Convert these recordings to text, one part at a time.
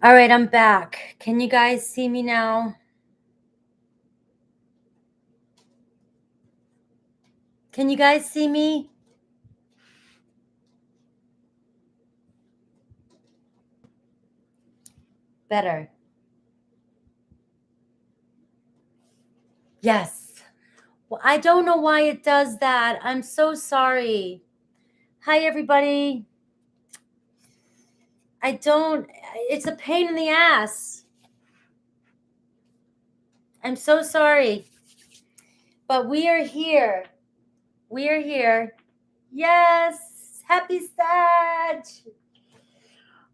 All right, I'm back. Can you guys see me now? Can you guys see me? Better. Yes. Well, I don't know why it does that. I'm so sorry. Hi, everybody. It's a pain in the ass. I'm so sorry. But we are here. We are here. Yes. Happy Sag.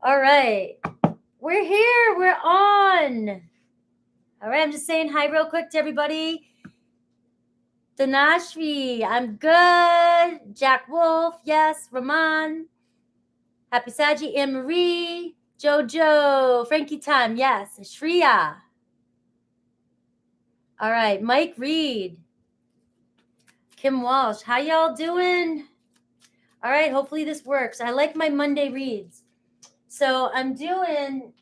All right. We're here. We're on. All right. I'm just saying hi real quick to everybody. Danashvi, I'm good. Jack Wolf, yes. Rahman. Happy Saji. Anne Marie. Jojo. Frankie Time, yes. Shreya. All right. Mike Reed. Kim Walsh. How y'all doing? All right. Hopefully this works. I like my Monday reads. So I'm doing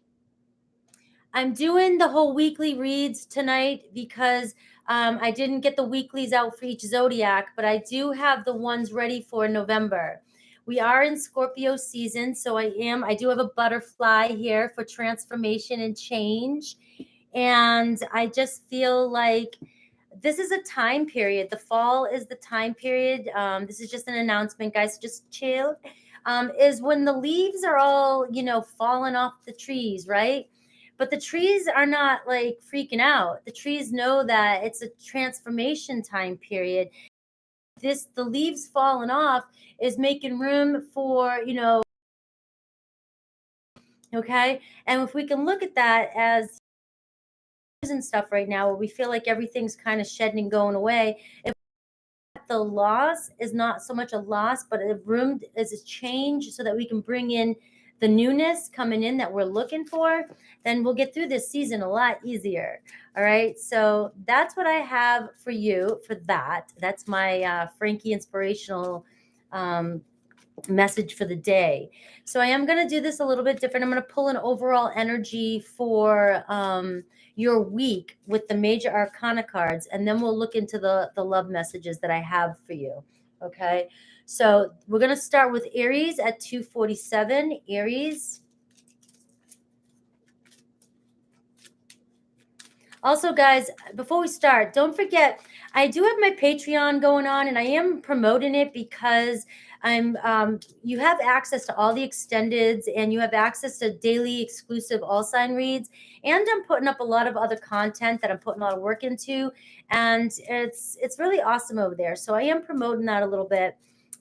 the whole weekly reads tonight because I didn't get the weeklies out for each zodiac, but I do have the ones ready for November. We are in Scorpio season, so I do have a butterfly here for transformation and change. And I just feel like this is a time period. The fall is the time period. This is just an announcement, guys. Just chill. Is when the leaves are all, falling off the trees, right? But the trees are not like freaking out. The trees know that it's a transformation time period. The leaves falling off is making room for, okay? And if we can look at that as and stuff right now, where we feel like everything's kind of shedding and going away, if the loss is not so much a loss, but a room is a change so that we can bring in the newness coming in that we're looking for, then we'll get through this season a lot easier. All right. So that's what I have for you for that. That's my Frankie inspirational message for the day. So I am going to do this a little bit different. I'm going to pull an overall energy for your week with the major arcana cards, and then we'll look into the love messages that I have for you. Okay. So we're going to start with Aries at 247. Aries. Also, guys, before we start, don't forget, I do have my Patreon going on, and I am promoting it because you have access to all the extendeds, and you have access to daily exclusive all sign reads, and I'm putting up a lot of other content that I'm putting a lot of work into, and it's really awesome over there. So I am promoting that a little bit,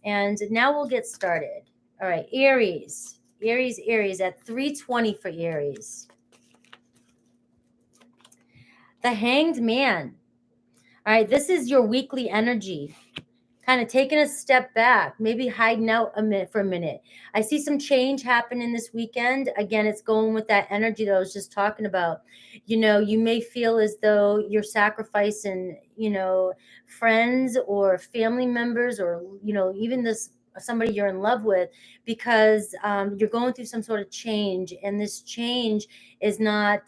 and now we'll get started. All right, Aries at 320 for Aries. The Hanged Man. All right, this is your weekly energy. Kind of taking a step back, maybe hiding out for a minute. I see some change happening this weekend. Again, it's going with that energy that I was just talking about. You may feel as though you're sacrificing, friends or family members, or, even somebody you're in love with, because you're going through some sort of change, and this change is not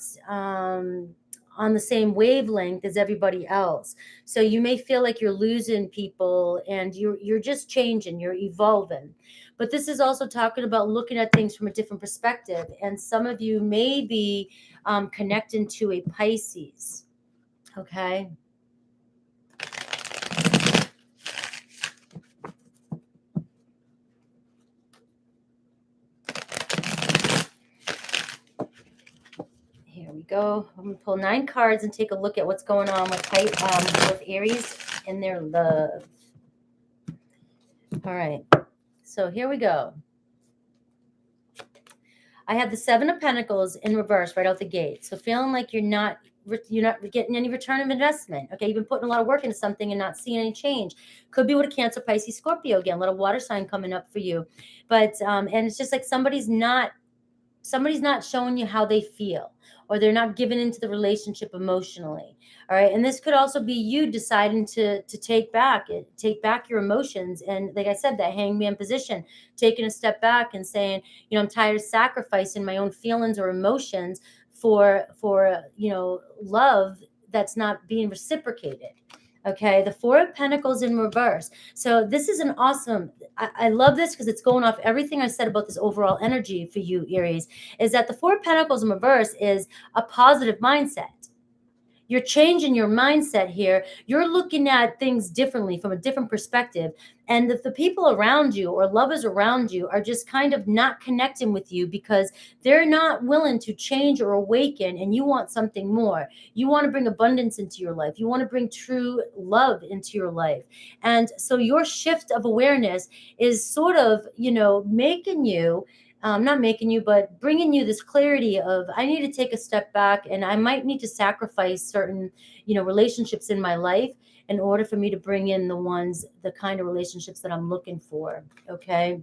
on the same wavelength as everybody else. So you may feel like you're losing people, and you're just changing, you're evolving. But this is also talking about looking at things from a different perspective. And some of you may be connecting to a Pisces. Okay. Here we go. I'm going to pull 9 cards and take a look at what's going on with Aries and their love. All right. So here we go. I have the 7 of Pentacles in reverse right out the gate. So feeling like you're not getting any return of investment. Okay, you've been putting a lot of work into something and not seeing any change. Could be with a Cancer, Pisces, Scorpio again. A little water sign coming up for you. But and it's just like somebody's not Somebody's not showing you how they feel, or they're not giving into the relationship emotionally. All right. And this could also be you deciding to take back your emotions. And like I said, that hangman position, taking a step back and saying, I'm tired of sacrificing my own feelings or emotions for love that's not being reciprocated. Okay, the Four of Pentacles in reverse. So this is an awesome, I love this because it's going off everything I said about this overall energy for you, Aries, is that the Four of Pentacles in reverse is a positive mindset. You're changing your mindset here. You're looking at things differently from a different perspective. And if the people around you or lovers around you are just kind of not connecting with you because they're not willing to change or awaken, and you want something more, you want to bring abundance into your life, you want to bring true love into your life. And so your shift of awareness is sort of, making you not making you, but bringing you this clarity of, I need to take a step back, and I might need to sacrifice certain, relationships in my life in order for me to bring in the kind of relationships that I'm looking for. Okay.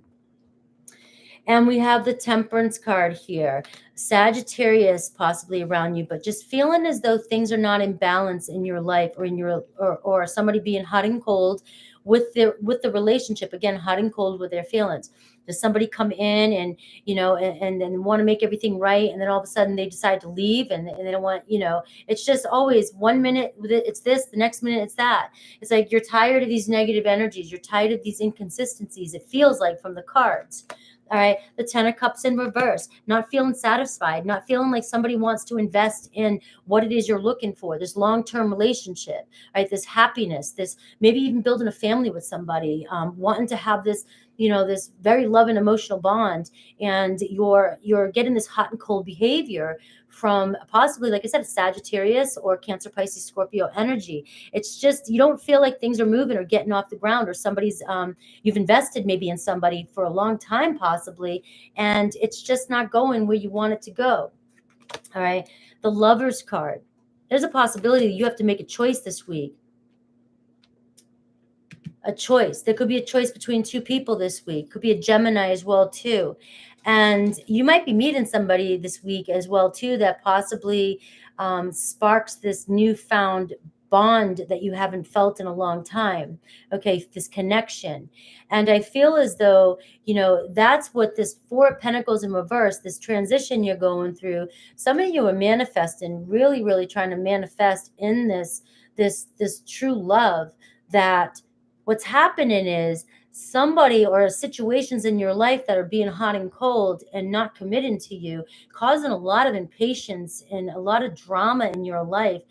And we have the Temperance card here. Sagittarius possibly around you, but just feeling as though things are not in balance in your life, or in your, or somebody being hot and cold with the relationship. Again, hot and cold with their feelings. Does somebody come in and, and want to make everything right, and then all of a sudden they decide to leave, and they don't want, it's just always 1 minute it's this, the next minute it's that. It's like you're tired of these negative energies. You're tired of these inconsistencies. It feels like from the cards. All right, the Ten of Cups in reverse, not feeling satisfied, not feeling like somebody wants to invest in what it is you're looking for, this long-term relationship, right? This happiness, this maybe even building a family with somebody, wanting to have this, this very love and emotional bond, and you're getting this hot and cold behavior from possibly, like I said, Sagittarius or Cancer, Pisces, Scorpio energy. It's just, you don't feel like things are moving or getting off the ground, or somebody's, you've invested maybe in somebody for a long time possibly, and it's just not going where you want it to go. All right. The Lovers card. There's a possibility that you have to make a choice this week. A choice. There could be a choice between two people this week. Could be a Gemini as well too. And you might be meeting somebody this week as well too that possibly sparks this newfound bond that you haven't felt in a long time. Okay, this connection. And I feel as though, that's what this Four of Pentacles in reverse, this transition you're going through. Some of you are manifesting, really, really trying to manifest in this true love. That what's happening is somebody or situations in your life that are being hot and cold and not committing to you, causing a lot of impatience and a lot of drama in your life,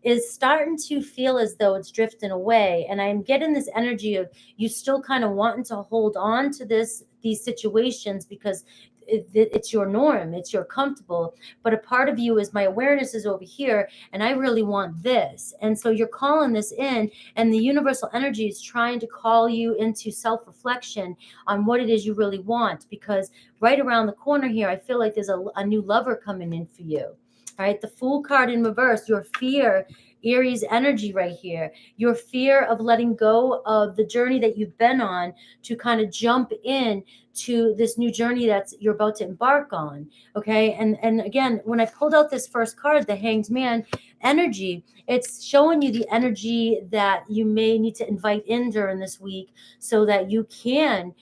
is starting to feel as though it's drifting away. And I'm getting this energy of you still kind of wanting to hold on to these situations because it's your norm, it's your comfortable, but a part of you is, my awareness is over here and I really want this. And so you're calling this in, and the universal energy is trying to call you into self-reflection on what it is you really want, because right around the corner here, I feel like there's a new lover coming in for you. All right, the Fool card in reverse, your fear, Aries energy right here, your fear of letting go of the journey that you've been on to kind of jump in to this new journey that's you're about to embark on. Okay, and again, when I pulled out this first card, the Hanged Man energy, it's showing you the energy that you may need to invite in during this week so that you can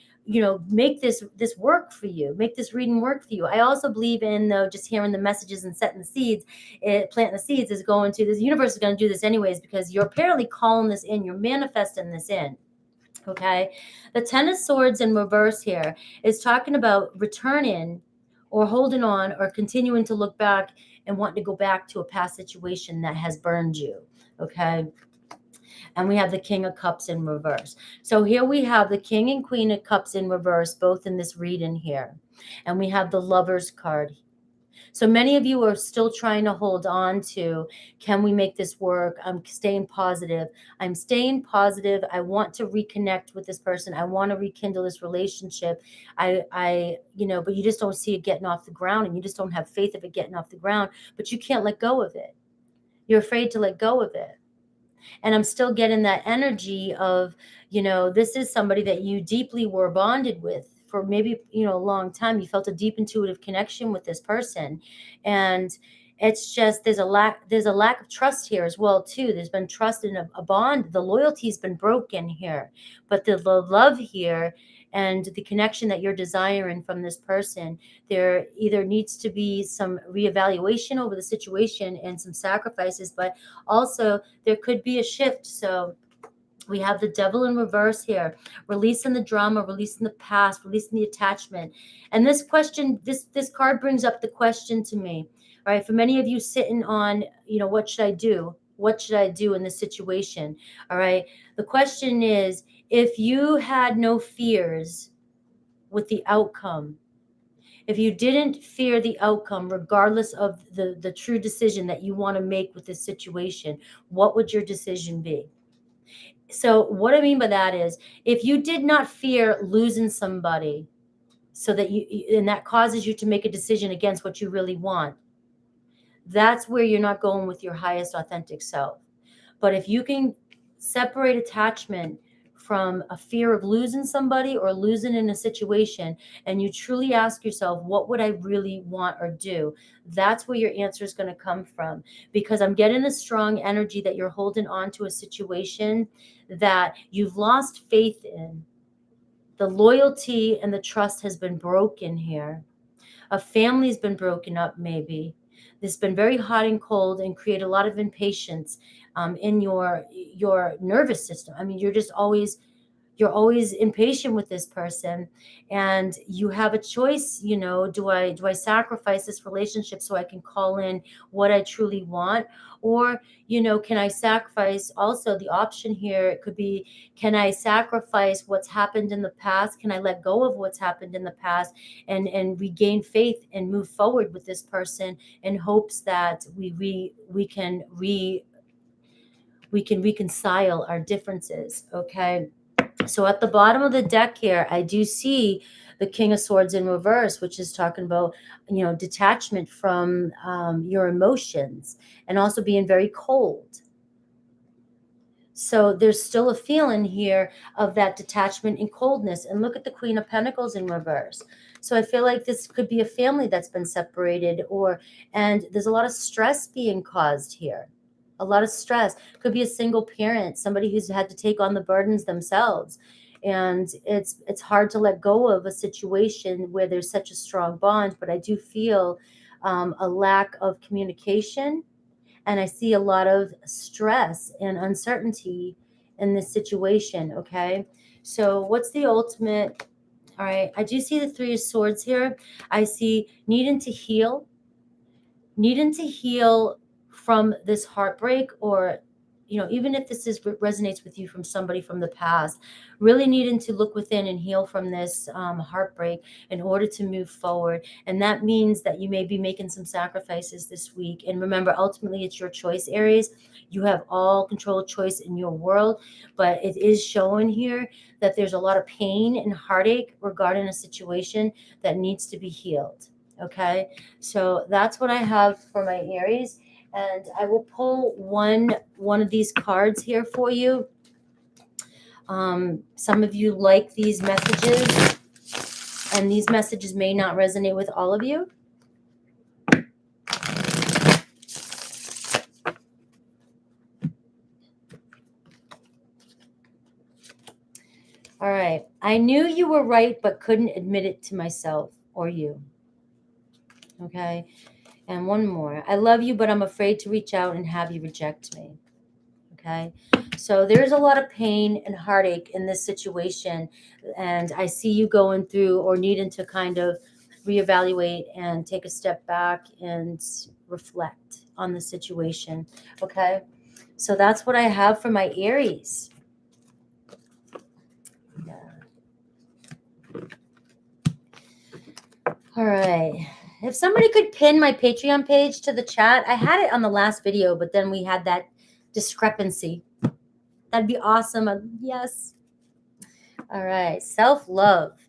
make this work for you, make this reading work for you. I also believe in, though, just hearing the messages and setting the seeds, planting the seeds is going to, this universe is going to do this anyways, because you're apparently calling this in, you're manifesting this in. Okay, the Ten of Swords in reverse here is talking about returning or holding on or continuing to look back and wanting to go back to a past situation that has burned you. Okay. And we have the King of Cups in reverse. So here we have the King and Queen of Cups in reverse, both in this reading here. And we have the Lovers card. So many of you are still trying to hold on to, can we make this work? I'm staying positive. I'm staying positive. I want to reconnect with this person. I want to rekindle this relationship. But you just don't see it getting off the ground, and you just don't have faith of it getting off the ground, but you can't let go of it. You're afraid to let go of it. And I'm still getting that energy of, this is somebody that you deeply were bonded with for maybe, you know, a long time. You felt a deep intuitive connection with this person, and it's just there's a lack of trust here as well too. There's been trust in a bond. The loyalty's been broken here, but the love here and the connection that you're desiring from this person, there either needs to be some reevaluation over the situation and some sacrifices, but also there could be a shift. So we have the devil in reverse here, releasing the drama, releasing the past, releasing the attachment. And this question, this card brings up the question to me. All right, for many of you sitting on, you know, what should I do? What should I do in this situation? All right, the question is, if you had no fears with the outcome, if you didn't fear the outcome, regardless of the true decision that you want to make with this situation, what would your decision be? So what I mean by that is, if you did not fear losing somebody, so that and that causes you to make a decision against what you really want, that's where you're not going with your highest authentic self. But if you can separate attachment from a fear of losing somebody or losing in a situation, and you truly ask yourself, what would I really want or do? That's where your answer is going to come from. Because I'm getting a strong energy that you're holding on to a situation that you've lost faith in. The loyalty and the trust has been broken here. A family's been broken up, maybe. It's been very hot and cold and create a lot of impatience in your nervous system. I mean, you're always impatient with this person, and you have a choice. You know, do I sacrifice this relationship so I can call in what I truly want? Or, you know, can I sacrifice? Also, the option here, it could be, can I sacrifice what's happened in the past? Can I let go of what's happened in the past and regain faith and move forward with this person in hopes that we can reconcile our differences? Okay. So at the bottom of the deck here, I do see the King of Swords in reverse, which is talking about, you know, detachment from your emotions, and also being very cold. So there's still a feeling here of that detachment and coldness. And look at the Queen of Pentacles in reverse. So I feel like this could be a family that's been separated, and there's a lot of stress being caused here. A lot of stress. Could be a single parent, somebody who's had to take on the burdens themselves. And it's hard to let go of a situation where there's such a strong bond. But I do feel a lack of communication, and I see a lot of stress and uncertainty in this situation. Okay. So what's the ultimate? All right. I do see the Three of Swords here. I see needing to heal from this heartbreak, or, you know, even if this resonates with you from somebody from the past, really needing to look within and heal from this heartbreak in order to move forward. And that means that you may be making some sacrifices this week. And remember, ultimately, it's your choice, Aries. You have all control of choice in your world, but it is showing here that there's a lot of pain and heartache regarding a situation that needs to be healed. Okay, so that's what I have for my Aries. And I will pull one of these cards here for you. Some of you like these messages, and these messages may not resonate with all of you. All right. I knew you were right, but couldn't admit it to myself or you. Okay. And one more. I love you, but I'm afraid to reach out and have you reject me. Okay. So there's a lot of pain and heartache in this situation. And I see you going through or needing to kind of reevaluate and take a step back and reflect on the situation. Okay. So that's what I have for my Aries. Yeah. All right. If somebody could pin my Patreon page to the chat. I had it on the last video, but then we had that discrepancy. That'd be awesome. Yes. All right. Self-love.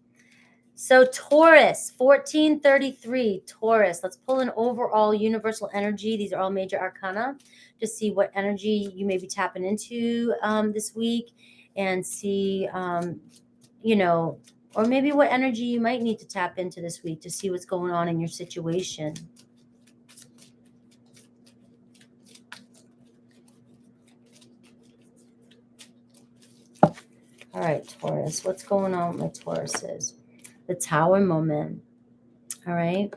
So Taurus, 1433, Taurus. Let's pull an overall universal energy. These are all major arcana to see what energy you may be tapping into this week, and see, you know, Or maybe what energy you might need to tap into this week to see what's going on in your situation. All right, Taurus, what's going on with my Tauruses? The Tower moment. All right.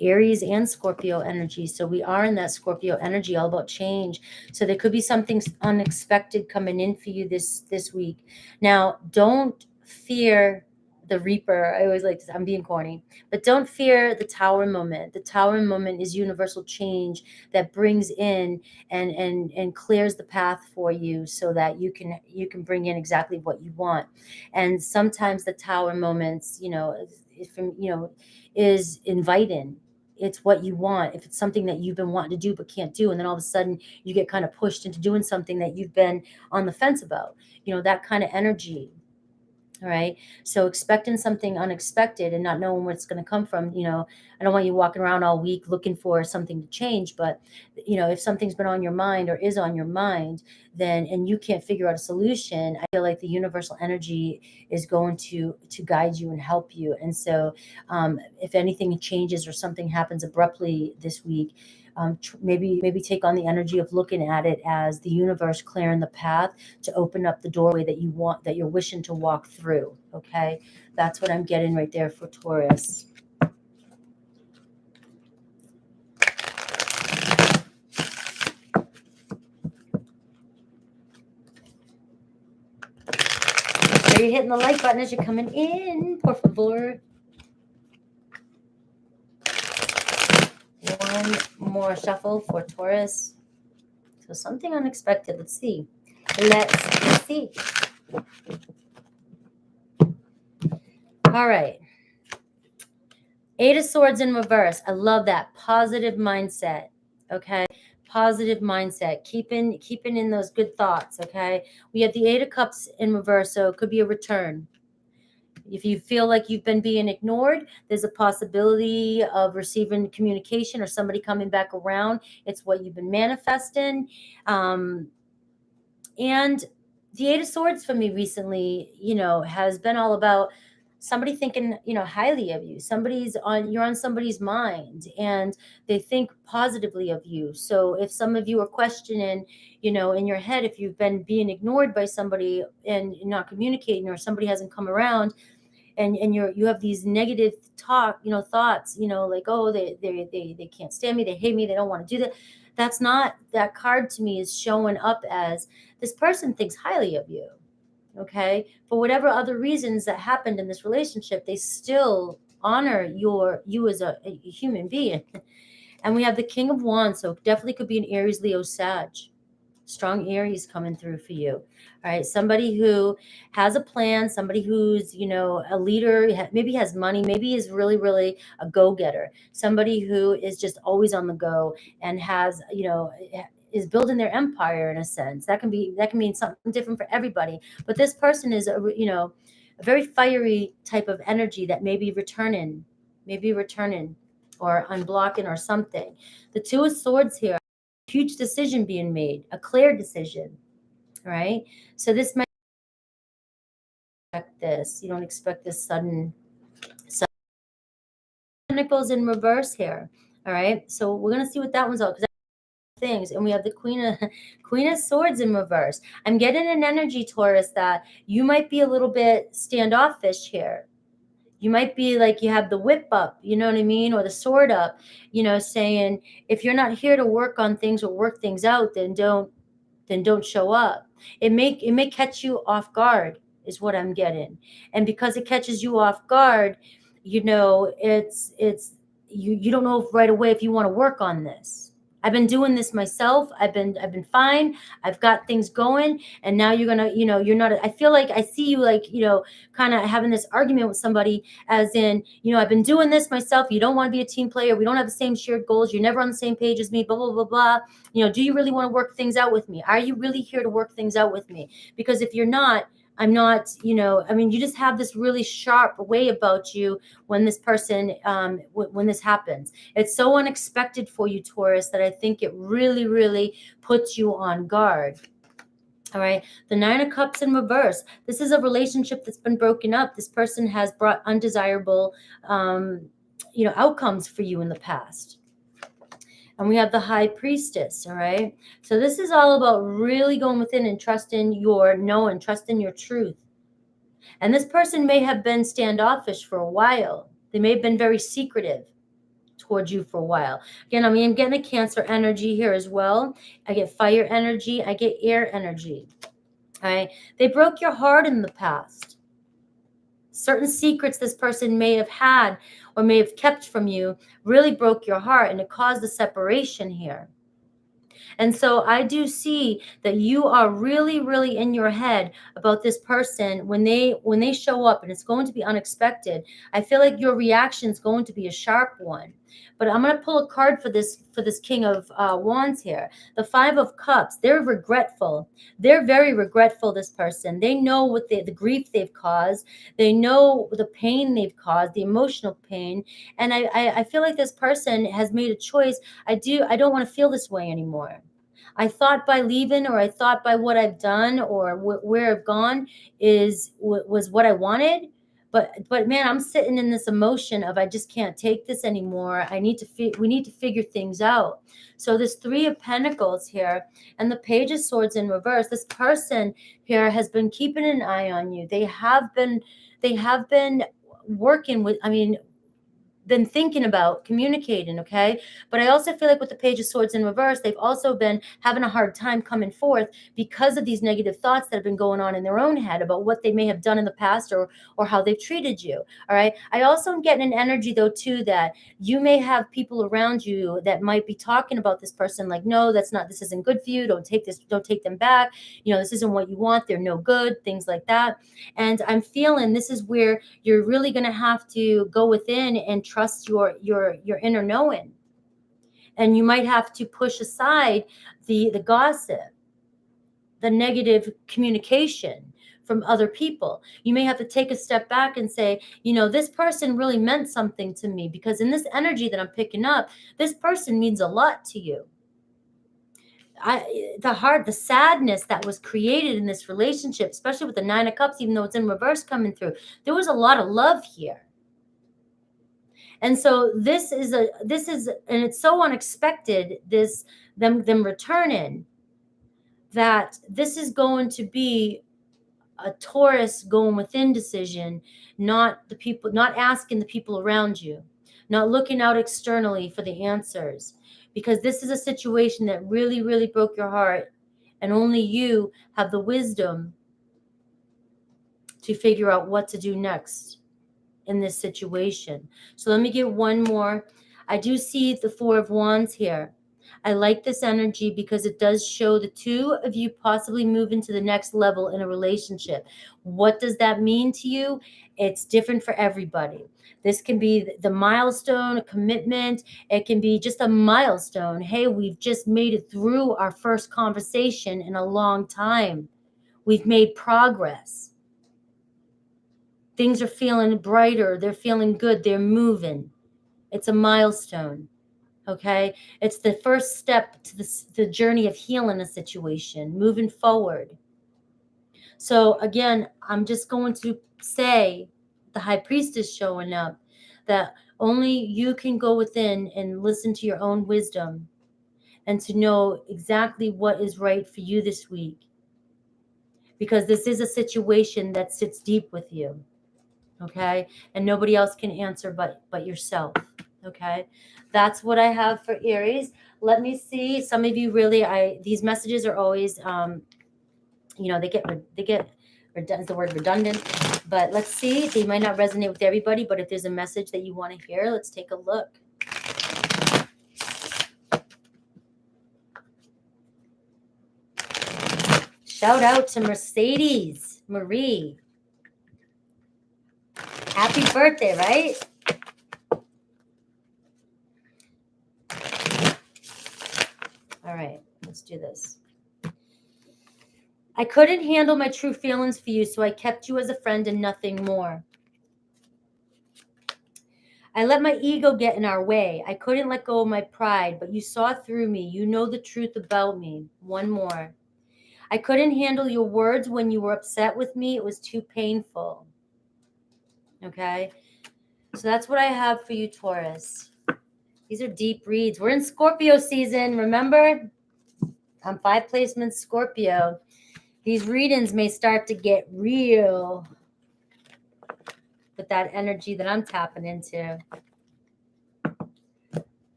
Aries and Scorpio energy. So we are in that Scorpio energy, all about change. So there could be something unexpected coming in for you this week. Now, don't fear the Reaper. I always like to, I'm being corny, but don't fear the Tower moment. The Tower moment is universal change that brings in and clears the path for you so that you can bring in exactly what you want. And sometimes the Tower moments, is inviting. It's what you want. If it's something that you've been wanting to do but can't do, and then all of a sudden you get kind of pushed into doing something that you've been on the fence about, that kind of energy. All right. So expecting something unexpected and not knowing where it's going to come from, I don't want you walking around all week looking for something to change. But, if something's been on your mind or is on your mind, then, and you can't figure out a solution, I feel like the universal energy is going to guide you and help you. And so if anything changes or something happens abruptly this week, maybe take on the energy of looking at it as the universe clearing the path to open up the doorway that you want, that you're wishing to walk through. Okay, that's what I'm getting right there for Taurus. Make sure you're hitting the like button as you're coming in, por favor. One more shuffle for Taurus. So something unexpected. Let's see. Let's see. All right. Eight of Swords in reverse. I love that. Positive mindset. Okay. Positive mindset. Keeping in those good thoughts. Okay. We have the Eight of Cups in reverse, so it could be a return. If you feel like you've been being ignored, there's a possibility of receiving communication or somebody coming back around. It's what you've been manifesting. And the Eight of Swords for me recently, has been all about somebody thinking, highly of you. You're on somebody's mind and they think positively of you. So if some of you are questioning, in your head, if you've been being ignored by somebody and not communicating, or somebody hasn't come around, and you have these negative thoughts, like, oh, they can't stand me, they hate me, they don't want to do that. That's not, that card to me is showing up as this person thinks highly of you. Okay, for whatever other reasons that happened in this relationship, they still honor you as a human being. And we have the King of Wands, so it definitely could be an Aries, Leo, Sag. Strong Aries coming through for you. All right. Somebody who has a plan, somebody who's, a leader, maybe has money, maybe is really, really a go-getter. Somebody who is just always on the go and has, is building their empire in a sense. That can mean something different for everybody. But this person is a very fiery type of energy that may be returning or unblocking or something. The Two of Swords here. Huge decision being made, a clear decision, right? So this might affect this. You don't expect this sudden Pentacles in reverse here. All right. So we're gonna see what that one's all, because things, and we have the Queen of Swords in reverse. I'm getting an energy, Taurus, that you might be a little bit standoffish here. You might be like, you have the whip up, you know what I mean? Or the sword up, saying, if you're not here to work on things or work things out, then don't show up. It may catch you off guard, is what I'm getting. And because it catches you off guard, it's you don't know right away if you want to work on this. I've been doing this myself. I've been fine. I've got things going. And now you're gonna, you're not, I feel like I see you like, kind of having this argument with somebody, as in, I've been doing this myself. You don't want to be a team player. We don't have the same shared goals. You're never on the same page as me, blah, blah, blah, blah. Do you really want to work things out with me? Are you really here to work things out with me? Because if you're not, I'm not, you just have this really sharp way about you when this person, when this happens. It's so unexpected for you, Taurus, that I think it really, really puts you on guard. All right. The Nine of Cups in reverse. This is a relationship that's been broken up. This person has brought undesirable, outcomes for you in the past. And we have the High Priestess. All right. So this is all about really going within and trusting your knowing, trusting your truth. And this person may have been standoffish for a while. They may have been very secretive towards you for a while. Again, I'm getting a Cancer energy here as well. I get fire energy. I get air energy. All right. They broke your heart in the past. Certain secrets this person may have had or may have kept from you really broke your heart, and it caused a separation here. And so I do see that you are really, really in your head about this person when they show up, and it's going to be unexpected. I feel like your reaction is going to be a sharp one. But I'm going to pull a card for this King of Wands here. The Five of Cups. They're regretful. They're very regretful, this person. They know what the grief they've caused. They know the pain they've caused, the emotional pain. And I feel like this person has made a choice. I don't want to feel this way anymore. I thought by leaving, or I thought by what I've done, or where I've gone was what I wanted. But man, I'm sitting in this emotion of I just can't take this anymore. We need to figure things out. So this Three of Pentacles here and the Page of Swords in reverse. This person here has been keeping an eye on you. They have been working with, been thinking about communicating, okay? But I also feel like with the Page of Swords in reverse, they've also been having a hard time coming forth because of these negative thoughts that have been going on in their own head about what they may have done in the past or how they've treated you, all right? I also am getting an energy, though, too, that you may have people around you that might be talking about this person like, no, this isn't good for you. Don't take them back. This isn't what you want. They're no good, things like that. And I'm feeling this is where you're really going to have to go within and trust your inner knowing. And you might have to push aside the gossip, the negative communication from other people. You may have to take a step back and say, this person really meant something to me, because in this energy that I'm picking up, this person means a lot to you. The sadness that was created in this relationship, especially with the Nine of Cups, even though it's in reverse coming through, there was a lot of love here. And so this is and it's so unexpected, them returning, that this is going to be a Taurus going within decision, not asking the people around you, not looking out externally for the answers, because this is a situation that really, really broke your heart, and only you have the wisdom to figure out what to do next in this situation. So let me get one more. I do see the Four of Wands here. I like this energy because it does show the two of you possibly moving to the next level in a relationship. What does that mean to you? It's different for everybody. This can be the milestone, a commitment. It can be just a milestone. Hey, we've just made it through our first conversation in a long time. We've made progress. Things are feeling brighter. They're feeling good. They're moving. It's a milestone. Okay. It's the first step to the journey of healing a situation, moving forward. So again, I'm just going to say, the High Priestess showing up, that only you can go within and listen to your own wisdom and to know exactly what is right for you this week. Because this is a situation that sits deep with you. Okay. And nobody else can answer but yourself. Okay. That's what I have for Aries. Let me see. Some of you really, these messages are always, they get is the word redundant, but let's see. They might not resonate with everybody, but if there's a message that you want to hear, let's take a look. Shout out to Mercedes Marie. Happy birthday, right? All right, let's do this. I couldn't handle my true feelings for you, so I kept you as a friend and nothing more. I let my ego get in our way. I couldn't let go of my pride, but you saw through me. You know the truth about me. One more. I couldn't handle your words when you were upset with me. It was too painful. Okay? So that's what I have for you, Taurus. These are deep reads. We're in Scorpio season, remember? I'm 5 placements Scorpio. These readings may start to get real with that energy that I'm tapping into.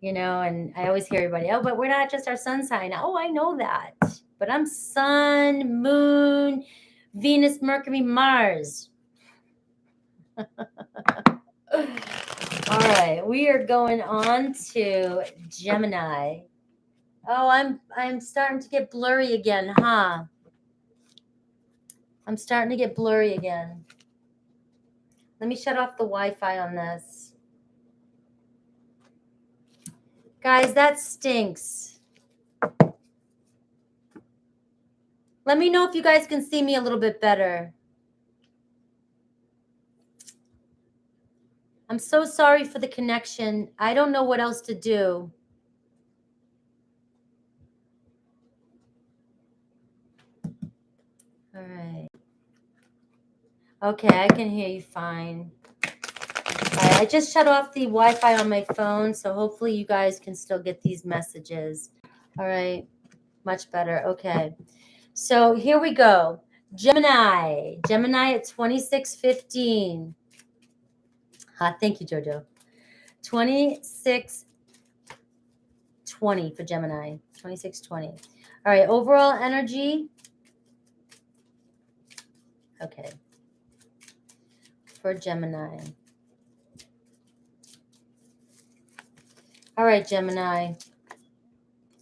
You know, and I always hear everybody, oh, but we're not just our sun sign. Oh, I know that. But I'm sun, moon, Venus, Mercury, Mars. All right, we are going on to Gemini. Oh, I'm starting to get blurry again, huh? I'm starting to get blurry again. Let me shut off the Wi-Fi on this. Guys, that stinks. Let me know if you guys can see me a little bit better. I'm so sorry for the connection. I don't know what else to do. All right. Okay, I can hear you fine. All right, I just shut off the Wi-Fi on my phone, so hopefully you guys can still get these messages. All right, much better. Okay, so here we go. Gemini at 2615. Thank you, Jojo. 2620 for Gemini. 2620. All right, overall energy. Okay. For Gemini. All right, Gemini.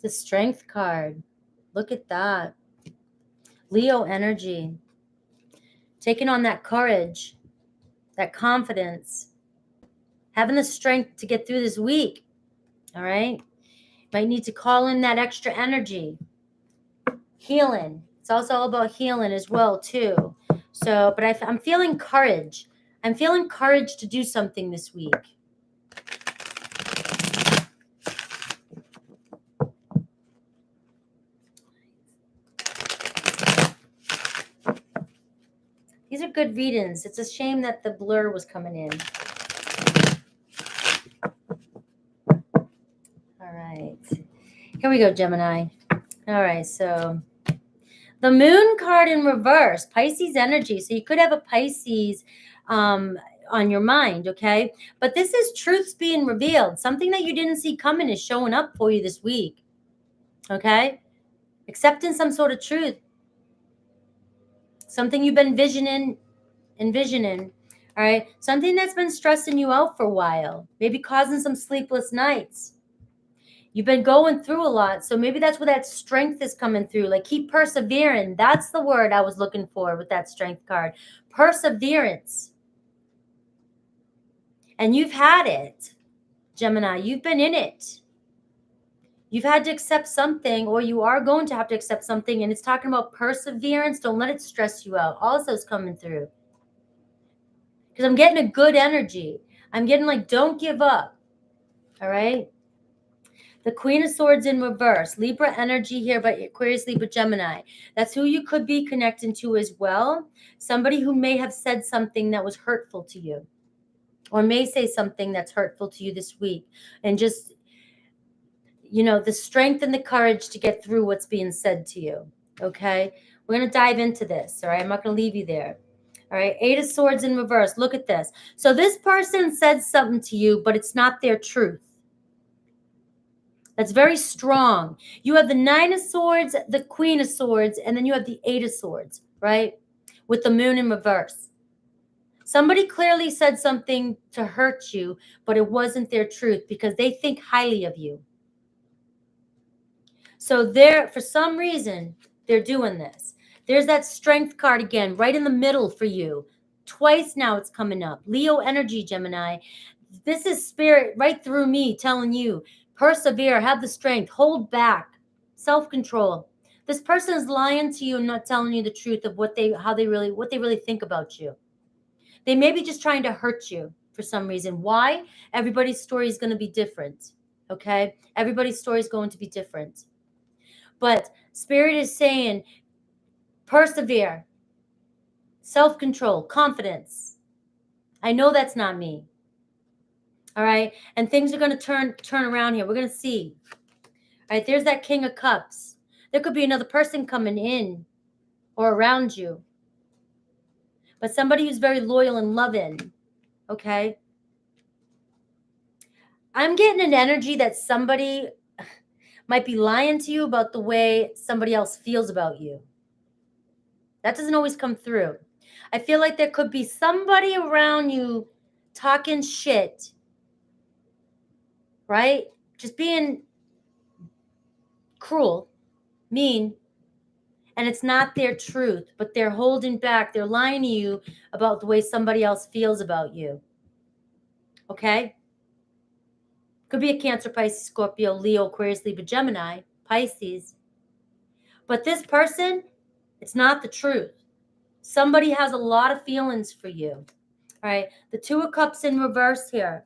The Strength card. Look at that. Leo energy. Taking on that courage, that confidence, having the strength to get through this week. All right. Might need to call in that extra energy. Healing. It's also all about healing as well, too. So, but I'm feeling courage. I'm feeling courage to do something this week. These are good readings. It's a shame that the blur was coming in. All right. Here we go, Gemini. All right, so the moon card in reverse, Pisces energy. So you could have a Pisces on your mind, okay? But this is truths being revealed. Something that you didn't see coming is showing up for you this week, okay? Accepting some sort of truth. Something you've been envisioning, all right? Something that's been stressing you out for a while, maybe causing some sleepless nights. You've been going through a lot, so maybe that's where that strength is coming through. Like, keep persevering. That's the word I was looking for with that strength card. Perseverance. And you've had it, Gemini. You've been in it. You've had to accept something, or you are going to have to accept something, and it's talking about perseverance. Don't let it stress you out. Also is coming through. Because I'm getting a good energy. I'm getting like, don't give up. All right? The Queen of Swords in reverse. Libra energy here, but Aquarius, Libra, Gemini. That's who you could be connecting to as well. Somebody who may have said something that was hurtful to you, or may say something that's hurtful to you this week. And just, you know, the strength and the courage to get through what's being said to you. Okay? We're going to dive into this. All right? I'm not going to leave you there. All right? 8 of Swords in reverse. Look at this. So this person said something to you, but it's not their truth. That's very strong. You have the 9 of Swords, the Queen of Swords, and then you have the 8 of Swords, right? With the moon in reverse. Somebody clearly said something to hurt you, but it wasn't their truth because they think highly of you. So for some reason, they're doing this. There's that strength card again, right in the middle for you. Twice now it's coming up. Leo energy, Gemini. This is spirit right through me telling you, persevere, have the strength, hold back, self-control. This person is lying to you and not telling you the truth of what they really think about you. They may be just trying to hurt you for some reason. Why? Everybody's story is going to be different. Okay? Everybody's story is going to be different. But Spirit is saying, Persevere. Self-control. Confidence. I know that's not me. All right? And things are going to turn around here. We're going to see. All right? There's that King of Cups. There could be another person coming in or around you. But somebody who's very loyal and loving. Okay? I'm getting an energy that somebody might be lying to you about the way somebody else feels about you. That doesn't always come through. I feel like there could be somebody around you talking shit, right? Just being cruel, mean, and it's not their truth, but they're holding back. They're lying to you about the way somebody else feels about you. Okay? Could be a Cancer, Pisces, Scorpio, Leo, Aquarius, Libra, Gemini, Pisces. But this person, it's not the truth. Somebody has a lot of feelings for you. All right? The Two of Cups in reverse here.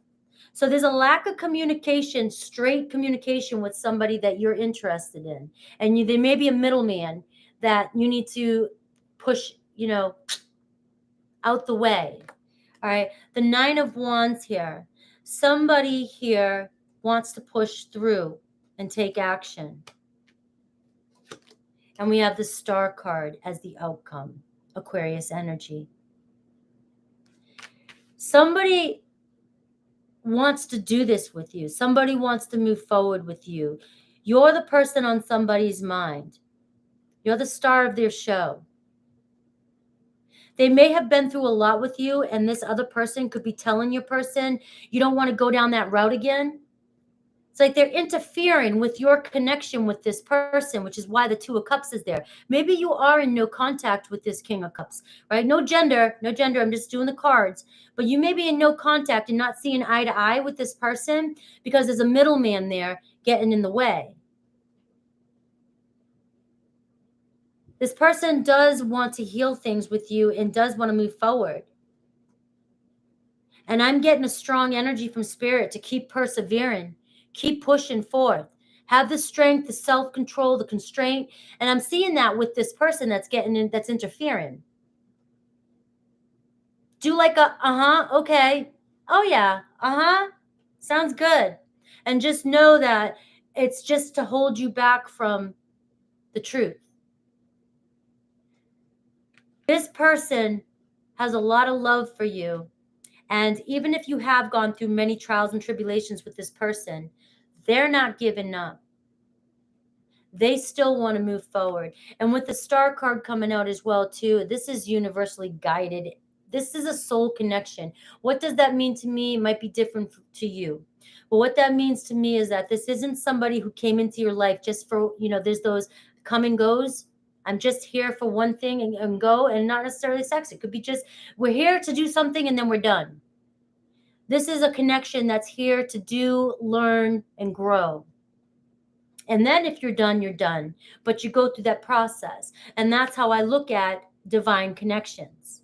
So there's a lack of communication, straight communication with somebody that you're interested in. And there may be a middleman that you need to push, out the way. All right? The Nine of Wands here. Somebody here wants to push through and take action. And we have the Star card as the outcome. Aquarius energy. Somebody wants to do this with you. Somebody wants to move forward with you. You're the person on somebody's mind. You're the star of their show. They may have been through a lot with you, and this other person could be telling your person, you don't want to go down that route again. It's like they're interfering with your connection with this person, which is why the Two of Cups is there. Maybe you are in no contact with this King of Cups, right? No gender. I'm just doing the cards. But you may be in no contact and not seeing eye to eye with this person because there's a middleman there getting in the way. This person does want to heal things with you and does want to move forward. And I'm getting a strong energy from Spirit to keep persevering. Keep pushing forth. Have the strength, the self-control, the constraint. And I'm seeing that with this person that's that's interfering. Do like a, okay. Oh yeah, sounds good. And just know that it's just to hold you back from the truth. This person has a lot of love for you. And even if you have gone through many trials and tribulations with this person, they're not giving up. They still want to move forward. And with the Star card coming out as well, too, this is universally guided. This is a soul connection. What does that mean to me? It might be different to you. But what that means to me is that this isn't somebody who came into your life just for, there's those come and goes. I'm just here for one thing and go, and not necessarily sex. It could be just, we're here to do something and then we're done. This is a connection that's here to do, learn, and grow. And then if you're done, you're done. But you go through that process. And that's how I look at divine connections.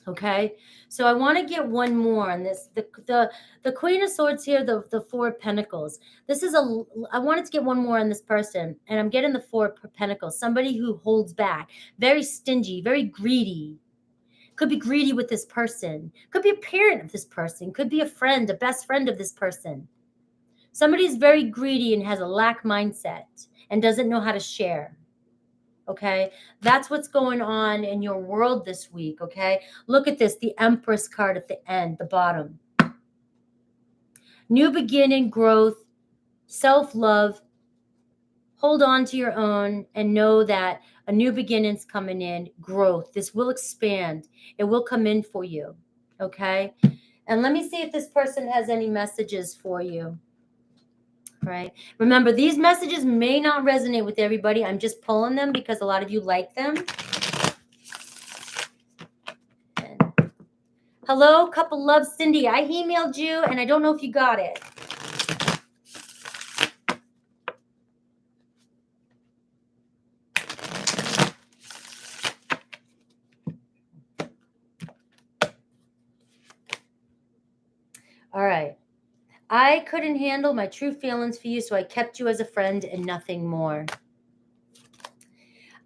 Okay? So I want to get one more on this. The Queen of Swords here, the Four of Pentacles. I wanted to get one more on this person. And I'm getting the Four of Pentacles. Somebody who holds back. Very stingy, very greedy. Could be greedy with this person. Could be a parent of this person. Could be a friend, a best friend of this person. Somebody's very greedy and has a lack mindset and doesn't know how to share. Okay? That's what's going on in your world this week. Okay? Look at this, the Empress card at the end, the bottom. New beginning, growth, self-love. Hold on to your own and know that a new beginning's coming in, growth. This will expand. It will come in for you. Okay? And let me see if this person has any messages for you. Right. Remember, these messages may not resonate with everybody. I'm just pulling them because a lot of you like them. And hello, couple love, Cindy. I emailed you and I don't know if you got it. All right. I couldn't handle my true feelings for you, so I kept you as a friend and nothing more.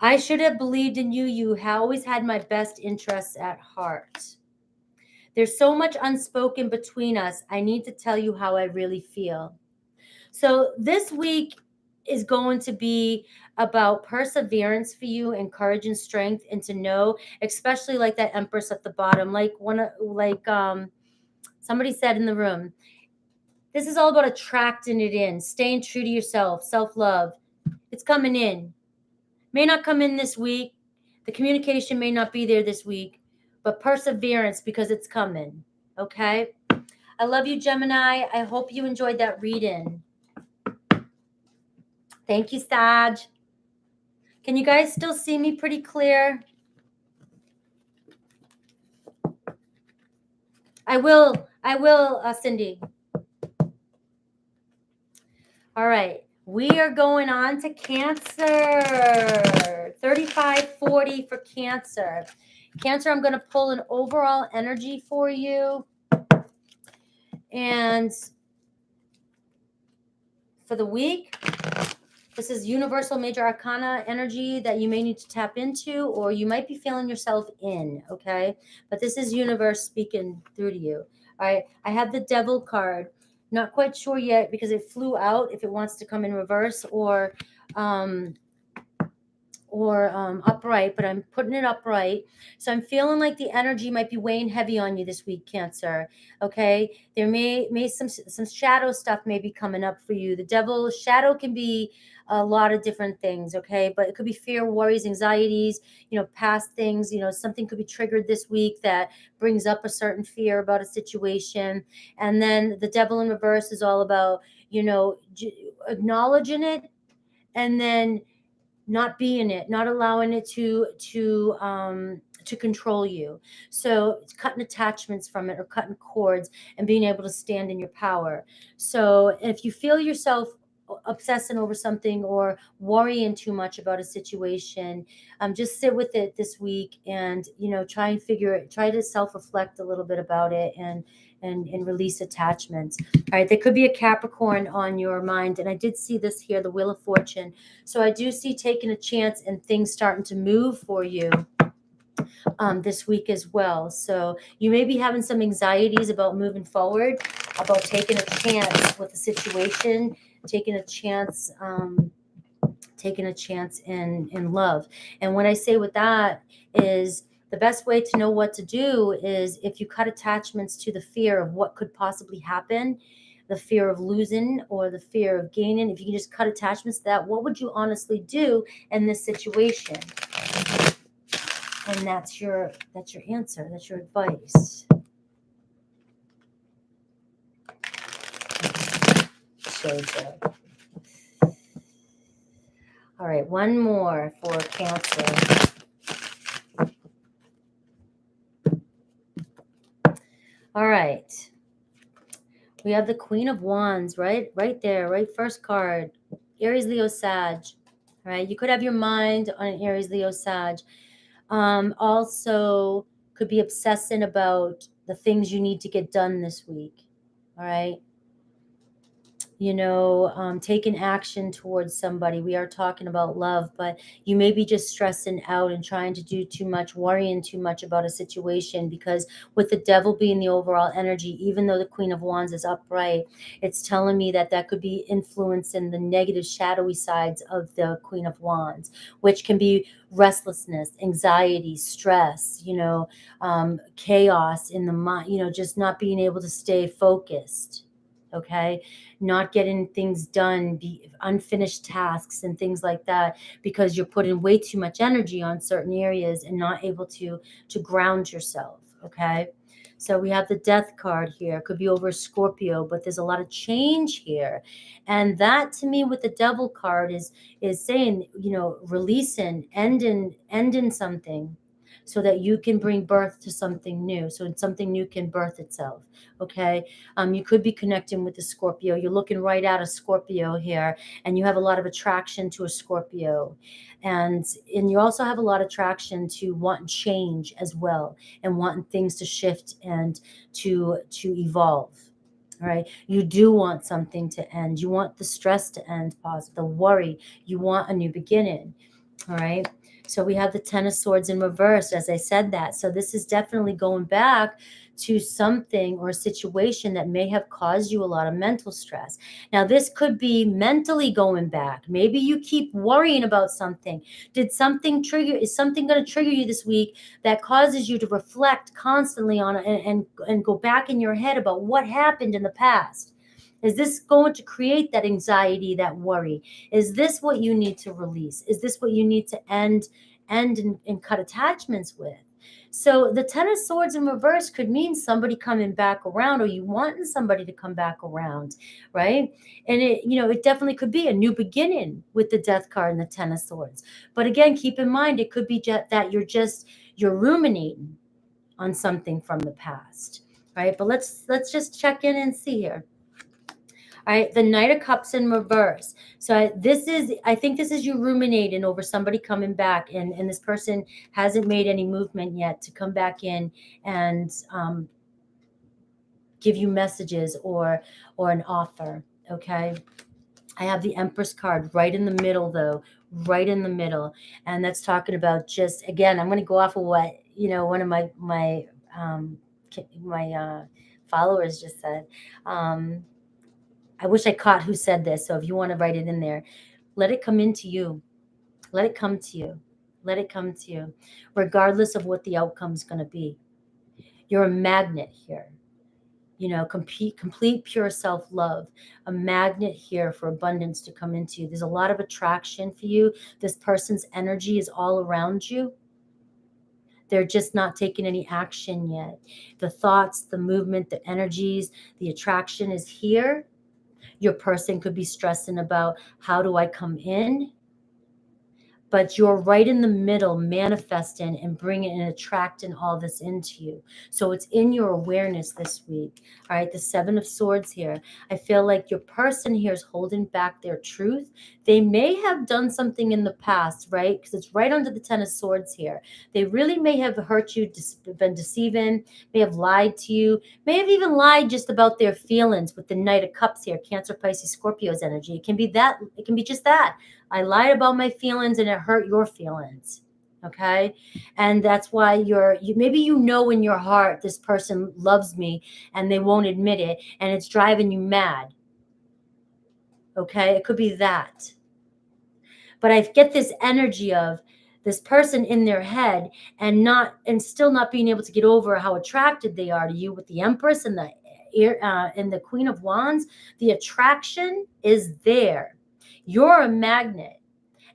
I should have believed in you. You always had my best interests at heart. There's so much unspoken between us. I need to tell you how I really feel. So this week is going to be about perseverance for you and courage and strength, and to know, especially like that Empress at the bottom, somebody said in the room, this is all about attracting it in, staying true to yourself, self-love. It's coming in. May not come in this week. The communication may not be there this week, but perseverance, because it's coming. Okay? I love you, Gemini. I hope you enjoyed that reading. Thank you, Sag. Can you guys still see me pretty clear? I will, Cindy. All right. We are going on to Cancer. 3540 for Cancer. Cancer, I'm going to pull an overall energy for you. And for the week, this is universal major arcana energy that you may need to tap into, or you might be feeling yourself in, okay? But this is universe speaking through to you. All right, I have the Devil card. Not quite sure yet because it flew out, if it wants to come in reverse or upright, but I'm putting it upright. So I'm feeling like the energy might be weighing heavy on you this week, Cancer. Okay, there may some shadow stuff may be coming up for you. The Devil shadow can be a lot of different things, okay, but it could be fear, worries, anxieties, past things. Something could be triggered this week that brings up a certain fear about a situation. And then the Devil in reverse is all about acknowledging it, and then not being it, not allowing it to control you. So it's cutting attachments from it, or cutting cords, and being able to stand in your power. So if you feel yourself obsessing over something or worrying too much about a situation, just sit with it this week, and try to self-reflect a little bit about it, and release attachments. All right, there could be a Capricorn on your mind, and I did see this here, the Wheel of Fortune. So I do see taking a chance and things starting to move for you this week as well. So you may be having some anxieties about moving forward, about taking a chance with the situation, taking a chance in love. And what I say with that is, the best way to know what to do is, if you cut attachments to the fear of what could possibly happen, the fear of losing or the fear of gaining, if you can just cut attachments to that, what would you honestly do in this situation? And that's your answer. That's your advice. Jojo. All right, one more for Cancer. All right. We have the Queen of Wands, right there, right first card. Aries, Leo, Sag. All right, you could have your mind on an Aries, Leo, Sag. Also could be obsessing about the things you need to get done this week. All right. Taking action towards somebody. We are talking about love, but you may be just stressing out and trying to do too much, worrying too much about a situation, because with the Devil being the overall energy, even though the Queen of Wands is upright, it's telling me that could be influencing the negative, shadowy sides of the Queen of Wands, which can be restlessness, anxiety, stress, chaos in the mind, just not being able to stay focused. Okay, not getting things done, unfinished tasks and things like that, because you're putting way too much energy on certain areas and not able to ground yourself. Okay, so we have the Death card here. It could be over Scorpio, but there's a lot of change here, and that to me with the Devil card is saying, releasing, ending something, so that you can bring birth to something new. So something new can birth itself. Okay. You could be connecting with the Scorpio. You're looking right at a Scorpio here, and you have a lot of attraction to a Scorpio. And you also have a lot of attraction to wanting change as well, and wanting things to shift and to evolve. All right. You do want something to end. You want the stress to end, pause, the worry. You want a new beginning. All right. So we have the Ten of Swords in reverse, as I said that. So this is definitely going back to something or a situation that may have caused you a lot of mental stress. Now, this could be mentally going back. Maybe you keep worrying about something. Is something going to trigger you this week that causes you to reflect constantly on it and go back in your head about what happened in the past? Is this going to create that anxiety, that worry? Is this what you need to release? Is this what you need to end and cut attachments with? So the Ten of Swords in reverse could mean somebody coming back around, or you wanting somebody to come back around, right? And it definitely could be a new beginning with the Death card and the Ten of Swords. But again, keep in mind, it could be that you're ruminating on something from the past, right? But let's just check in and see here. All right, the Knight of Cups in reverse. So I think this is you ruminating over somebody coming back, and this person hasn't made any movement yet to come back in and give you messages or an offer. Okay. I have the Empress card right in the middle, though, right in the middle. And that's talking about just, again, I'm going to go off of what, one of my followers just said. I wish I caught who said this. So if you want to write it in there, let it come into you. Let it come to you. Let it come to you, regardless of what the outcome is going to be. You're a magnet here. Complete pure self-love, a magnet here for abundance to come into you. There's a lot of attraction for you. This person's energy is all around you. They're just not taking any action yet. The thoughts, the movement, the energies, the attraction is here. Your person could be stressing about, how do I come in? But you're right in the middle, manifesting and bringing and attracting all this into you. So it's in your awareness this week. All right, the Seven of Swords here. I feel like your person here is holding back their truth. They may have done something in the past, right? Because it's right under the Ten of Swords here. They really may have hurt you, been deceiving, may have lied to you, may have even lied just about their feelings with the Knight of Cups here, Cancer, Pisces, Scorpio's energy. It can be that. It can be just that. I lied about my feelings and it hurt your feelings. Okay. And that's why maybe in your heart, this person loves me and they won't admit it. And it's driving you mad. Okay. It could be that. But I get this energy of this person in their head and still not being able to get over how attracted they are to you with the Empress and the Queen of Wands. The attraction is there. You're a magnet,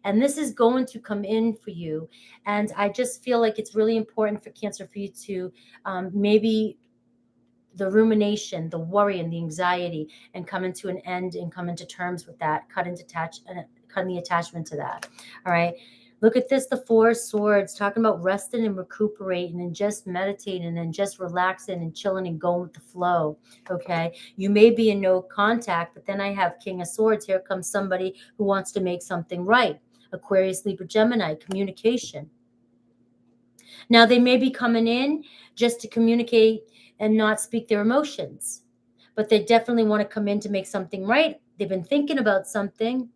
and this is going to come in for you. And I just feel like it's really important for Cancer for you to maybe the rumination, the worry, and the anxiety, and come into an end and come into terms with that, cutting the attachment to that. All right. Look at this, the Four of Swords, talking about resting and recuperating and just meditating and just relaxing and chilling and going with the flow, okay? You may be in no contact, but then I have King of Swords. Here comes somebody who wants to make something right. Aquarius, Libra, Gemini, communication. Now, they may be coming in just to communicate and not speak their emotions, but they definitely want to come in to make something right. They've been thinking about something,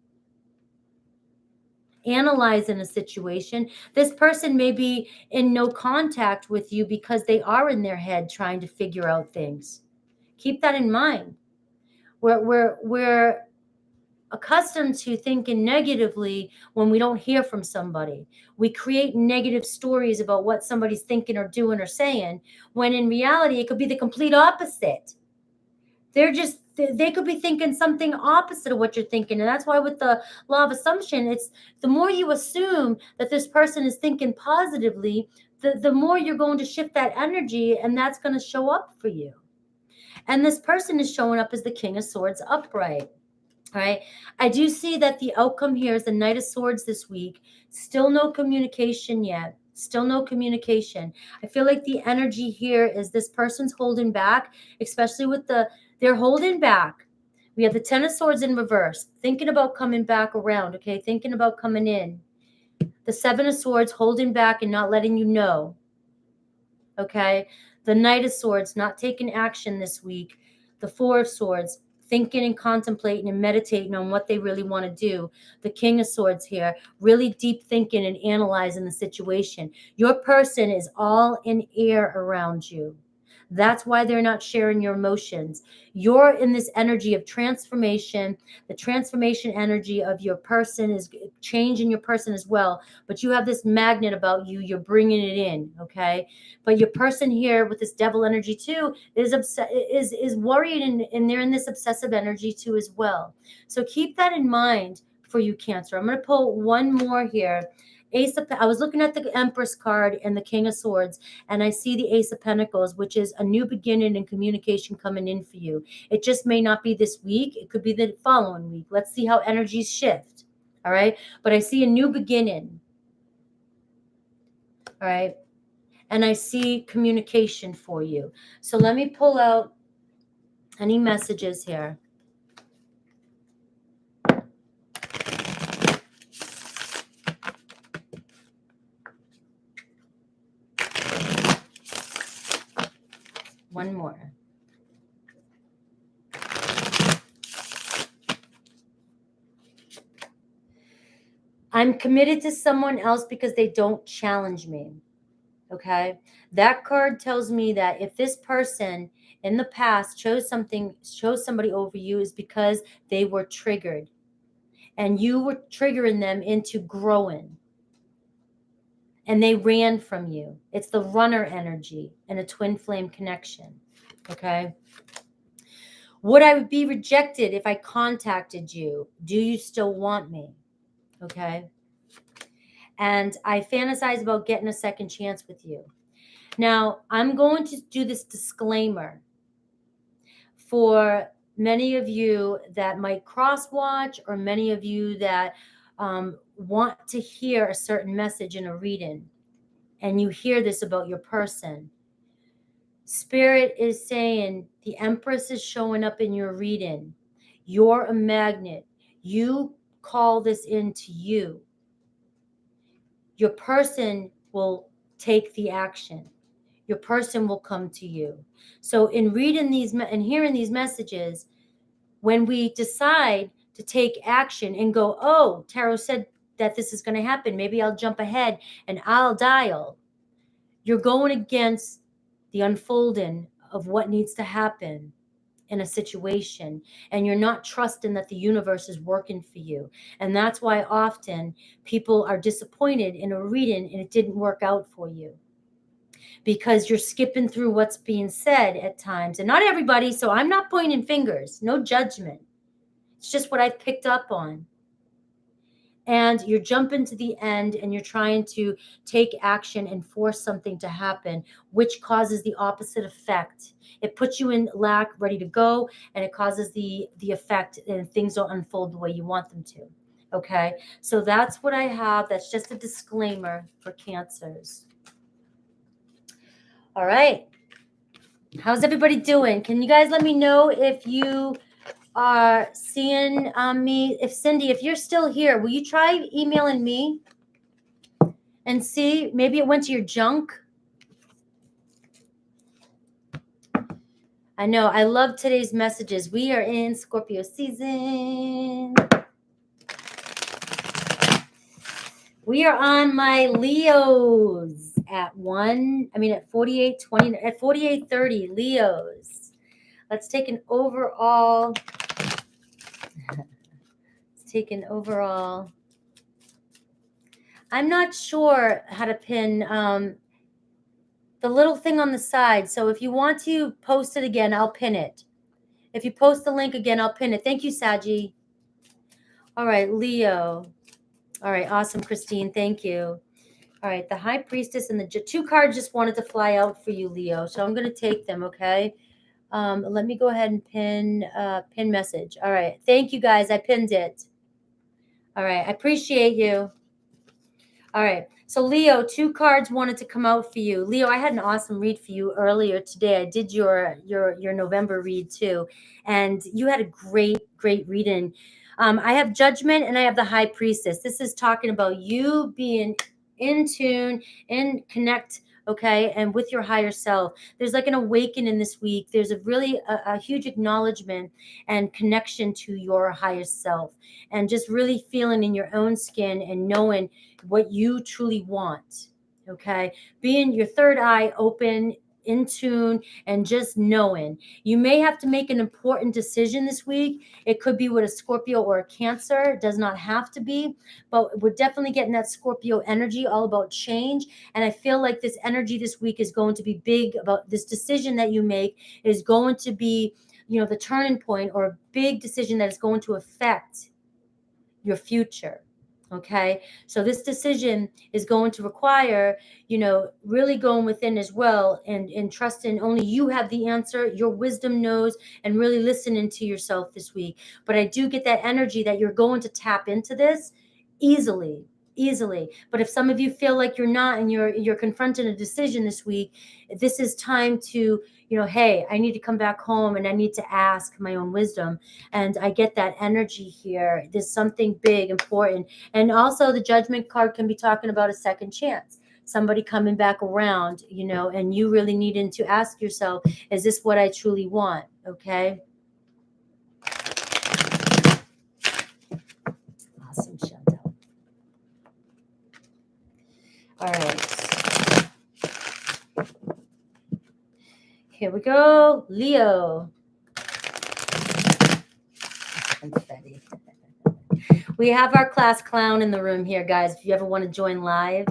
analyzing a situation. This person may be in no contact with you because they are in their head trying to figure out things. Keep that in mind. We're accustomed to thinking negatively when we don't hear from somebody. We create negative stories about what somebody's thinking or doing or saying, when in reality, it could be the complete opposite. They could be thinking something opposite of what you're thinking. And that's why with the law of assumption, it's the more you assume that this person is thinking positively, the more you're going to shift that energy, and that's going to show up for you. And this person is showing up as the King of Swords upright. All right. I do see that the outcome here is the Knight of Swords this week. Still no communication yet. Still no communication. I feel like the energy here is this person's holding back, especially with they're holding back. We have the Ten of Swords in reverse, thinking about coming back around, okay? Thinking about coming in. The Seven of Swords holding back and not letting you know, okay? The Knight of Swords not taking action this week. The Four of Swords thinking and contemplating and meditating on what they really want to do. The King of Swords here, really deep thinking and analyzing the situation. Your person is all in air around you. That's why they're not sharing your emotions. You're in this energy of transformation. The transformation energy of your person is changing your person as well. But you have this magnet about you. You're bringing it in, okay? But your person here with this devil energy too is worried, and they're in this obsessive energy too as well. So keep that in mind for you, Cancer. I'm going to pull one more here. I was looking at the Empress card and the King of Swords, and I see the Ace of Pentacles, which is a new beginning and communication coming in for you. It just may not be this week. It could be the following week. Let's see how energies shift. All right. But I see a new beginning. All right. And I see communication for you. So let me pull out any messages here. One more. I'm committed to someone else because they don't challenge me. Okay. That card tells me that if this person in the past chose somebody over you, is because they were triggered and you were triggering them into growing and they ran from you. It's the runner energy and a twin flame connection. Okay. Would I be rejected if I contacted you? Do you still want me? Okay. And I fantasize about getting a second chance with you. Now, I'm going to do this disclaimer for many of you that might cross-watch, or many of you that want to hear a certain message in a reading, and you hear this about your person. Spirit is saying the Empress is showing up in your reading. You're a magnet. You call this into you. Your person will take the action. Your person will come to you. So in reading these and hearing these messages, when we decide to take action and go, oh, Tarot said that this is going to happen, maybe I'll jump ahead and I'll dial. You're going against the unfolding of what needs to happen in a situation, and you're not trusting that the universe is working for you. And that's why often people are disappointed in a reading and it didn't work out for you, because you're skipping through what's being said at times. And not everybody, so I'm not pointing fingers, no judgment. It's just what I've picked up on. And you're jumping to the end and you're trying to take action and force something to happen, which causes the opposite effect. It puts you in lack, ready to go, and it causes the effect, and things don't unfold the way you want them to. Okay, so that's what I have. That's just a disclaimer for Cancers. All right. How's everybody doing? Can you guys let me know if you are seeing me? If Cindy, if you're still here, will you try emailing me and see? Maybe it went to your junk. I know. I love today's messages. We are in Scorpio season. We are on my Leos at 48:20, at 48:30 Leos. Let's take an overall. Let's take an overall. I'm not sure how to pin the little thing on the side. So if you want to post it again, I'll pin it. If you post the link again, I'll pin it. Thank you, Saji. All right, Leo. All right, awesome, Christine. Thank you. All right, the High Priestess and the two cards just wanted to fly out for you, Leo. So I'm going to take them, okay? Let me go ahead and pin message. All right, thank you, guys. I pinned it. All right, I appreciate you. All right, so Leo, two cards wanted to come out for you. Leo, I had an awesome read for you earlier today. I did your November read too, and you had a great reading. I have Judgment and I have the High Priestess. This is talking about you being in tune and connect okay, and with your higher self. There's like an awakening this week. There's a huge acknowledgement and connection to your higher self, and just really feeling in your own skin and knowing what you truly want, okay? Being your third eye open, in tune, and just knowing. You may have to make an important decision this week. It could be with a Scorpio or a Cancer. It does not have to be, but we're definitely getting that Scorpio energy, all about change. And I feel like this energy this week is going to be big. About this decision that you make is going to be, the turning point, or a big decision that is going to affect your future. Okay, so this decision is going to require, really going within as well, and trusting only you have the answer, your wisdom knows, and really listening to yourself this week. But I do get that energy that you're going to tap into this easily. But if some of you feel like you're not, and you're confronting a decision this week, this is time to, hey, I need to come back home and I need to ask my own wisdom. And I get that energy here. There's something big, important. And also the Judgment card can be talking about a second chance, somebody coming back around, and you really needing to ask yourself, is this what I truly want? Okay. Awesome, Chantel. All right. Here we go. Leo. Confetti. We have our class clown in the room here, guys. If you ever want to join live,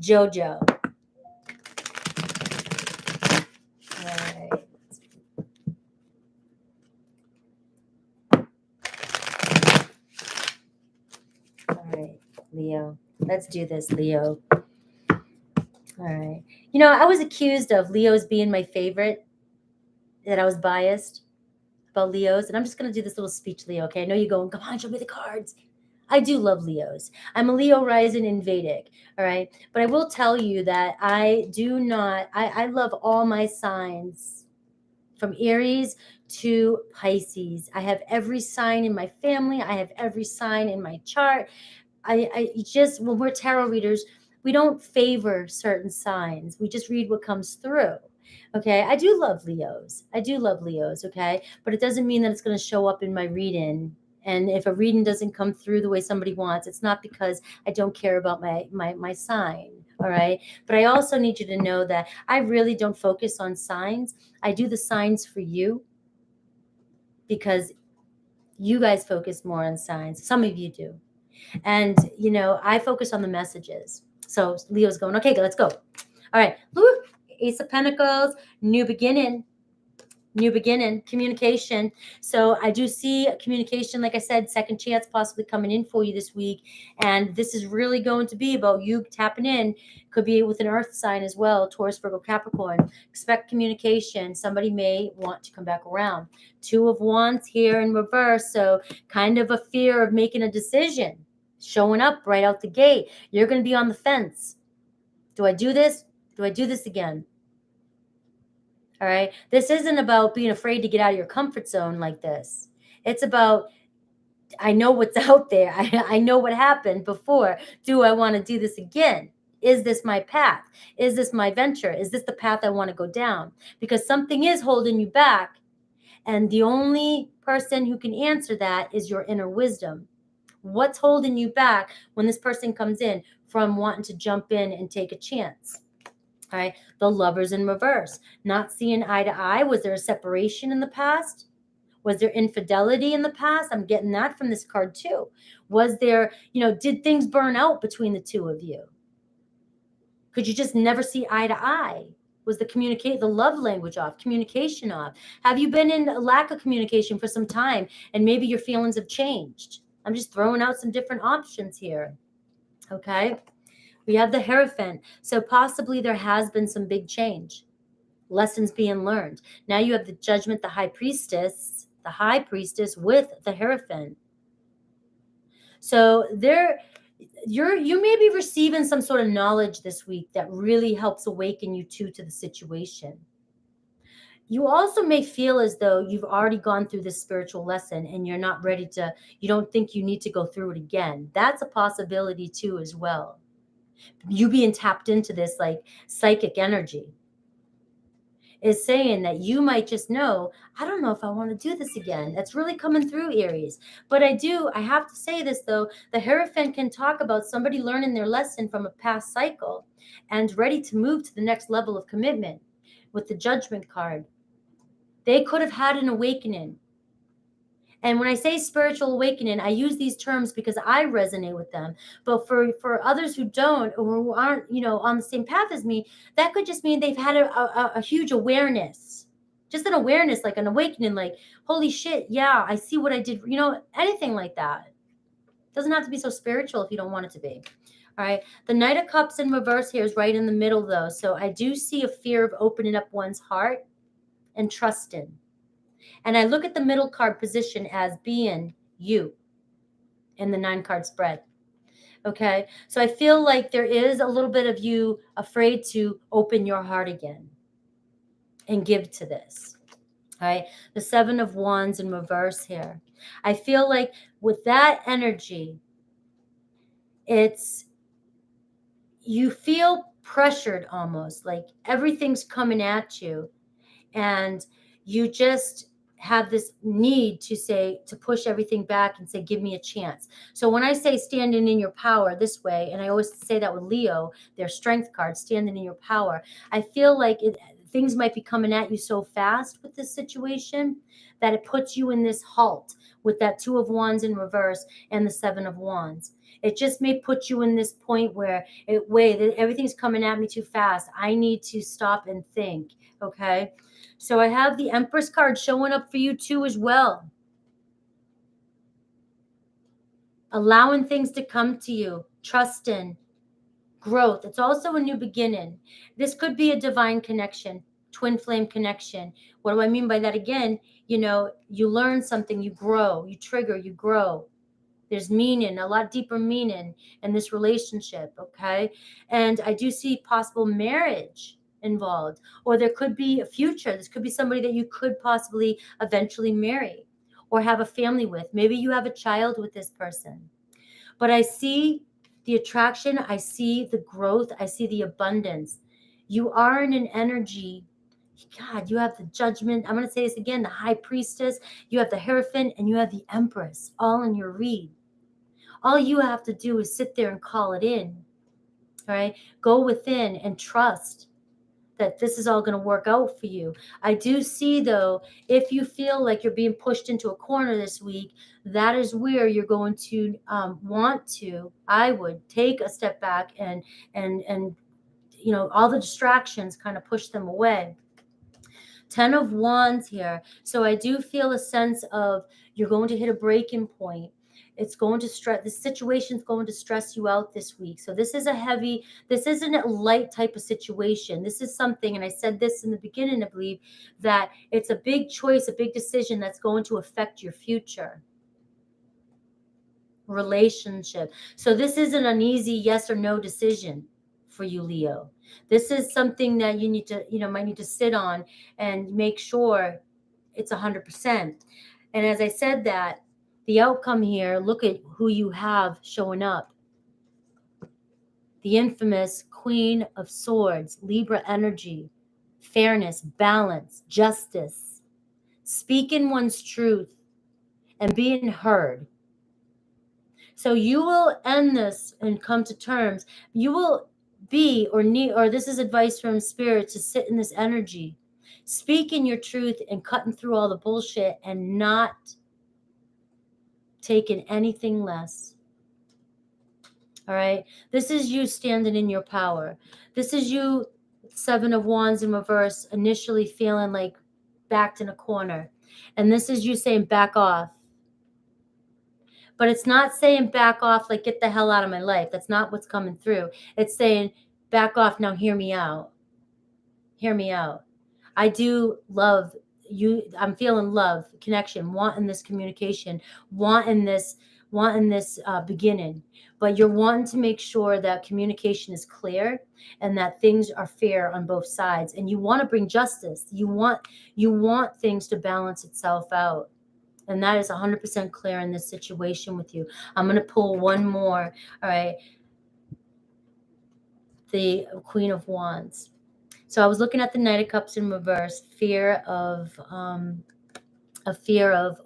Jojo. All right. All right, Leo. Let's do this, Leo. All right. I was accused of Leos being my favorite, that I was biased about Leos. And I'm just going to do this little speech, Leo, okay? I know you're going, come on, show me the cards. I do love Leos. I'm a Leo rising in Vedic, all right? But I will tell you that I love all my signs, from Aries to Pisces. I have every sign in my family. I have every sign in my chart. When we're tarot readers, we don't favor certain signs. We just read what comes through. Okay. I do love Leos. Okay. But it doesn't mean that it's going to show up in my reading. And if a reading doesn't come through the way somebody wants, it's not because I don't care about my sign. All right. But I also need you to know that I really don't focus on signs. I do the signs for you, because you guys focus more on signs. Some of you do. And, I focus on the messages. So Leo's going, okay, let's go. All right. Ace of Pentacles, new beginning, communication. So I do see communication, like I said, second chance possibly coming in for you this week. And this is really going to be about you tapping in. Could be with an earth sign as well, Taurus, Virgo, Capricorn. Expect communication. Somebody may want to come back around. Two of Wands here in reverse. So kind of a fear of making a decision, showing up right out the gate. You're going to be on the fence. Do I do this? Do I do this again? All right. This isn't about being afraid to get out of your comfort zone like this. It's about, I know what's out there. I know what happened before. Do I want to do this again? Is this my path? Is this my venture? Is this the path I want to go down? Because something is holding you back. And the only person who can answer that is your inner wisdom. What's holding you back when this person comes in from wanting to jump in and take a chance? All right. The Lovers in reverse, not seeing eye to eye. Was there a separation in the past? Was there infidelity in the past? I'm getting that from this card too. Was there, did things burn out between the two of you? Could you just never see eye to eye? Was the love language off, communication off? Have you been in a lack of communication for some time and maybe your feelings have changed? I'm just throwing out some different options here. Okay. We have the Hierophant. So possibly there has been some big change, lessons being learned. Now you have the Judgment, the High Priestess with the Hierophant. So you may be receiving some sort of knowledge this week that really helps awaken you to the situation. You also may feel as though you've already gone through this spiritual lesson and you're not ready you don't think you need to go through it again. That's a possibility too as well. you being tapped into this like psychic energy, is saying that you might just know, I don't know if I want to do this again. That's really coming through, Aries. But I have to say this though, the Hierophant can talk about somebody learning their lesson from a past cycle and ready to move to the next level of commitment. With the Judgment card, they could have had an awakening. And when I say spiritual awakening, I use these terms because I resonate with them. But for others who don't, or who aren't, on the same path as me, that could just mean they've had a huge awareness, just an awareness, like an awakening, like, holy shit, yeah, I see what I did, anything like that. Doesn't have to be so spiritual if you don't want it to be. All right. The Knight of Cups in reverse here is right in the middle, though. So I do see a fear of opening up one's heart and trusting. And I look at the middle card position as being you in the 9-card spread. Okay. So I feel like there is a little bit of you afraid to open your heart again and give to this. All right. The 7 of Wands in reverse here. I feel like with that energy, you feel pressured almost, like everything's coming at you, and you just have this need to push everything back and say, give me a chance. So when I say standing in your power this way, and I always say that with Leo, their strength card, standing in your power, I feel like things might be coming at you so fast with this situation that it puts you in this halt with that 2 of Wands in reverse and the 7 of Wands. It just may put you in this point where everything's coming at me too fast. I need to stop and think. Okay. So I have the Empress card showing up for you too as well. Allowing things to come to you, trusting, growth. It's also a new beginning. This could be a divine connection, twin flame connection. What do I mean by that? Again, you learn something, you grow, you trigger, you grow. There's meaning, a lot deeper meaning in this relationship, okay? And I do see possible marriage involved, or there could be a future. This could be somebody that you could possibly eventually marry or have a family with. Maybe you have a child with this person. But I see the attraction, I see the growth, I see the abundance. You are in an energy. God, you have the Judgment. I'm going to say this again, the High Priestess, you have the Hierophant, and you have the Empress all in your read. All you have to do is sit there and call it in. All right. Go within and trust that this is all going to work out for you. I do see, though, if you feel like you're being pushed into a corner this week, that is where you're going to I would take a step back and all the distractions, kind of push them away. 10 of Wands here. So I do feel a sense of you're going to hit a breaking point. It's going to stress, the situation's going to stress you out this week. So this isn't a light type of situation. This is something, and I said this in the beginning, I believe, that it's a big choice, a big decision that's going to affect your future relationship. So this isn't an easy yes or no decision for you, Leo. This is something that you need to, might need to sit on and make sure it's 100%. And as I said that, the outcome here, look at who you have showing up. The infamous Queen of Swords, Libra energy, fairness, balance, justice, speaking one's truth and being heard. So you will end this and come to terms. You will be or this is advice from Spirit, to sit in this energy, speaking your truth and cutting through all the bullshit and not taking anything less. All right. This is you standing in your power. This is you, 7 of Wands in reverse, initially feeling like backed in a corner. And this is you saying back off. But it's not saying back off like get the hell out of my life. That's not what's coming through. It's saying back off now, hear me out. Hear me out. I do love you. I'm feeling love, connection, wanting this communication, wanting this beginning. But you're wanting to make sure that communication is clear and that things are fair on both sides. And you want to bring justice. You want things to balance itself out. And that is 100% clear in this situation with you. I'm going to pull one more. All right. the Queen of Wands. So I was looking at the Knight of Cups in reverse, a fear of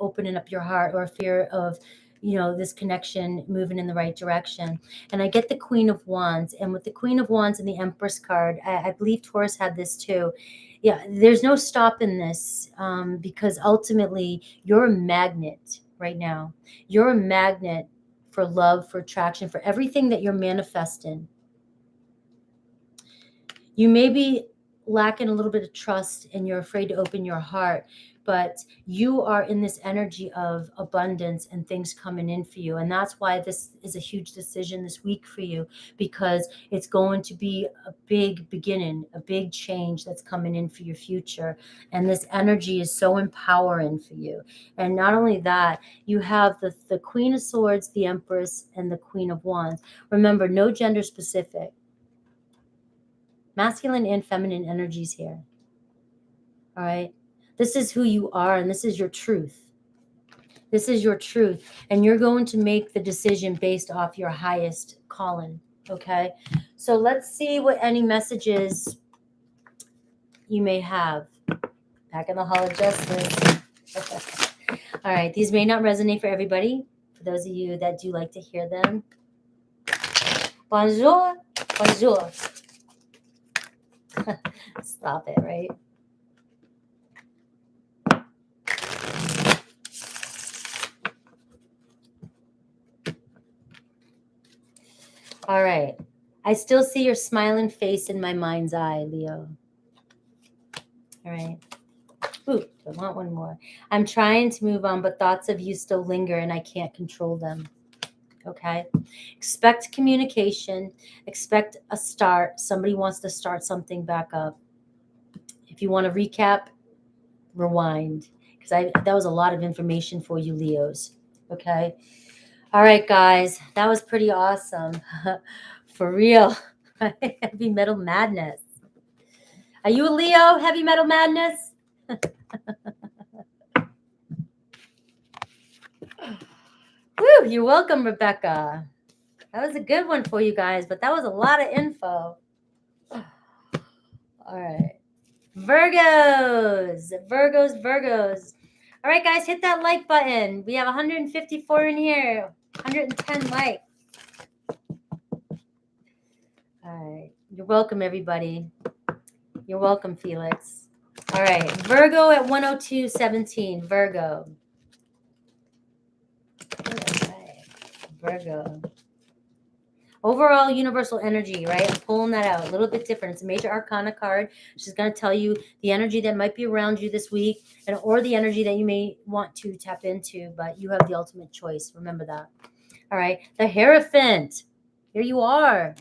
opening up your heart, or a fear of, this connection moving in the right direction. And I get the Queen of Wands, and with the Queen of Wands and the Empress card, I believe Taurus had this too. Yeah, there's no stopping this, because ultimately you're a magnet right now. You're a magnet for love, for attraction, for everything that you're manifesting. You may be lacking a little bit of trust and you're afraid to open your heart, but you are in this energy of abundance and things coming in for you. And that's why this is a huge decision this week for you, because it's going to be a big beginning, a big change that's coming in for your future. And this energy is so empowering for you. And not only that, you have the Queen of Swords, the Empress, and the Queen of Wands. Remember, no gender specific. Masculine and feminine energies here. All right. This is who you are, and this is your truth. This is your truth. And you're going to make the decision based off your highest calling. Okay. So let's see what any messages you may have. Back in the Hall of Justice. All right. These may not resonate for everybody. For those of you that do like to hear them. Bonjour. Bonjour. Stop it, right? All right. I still see your smiling face in my mind's eye, Leo. All right. Ooh, I want one more. I'm trying to move on, but thoughts of you still linger and I can't control them. Okay. Expect communication. Expect a start. Somebody wants to start something back up. If you want to recap, rewind. Because that was a lot of information for you, Leos. Okay. All right, guys. That was pretty awesome. For real. Heavy metal madness. Are you a Leo? Heavy metal madness? Woo, you're welcome, Rebecca. That was a good one for you guys, but that was a lot of info. All right. Virgos. All right, guys, hit that like button. We have 154 in here. 110 likes. All right. You're welcome, everybody. You're welcome, Felix. All right. Virgo at 102.17. Virgo. All right. Virgo. Overall universal energy, right? I'm pulling that out. A little bit different. It's a major arcana card. She's going to tell you the energy that might be around you this week, or the energy that you may want to tap into, but you have the ultimate choice. Remember that. All right. The Hierophant. Here you are.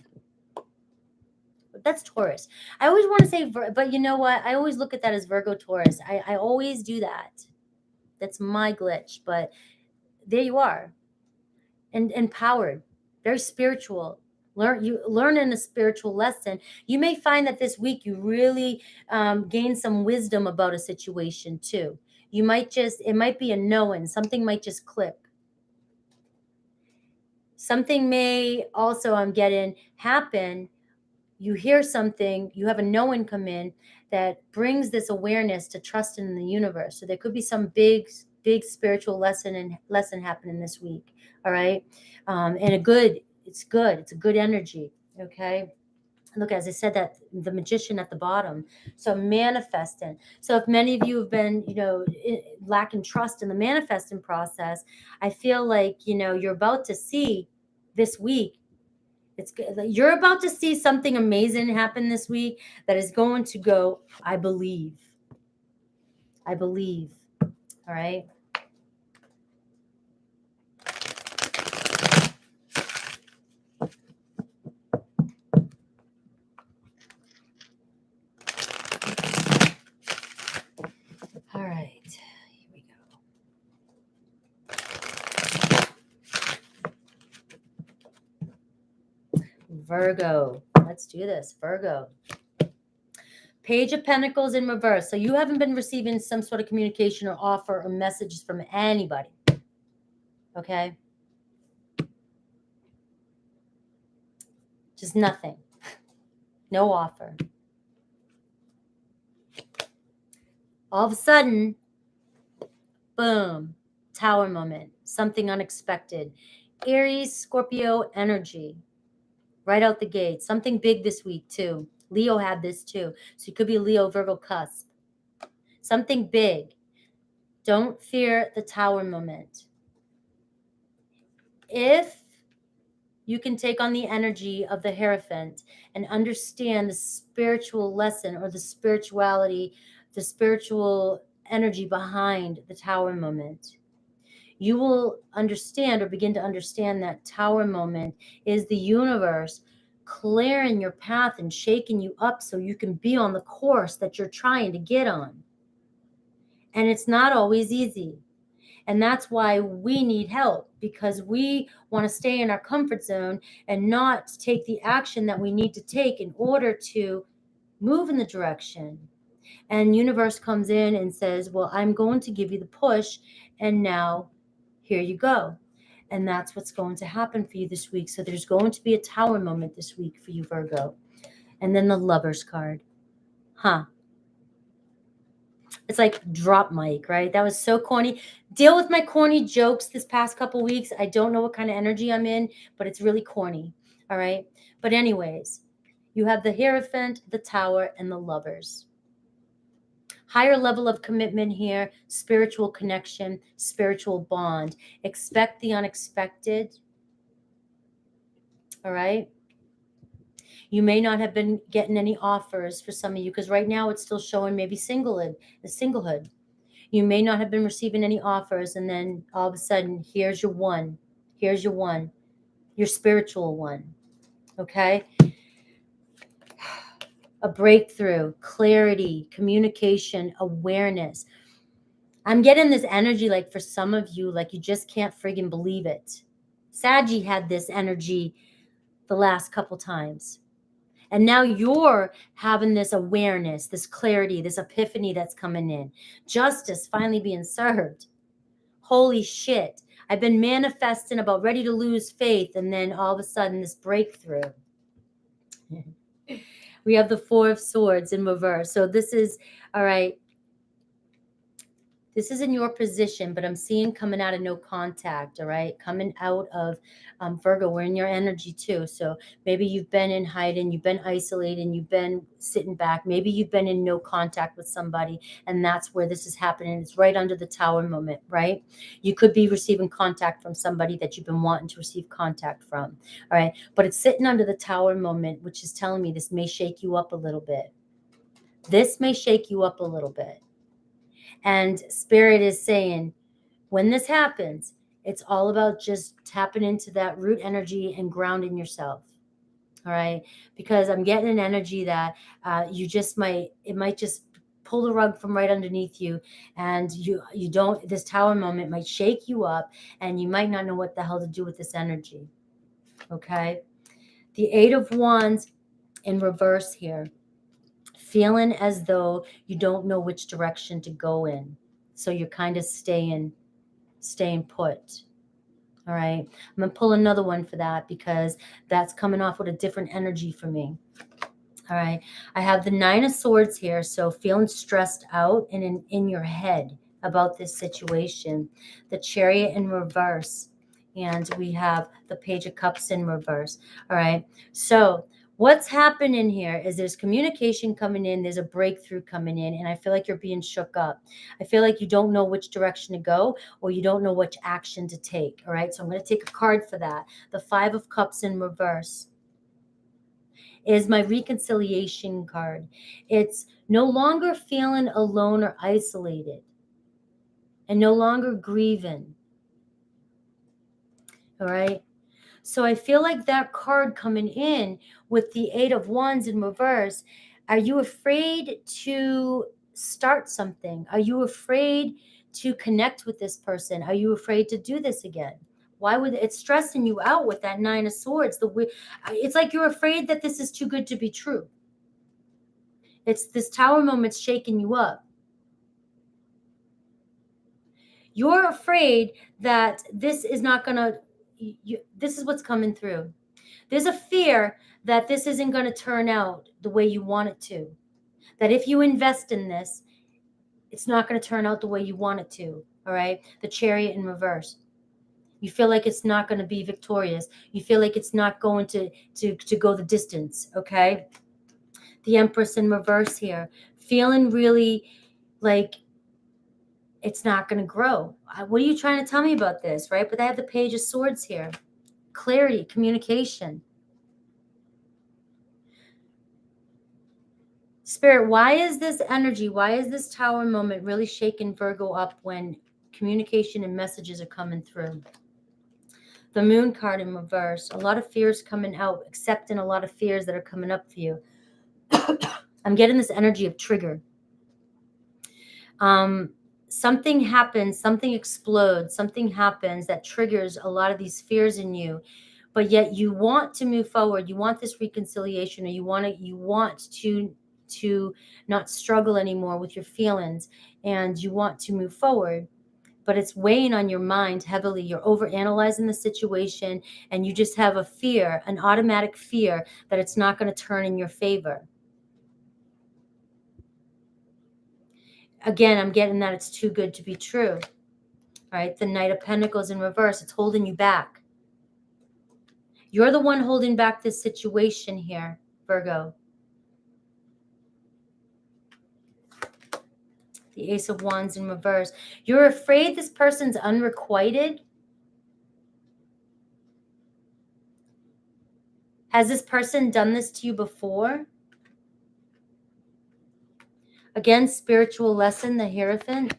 That's Taurus. I always want to say, but you know what? I always look at that as Virgo Taurus. I always do that. That's my glitch. But there you are. And empowered. Very spiritual. Learning a spiritual lesson. You may find that this week you really gain some wisdom about a situation too. It might be a knowing. Something might just click. Something may also, I'm getting, happen. You hear something, you have a knowing come in that brings this awareness to trust in the universe. So there could be some big spiritual lesson happening this week. All right. And it's good. It's a good energy. Okay. Look, as I said, that the Magician at the bottom. So manifesting. So if many of you have been, lacking trust in the manifesting process, I feel like, you're about to see this week. It's good. You're about to see something amazing happen this week that is going to go, I believe. All right. All right. Here we go. Virgo. Let's do this. Virgo. Page of Pentacles in reverse. So you haven't been receiving some sort of communication or offer or messages from anybody. Okay? Just nothing. No offer. All of a sudden, boom, Tower moment, something unexpected. Aries, Scorpio energy, right out the gate. Something big this week too. Leo had this too. So you could be Leo, Virgo cusp. Something big. Don't fear the Tower moment. If you can take on the energy of the Hierophant and understand the spiritual lesson or the spirituality, the spiritual energy behind the Tower moment, you will understand or begin to understand that Tower moment is the universe clearing your path and shaking you up so you can be on the course that you're trying to get on. And it's not always easy. And that's why we need help, because we want to stay in our comfort zone and not take the action that we need to take in order to move in the direction. And universe comes in and says, well, I'm going to give you the push, and now here you go. And that's what's going to happen for you this week. So there's going to be a Tower moment this week for you, Virgo. And then the Lovers card. It's like drop mic, right? That was so corny. Deal with my corny jokes this past couple weeks. I don't know what kind of energy I'm in, but it's really corny. All right. But anyways, you have the Hierophant, the Tower, and the Lovers. Higher level of commitment here, spiritual connection, spiritual bond. Expect the unexpected. All right. You may not have been getting any offers for some of you, because right now it's still showing maybe singlehood. You may not have been receiving any offers, and then all of a sudden, here's your one. Here's your one, your spiritual one. Okay? A breakthrough, clarity, communication, awareness. I'm getting this energy like for some of you, like you just can't friggin' believe it. Saggy had this energy the last couple times. And now you're having this awareness, this clarity, this epiphany that's coming in. Justice finally being served. Holy shit. I've been manifesting, about ready to lose faith, and then all of a sudden this breakthrough. We have the Four of Swords in reverse. So this is, all right, this is in your position, but I'm seeing coming out of no contact, all right? Coming out of Virgo, we're in your energy too. So maybe you've been in hiding, you've been isolating, you've been sitting back. Maybe you've been in no contact with somebody, and that's where this is happening. It's right under the Tower moment, right? You could be receiving contact from somebody that you've been wanting to receive contact from, all right? But it's sitting under the Tower moment, which is telling me this may shake you up a little bit. This may shake you up a little bit. And Spirit is saying, when this happens, it's all about just tapping into that root energy and grounding yourself. All right. Because I'm getting an energy that it might just pull the rug from right underneath you. And this Tower moment might shake you up, and you might not know what the hell to do with this energy. Okay. The Eight of Wands in reverse here. Feeling as though you don't know which direction to go in. So you're kind of staying put. All right. I'm going to pull another one for that, because that's coming off with a different energy for me. All right. I have the Nine of Swords here. So feeling stressed out and in your head about this situation. The Chariot in reverse. And we have the Page of Cups in reverse. All right. So what's happening here is there's communication coming in, there's a breakthrough coming in, and I feel like you're being shook up. I feel like you don't know which direction to go, or you don't know which action to take. All right. So I'm going to take a card for that. The Five of Cups in reverse is my reconciliation card. It's no longer feeling alone or isolated, and no longer grieving. All right. So I feel like that card coming in with the Eight of Wands in reverse. Are you afraid to start something? Are you afraid to connect with this person? Are you afraid to do this again? Why would it's stressing you out with that Nine of Swords? It's like you're afraid that this is too good to be true. It's this Tower moment's shaking you up. You're afraid that this is not going to, this is what's coming through. There's a fear that this isn't going to turn out the way you want it to. That if you invest in this, it's not going to turn out the way you want it to. All right. The Chariot in reverse. You feel like it's not going to be victorious. You feel like it's not going to go the distance. Okay. The Empress in reverse here. Feeling really like it's not going to grow. What are you trying to tell me about this? Right. But I have the Page of Swords here. Clarity, communication. Spirit, why is this energy, why is this Tower moment really shaking Virgo up when communication and messages are coming through? The Moon card in reverse. A lot of fears coming out, accepting a lot of fears that are coming up for you. I'm getting this energy of trigger. Something happens, something explodes, something happens that triggers a lot of these fears in you. But yet you want to move forward. You want this reconciliation, or you want to not struggle anymore with your feelings, and you want to move forward, but it's weighing on your mind heavily. You're overanalyzing the situation, and you just have a fear, an automatic fear that it's not going to turn in your favor. Again, I'm getting that it's too good to be true. All right, the Knight of Pentacles in reverse. It's holding you back. You're the one holding back this situation here, Virgo. The Ace of Wands in reverse. You're afraid this person's unrequited. Has this person done this to you before? Again, spiritual lesson, the Hierophant,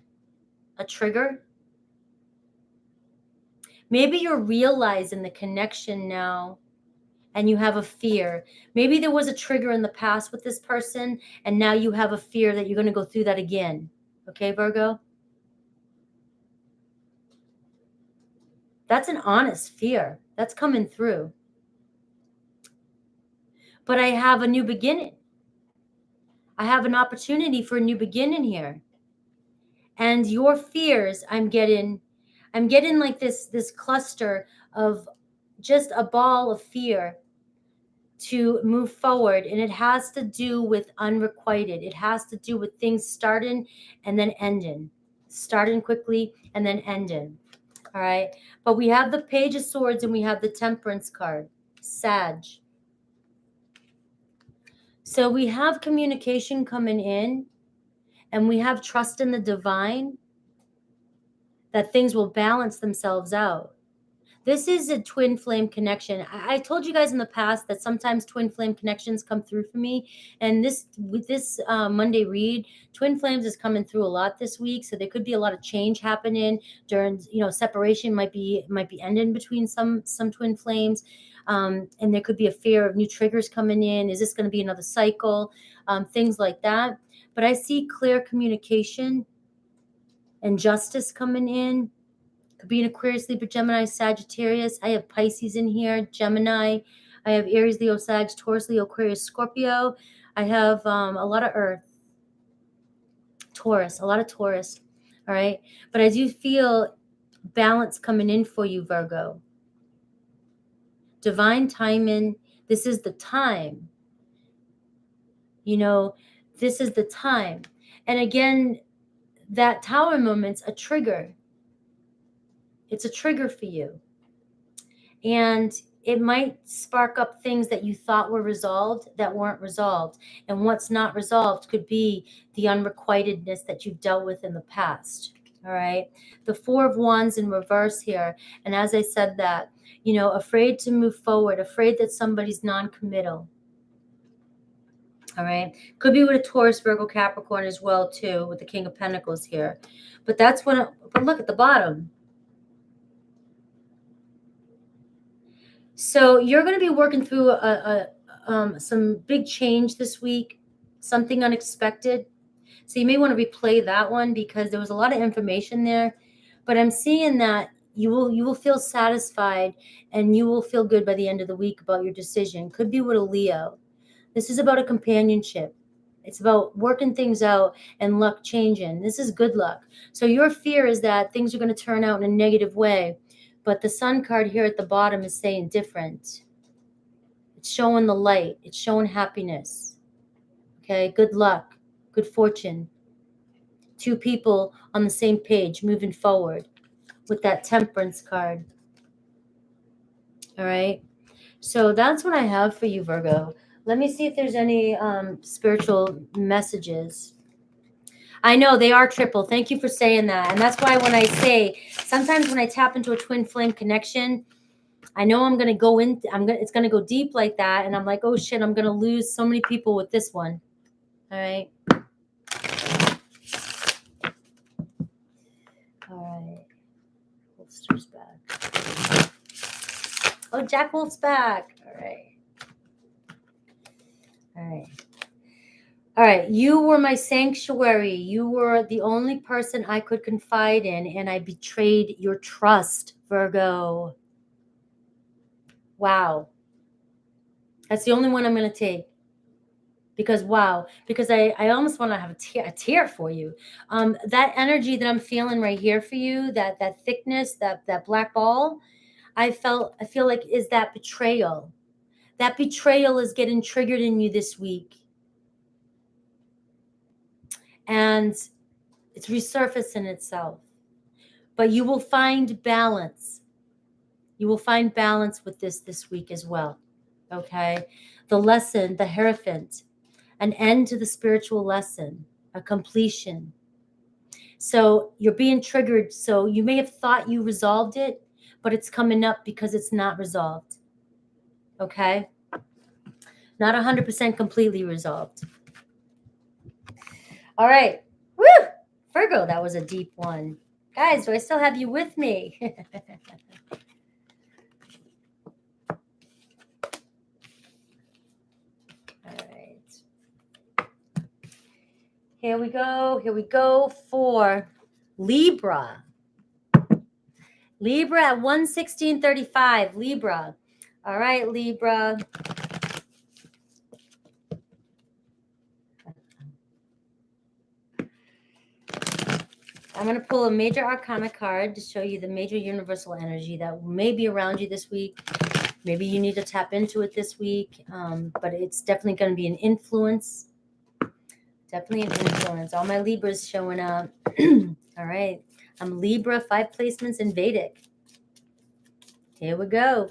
a trigger. Maybe you're realizing the connection now and you have a fear. Maybe there was a trigger in the past with this person, and now you have a fear that you're going to go through that again. Okay, Virgo? That's an honest fear. That's coming through. But I have a new beginning. I have an opportunity for a new beginning here. And your fears, I'm getting like this cluster of just a ball of fear to move forward. And it has to do with unrequited. It has to do with things starting and then ending. Starting quickly and then ending. All right. But we have the Page of Swords and we have the Temperance card. Sag. So we have communication coming in, and we have trust in the divine that things will balance themselves out. This is a twin flame connection. I told you guys in the past that sometimes twin flame connections come through for me. And with this Monday read, twin flames is coming through a lot this week. So there could be a lot of change happening during, separation might be ending between some twin flames. And there could be a fear of new triggers coming in. Is this going to be another cycle? Things like that. But I see clear communication and justice coming in. Could be an Aquarius, Libra, Gemini, Sagittarius. I have Pisces in here, Gemini. I have Aries, Leo, Sag, Taurus, Leo, Aquarius, Scorpio. I have a lot of Earth, Taurus, a lot of Taurus. All right. But I do feel balance coming in for you, Virgo. Divine timing. This is the time. This is the time. And again, that Tower moment's a trigger. It's a trigger for you. And it might spark up things that you thought were resolved that weren't resolved. And what's not resolved could be the unrequitedness that you've dealt with in the past. All right. The Four of Wands in reverse here. And as I said that, afraid to move forward, afraid that somebody's non-committal. All right. Could be with a Taurus, Virgo, Capricorn as well, too, with the King of Pentacles here. But but look at the bottom. So you're going to be working through some big change this week, something unexpected. So you may want to replay that one because there was a lot of information there. But I'm seeing that you will feel satisfied and you will feel good by the end of the week about your decision. Could be with a Leo. This is about a companionship. It's about working things out and luck changing. This is good luck. So your fear is that things are going to turn out in a negative way. But the Sun card here at the bottom is saying different. It's showing the light. It's showing happiness. Okay, good luck, good fortune. Two people on the same page moving forward with that Temperance card. All right. So that's what I have for you, Virgo. Let me see if there's any spiritual messages. I know they are triple. Thank you for saying that. And that's why when I say, sometimes when I tap into a twin flame connection, I know I'm going to go in, it's going to go deep like that. And I'm like, oh shit, I'm going to lose so many people with this one. All right. All right. Holster's back. Oh, Jack Wolf's back. All right. All right. All right. You were my sanctuary. You were the only person I could confide in, and I betrayed your trust, Virgo. Wow. That's the only one I'm going to take. Because, wow. Because I almost want to have a tear for you. That energy that I'm feeling right here for you, that thickness, that black ball, I feel like is that betrayal. That betrayal is getting triggered in you this week. And it's resurfacing itself. But you will find balance. You will find balance with this week as well. Okay? The lesson, the Hierophant, an end to the spiritual lesson, a completion. So you're being triggered. So you may have thought you resolved it, but it's coming up because it's not resolved. Okay? Not 100% completely resolved. All right. Woo! Virgo, that was a deep one. Guys, do I still have you with me? All right. Here we go. Here we go for Libra. Libra at 116.35. Libra. All right, Libra. I'm going to pull a major arcana card to show you the major universal energy that may be around you this week. Maybe you need to tap into it this week, but it's definitely going to be an influence. Definitely an influence. All my Libras showing up. All right. I'm Libra, 5 placements in Vedic. Here we go.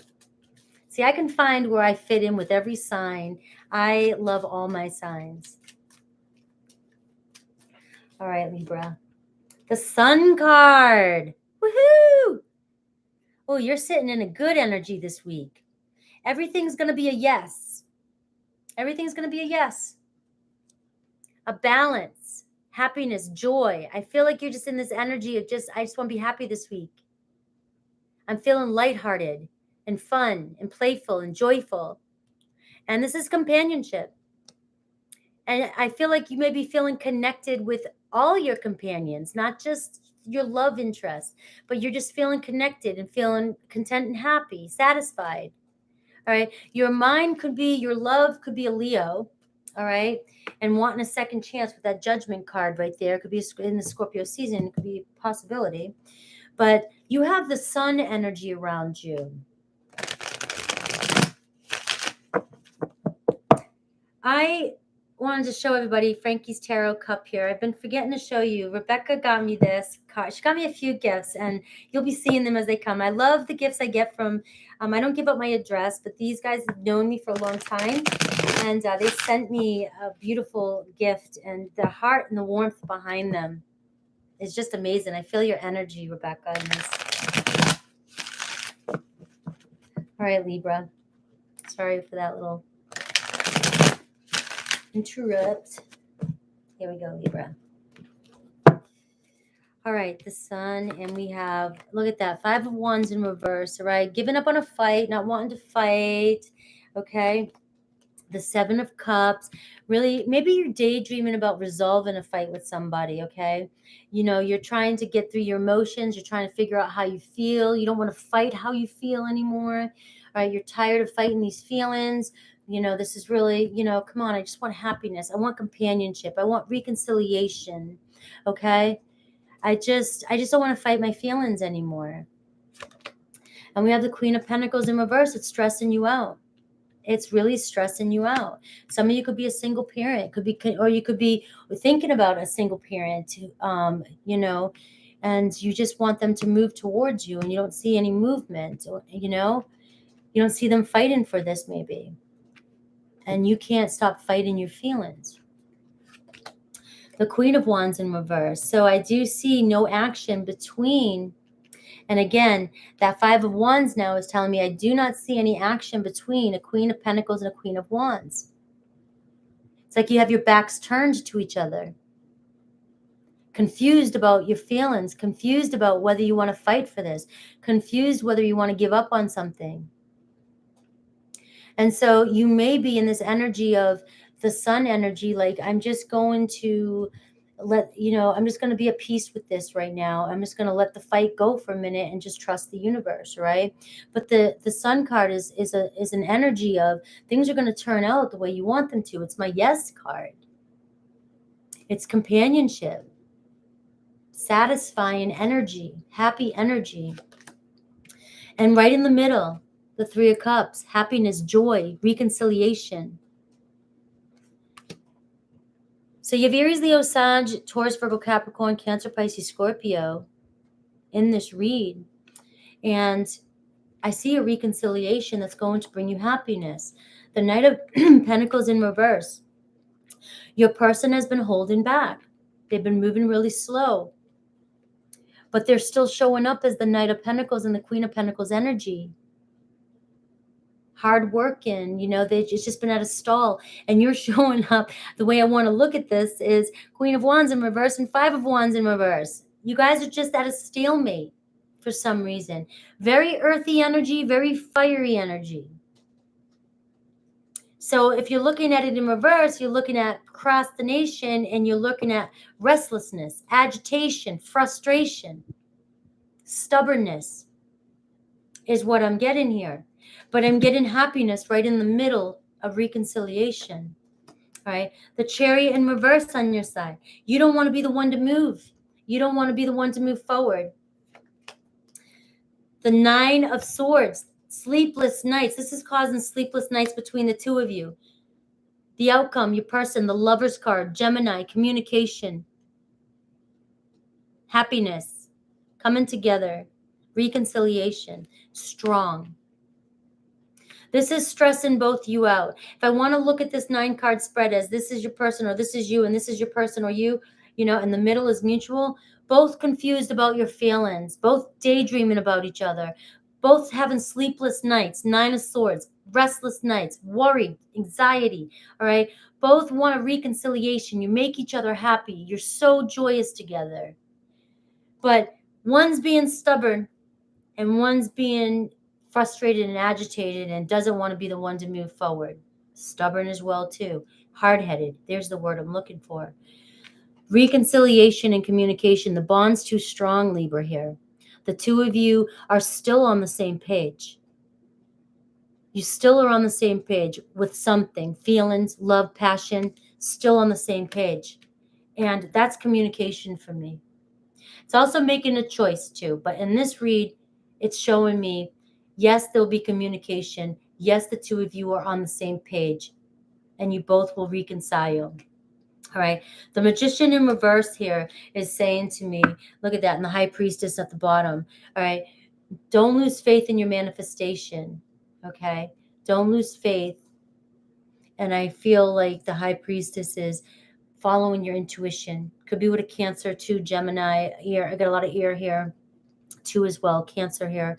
See, I can find where I fit in with every sign. I love all my signs. All right, Libra. The Sun card. Woohoo! Oh, you're sitting in a good energy this week. Everything's going to be a yes. Everything's going to be a yes. A balance, happiness, joy. I feel like you're just in this energy of I just want to be happy this week. I'm feeling lighthearted and fun and playful and joyful. And this is companionship. And I feel like you may be feeling connected with all your companions, not just your love interest, but you're just feeling connected and feeling content and happy, satisfied. All right. Your mind could be, your love could be a Leo. All right. And wanting a second chance with that Judgment card right there. It could be in the Scorpio season. It could be a possibility. But you have the Sun energy around you. I wanted to show everybody Frankie's Tarot Cup here. I've been forgetting to show you. Rebecca got me this card. She got me a few gifts, and you'll be seeing them as they come. I love the gifts I get from, I don't give up my address, but these guys have known me for a long time, and they sent me a beautiful gift, and the heart and the warmth behind them is just amazing. I feel your energy, Rebecca, in this. All right, Libra. Sorry for that little interrupt. Here we go, Libra. All right, the Sun, and we have, look at that, 5 of Wands in reverse, all right? Giving up on a fight, not wanting to fight, okay? The 7 of Cups, really, maybe you're daydreaming about resolving a fight with somebody, okay? You know, you're trying to get through your emotions. You're trying to figure out how you feel. You don't want to fight how you feel anymore, all right? You're tired of fighting these feelings. You know, this is really, you know, come on, I just want happiness. I want companionship. I want reconciliation, okay? I just don't want to fight my feelings anymore. And we have the Queen of Pentacles in reverse. It's stressing you out. It's really stressing you out. Some of you could be a single parent, or you could be thinking about a single parent, you know, and you just want them to move towards you, and you don't see any movement, or, you know, you don't see them fighting for this maybe. And you can't stop fighting your feelings. The Queen of Wands in reverse. So I do see no action between, and again, that Five of Wands now is telling me I do not see any action between a Queen of Pentacles and a Queen of Wands. It's like you have your backs turned to each other. Confused about your feelings, confused about whether you want to fight for this, confused whether you want to give up on something. And so you may be in this energy of the sun energy, like I'm just going to I'm just going to be at peace with this right now. I'm just going to let the fight go for a minute and just trust the universe, right? But the sun card is an energy of things are going to turn out the way you want them to. It's my yes card. It's companionship, satisfying energy, happy energy. And right in the middle, the Three of Cups, happiness, joy, reconciliation. So you have Aries, Leo, Sag, Taurus, Virgo, Capricorn, Cancer, Pisces, Scorpio in this read. And I see a reconciliation that's going to bring you happiness. The Knight of Pentacles in reverse. Your person has been holding back. They've been moving really slow. But they're still showing up as the Knight of Pentacles and the Queen of Pentacles energy. Hard working, you know, it's just been at a stall, and you're showing up. The way I want to look at this is Queen of Wands in reverse and Five of Wands in reverse. You guys are just at a stalemate for some reason. Very earthy energy, very fiery energy. So if you're looking at it in reverse, you're looking at procrastination, and you're looking at restlessness, agitation, frustration, stubbornness is what I'm getting here. But I'm getting happiness right in the middle of reconciliation, right? The Chariot in reverse on your side. You don't want to be the one to move. You don't want to be the one to move forward. The Nine of Swords, sleepless nights. This is causing sleepless nights between the two of you. The outcome, your person, the Lover's card, Gemini, communication, happiness, coming together, reconciliation, strong. This is stressing both you out. If I want to look at this 9-card spread as this is your person, or this is you, and this is your person, or you know, and the middle is mutual, both confused about your feelings, both daydreaming about each other, both having sleepless nights, 9 of Swords, restless nights, worry, anxiety, all right? Both want a reconciliation. You make each other happy. You're so joyous together. But one's being stubborn and one's being frustrated and agitated and doesn't want to be the one to move forward. Stubborn as well too. Hard-headed. There's the word I'm looking for. Reconciliation and communication. The bond's too strong, Libra, here. The two of you are still on the same page. You still are on the same page with something. Feelings, love, passion, still on the same page. And that's communication for me. It's also making a choice too. But in this read, it's showing me, yes, there'll be communication. Yes, the two of you are on the same page and you both will reconcile. All right. The Magician in reverse here is saying to me, look at that, and the High Priestess at the bottom. All right. Don't lose faith in your manifestation. Okay. Don't lose faith. And I feel like the High Priestess is following your intuition. Could be with a Cancer too, Gemini. Here, I got a lot of ear here too as well. Cancer here,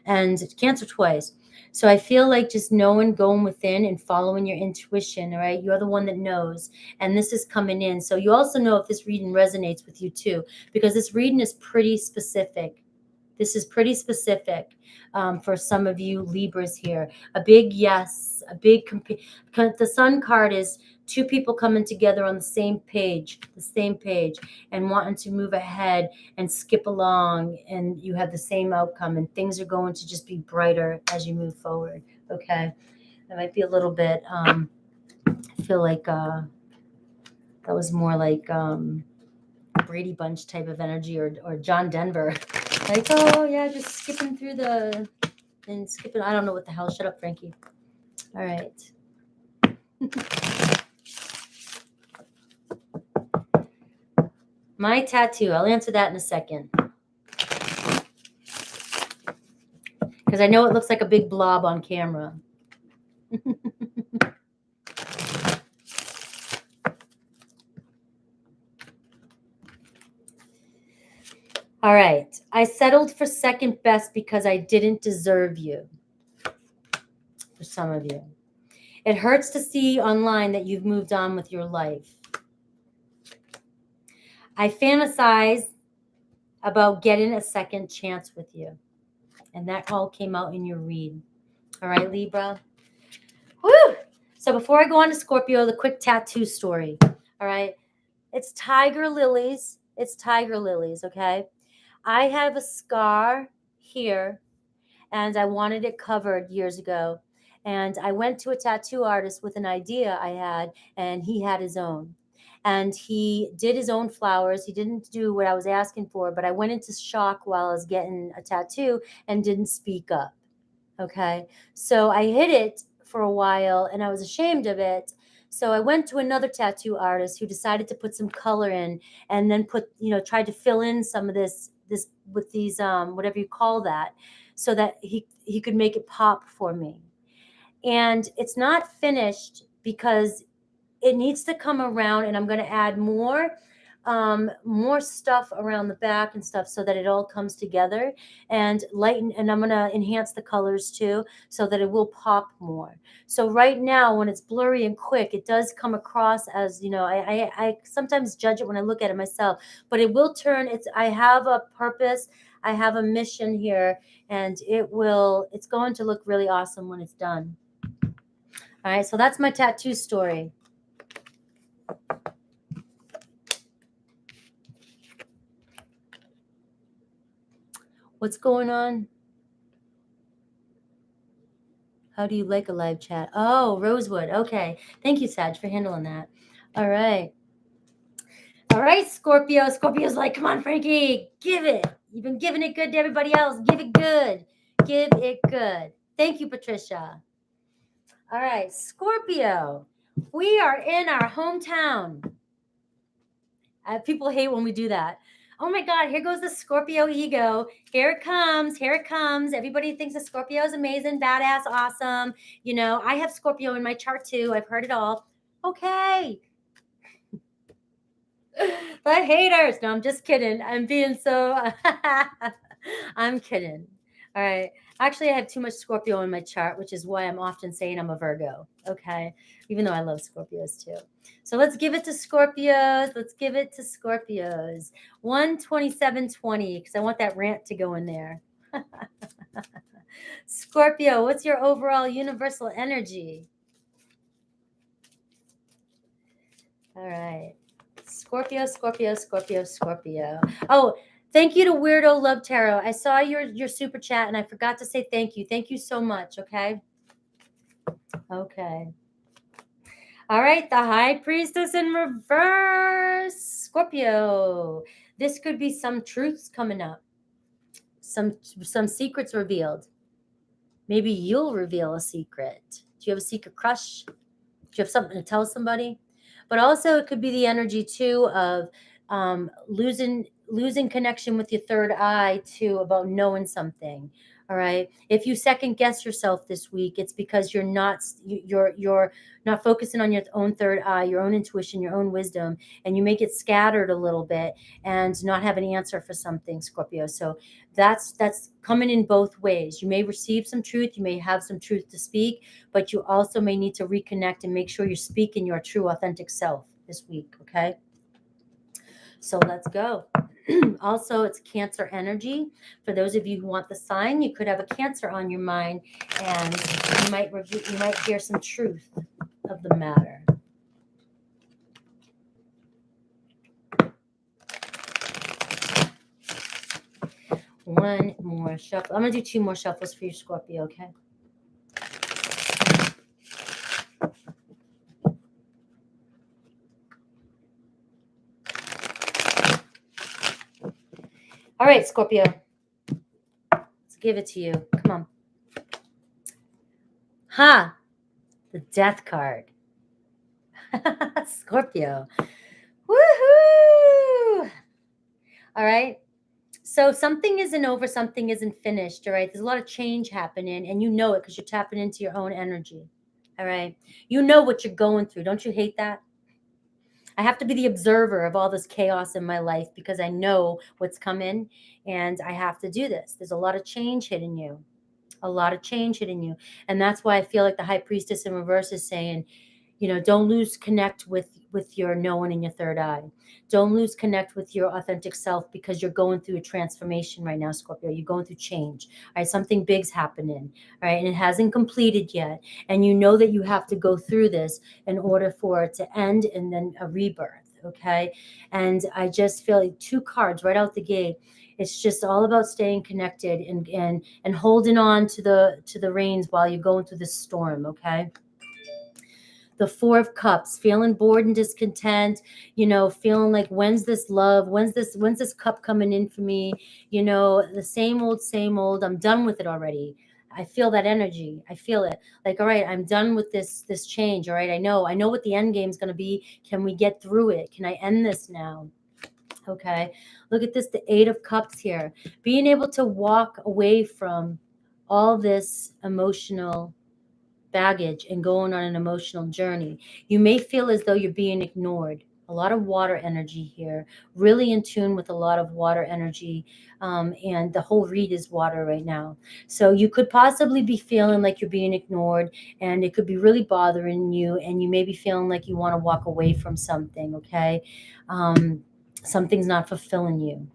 and Cancer twice. So I feel like just knowing, going within and following your intuition, all right? You're the one that knows, and this is coming in. So you also know if this reading resonates with you too, because this reading is pretty specific. This is pretty specific for some of you Libras here. A big yes, a big, the Sun card is two people coming together on the same page, and wanting to move ahead and skip along, and you have the same outcome, and things are going to just be brighter as you move forward, okay? That might be a little bit, I feel like that was more like Brady Bunch type of energy, or John Denver. Like, oh, yeah, just skipping through I don't know what the hell. Shut up, Frankie. All right. My tattoo. I'll answer that in a second. Because I know it looks like a big blob on camera. All right. I settled for second best because I didn't deserve you. For some of you. It hurts to see online that you've moved on with your life. I fantasize about getting a second chance with you. And that all came out in your read. All right, Libra. Woo! So before I go on to Scorpio, the quick tattoo story. All right. It's tiger lilies. It's tiger lilies, okay? I have a scar here, and I wanted it covered years ago. And I went to a tattoo artist with an idea I had, and he had his own. And he did his own flowers. He didn't do what I was asking for, but I went into shock while I was getting a tattoo and didn't speak up. Okay. So I hid it for a while and I was ashamed of it. So I went to another tattoo artist who decided to put some color in and then tried to fill in some of this with these, whatever you call that, so that he could make it pop for me. And it's not finished because it needs to come around, and I'm going to add more stuff around the back and stuff so that it all comes together and lighten, and I'm going to enhance the colors too so that it will pop more. So right now when it's blurry and quick, it does come across as, I sometimes judge it when I look at it myself, but it will turn. I have a purpose, I have a mission here, and it's going to look really awesome when it's done. All right, so that's my tattoo story. What's going on? How do you like a live chat? Oh, Rosewood. Okay. Thank you, Sag, for handling that. All right. All right, Scorpio. Scorpio's like, come on, Frankie, give it. You've been giving it good to everybody else. Give it good. Give it good. Thank you, Patricia. All right, Scorpio. We are in our hometown. People hate when we do that. Oh my God, here goes the Scorpio ego. Here it comes. Here it comes. Everybody thinks the Scorpio is amazing, badass, awesome. I have Scorpio in my chart too. I've heard it all. Okay. The haters. No, I'm just kidding. I'm being so, I'm kidding. All right. Actually, I have too much Scorpio in my chart, which is why I'm often saying I'm a Virgo. Okay. Even though I love Scorpios too. So let's give it to Scorpios. Let's give it to Scorpios. 12720, because I want that rant to go in there. Scorpio, what's your overall universal energy? All right. Scorpio, Scorpio, Scorpio, Scorpio. Oh, thank you to Weirdo Love Tarot. I saw your super chat and I forgot to say thank you. Thank you so much. Okay. Okay. All right. The High Priestess in reverse. Scorpio. This could be some truths coming up. Some secrets revealed. Maybe you'll reveal a secret. Do you have a secret crush? Do you have something to tell somebody? But also it could be the energy too of losing connection with your third eye too, about knowing something. All right. If you second guess yourself this week, it's because you're not focusing on your own third eye, your own intuition, your own wisdom, and you may get scattered a little bit and not have an answer for something, Scorpio. So that's coming in both ways. You may receive some truth, you may have some truth to speak, but you also may need to reconnect and make sure you're speaking your true authentic self this week. Okay. So let's go. Also, it's Cancer energy. For those of you who want the sign, you could have a Cancer on your mind, and you might hear some truth of the matter. One more shuffle. I'm gonna do 2 more shuffles for you, Scorpio. Okay. All right, Scorpio. Let's give it to you. Come on. Ha! The Death card. Scorpio. Woohoo! All right. So something isn't over, something isn't finished. All right. There's a lot of change happening, and you know it because you're tapping into your own energy. All right. You know what you're going through. Don't you hate that? I have to be the observer of all this chaos in my life because I know what's coming and I have to do this. There's a lot of change hitting you. A lot of change hitting you. And that's why I feel like the High Priestess in reverse is saying, don't lose connect with your knowing in your third eye. Don't lose connect with your authentic self because you're going through a transformation right now, Scorpio. You're going through change. All right, something big's happening. All right, and it hasn't completed yet. And you know that you have to go through this in order for it to end and then a rebirth. Okay. And I just feel like 2 cards right out the gate. It's just all about staying connected and holding on to the reins while you're going through this storm. Okay. The 4 of Cups, feeling bored and discontent, feeling like, when's this love? When's this cup coming in for me? The same old, I'm done with it already. I feel that energy. I feel it. Like, all right, I'm done with this change. All right. I know what the end game is going to be. Can we get through it? Can I end this now? Okay. Look at this, the 8 of Cups here. Being able to walk away from all this emotional baggage and going on an emotional journey. You may feel as though you're being ignored. A lot of water energy here, really in tune with a lot of water energy. And the whole read is water right now. So you could possibly be feeling like you're being ignored and it could be really bothering you. And you may be feeling like you want to walk away from something. Okay. Something's not fulfilling you.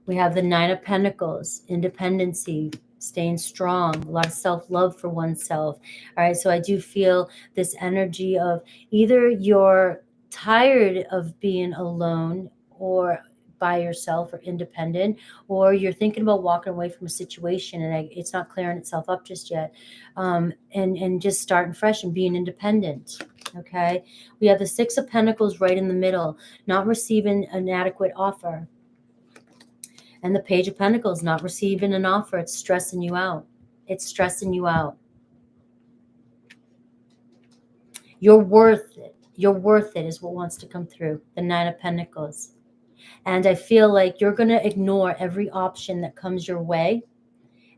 We have the 9 of Pentacles, independency, staying strong, a lot of self-love for oneself. All right, so I do feel this energy of either you're tired of being alone or by yourself or independent, or you're thinking about walking away from a situation and it's not clearing itself up just yet, and just starting fresh and being independent. Okay, we have the 6 of Pentacles right in the middle, not receiving an adequate offer. And the Page of Pentacles, not receiving an offer. It's stressing you out. It's stressing you out. You're worth it. You're worth it is what wants to come through. The 9 of Pentacles. And I feel like you're going to ignore every option that comes your way.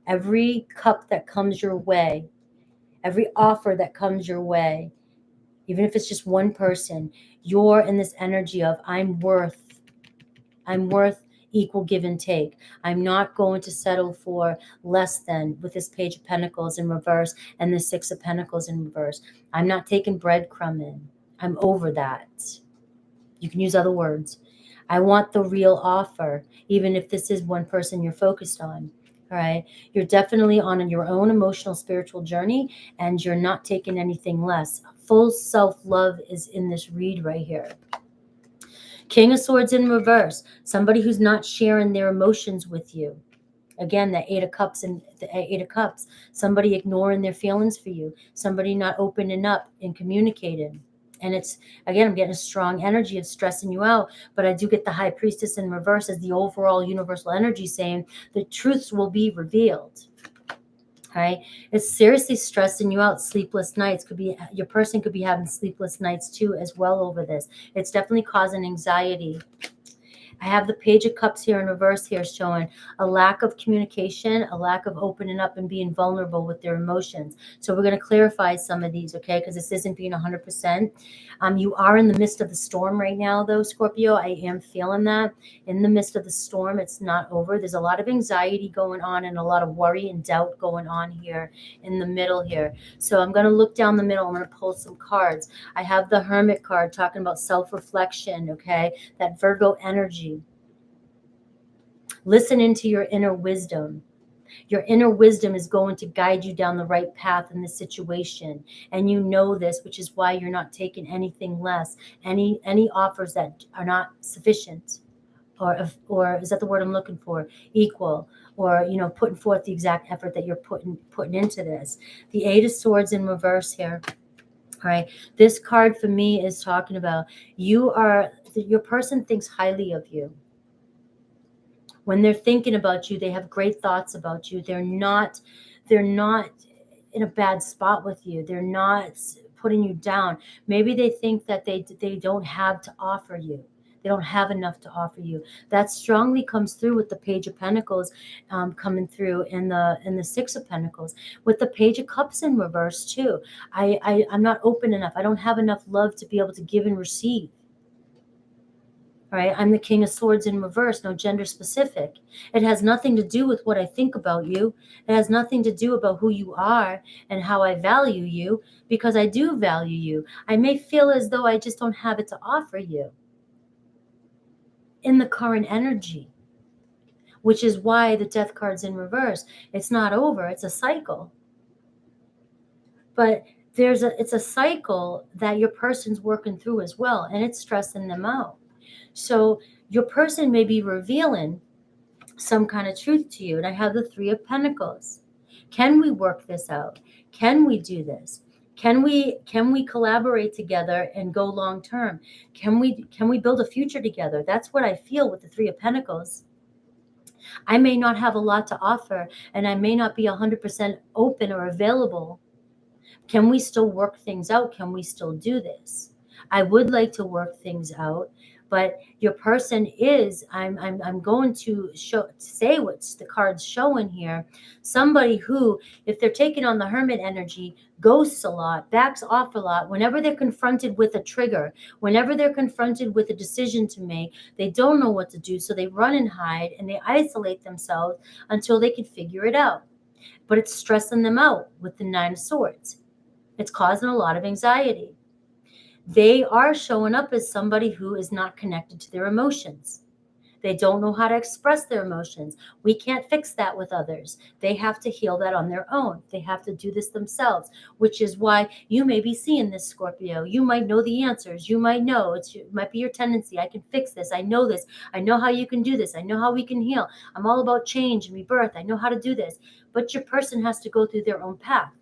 Every cup that comes your way. Every offer that comes your way. Even if it's just one person. You're in this energy of I'm worth equal give and take. I'm not going to settle for less than with this Page of Pentacles in reverse and the 6 of Pentacles in reverse. I'm not taking breadcrumb in. I'm over that. You can use other words. I want the real offer, even if this is one person you're focused on. All right. You're definitely on your own emotional, spiritual journey, and you're not taking anything less. Full self-love is in this read right here. King of Swords in reverse, somebody who's not sharing their emotions with you. Again, the 8 of Cups and the 8 of Cups, somebody ignoring their feelings for you, somebody not opening up and communicating. And it's, again, I'm getting a strong energy of stressing you out, but I do get the High Priestess in reverse as the overall universal energy saying the truths will be revealed. Right? It's seriously stressing you out. Sleepless nights could be, your person could be having sleepless nights too as well over this. It's definitely causing anxiety. I have the Page of Cups here in reverse here showing a lack of communication, a lack of opening up and being vulnerable with their emotions. So we're going to clarify some of these, okay? Because this isn't being 100%. You are in the midst of the storm right now, though, Scorpio. I am feeling that. In the midst of the storm, it's not over. There's a lot of anxiety going on and a lot of worry and doubt going on here in the middle here. So I'm going to look down the middle. I'm going to pull some cards. I have the Hermit card talking about self-reflection, okay? That Virgo energy. Listen into your inner wisdom. Your inner wisdom is going to guide you down the right path in this situation. And you know this, which is why you're not taking anything less, any offers that are not sufficient, or is that the word I'm looking for? Equal, or, putting forth the exact effort that you're putting into this. The 8 of Swords in reverse here. All right. This card for me is talking about your person thinks highly of you. When they're thinking about you, they have great thoughts about you. They're not in a bad spot with you. They're not putting you down. Maybe they think that they don't have to offer you. They don't have enough to offer you. That strongly comes through with the Page of Pentacles coming through in the Six of Pentacles. With the Page of Cups in reverse too. I'm not open enough. I don't have enough love to be able to give and receive. Right? I'm the King of Swords in reverse, no gender specific. It has nothing to do with what I think about you. It has nothing to do about who you are and how I value you, because I do value you. I may feel as though I just don't have it to offer you in the current energy, which is why the Death card's in reverse. It's not over. It's a cycle. But it's a cycle that your person's working through as well, and it's stressing them out. So your person may be revealing some kind of truth to you. And I have the Three of Pentacles. Can we work this out? Can we do this? Can we collaborate together and go long term? Can we build a future together? That's what I feel with the Three of Pentacles. I may not have a lot to offer, and I may not be 100% open or available. Can we still work things out? Can we still do this? I would like to work things out, but your person is, I'm going to say what's the cards showing here. Somebody who, if they're taking on the Hermit energy, ghosts a lot, backs off a lot. Whenever they're confronted with a trigger, whenever they're confronted with a decision to make, they don't know what to do. So they run and hide and they isolate themselves until they can figure it out. But it's stressing them out with the Nine of Swords. It's causing a lot of anxiety. They are showing up as somebody who is not connected to their emotions. They don't know how to express their emotions. We can't fix that with others. They have to heal that on their own. They have to do this themselves, which is why you may be seeing this, Scorpio. You might know the answers. You might know. It might be your tendency. I can fix this. I know this. I know how you can do this. I know how we can heal. I'm all about change and rebirth. I know how to do this. But your person has to go through their own path.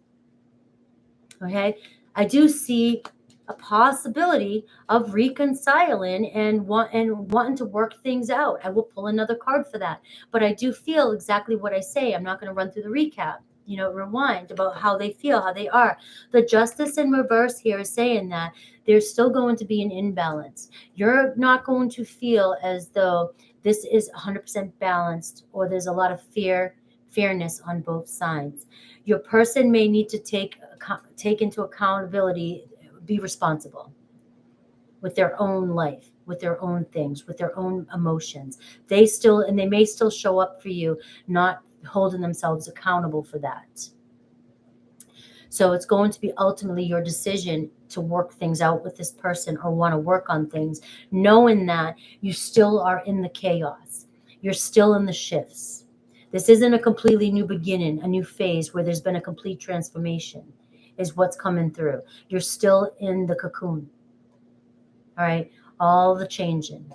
Okay? I do see a possibility of reconciling and wanting to work things out. I will pull another card for that. But I do feel exactly what I say. I'm not going to run through the recap, rewind about how they feel, how they are. The Justice in reverse here is saying that there's still going to be an imbalance. You're not going to feel as though this is 100% balanced, or there's a lot of fairness on both sides. Your person may need to take into accountability, be responsible with their own life, with their own things, with their own emotions. They may still show up for you, not holding themselves accountable for that. So it's going to be ultimately your decision to work things out with this person or want to work on things, knowing that you still are in the chaos. You're still in the shifts. This isn't a completely new beginning, a new phase where there's been a complete transformation is what's coming through. You're still in the cocoon. All right. All the changing.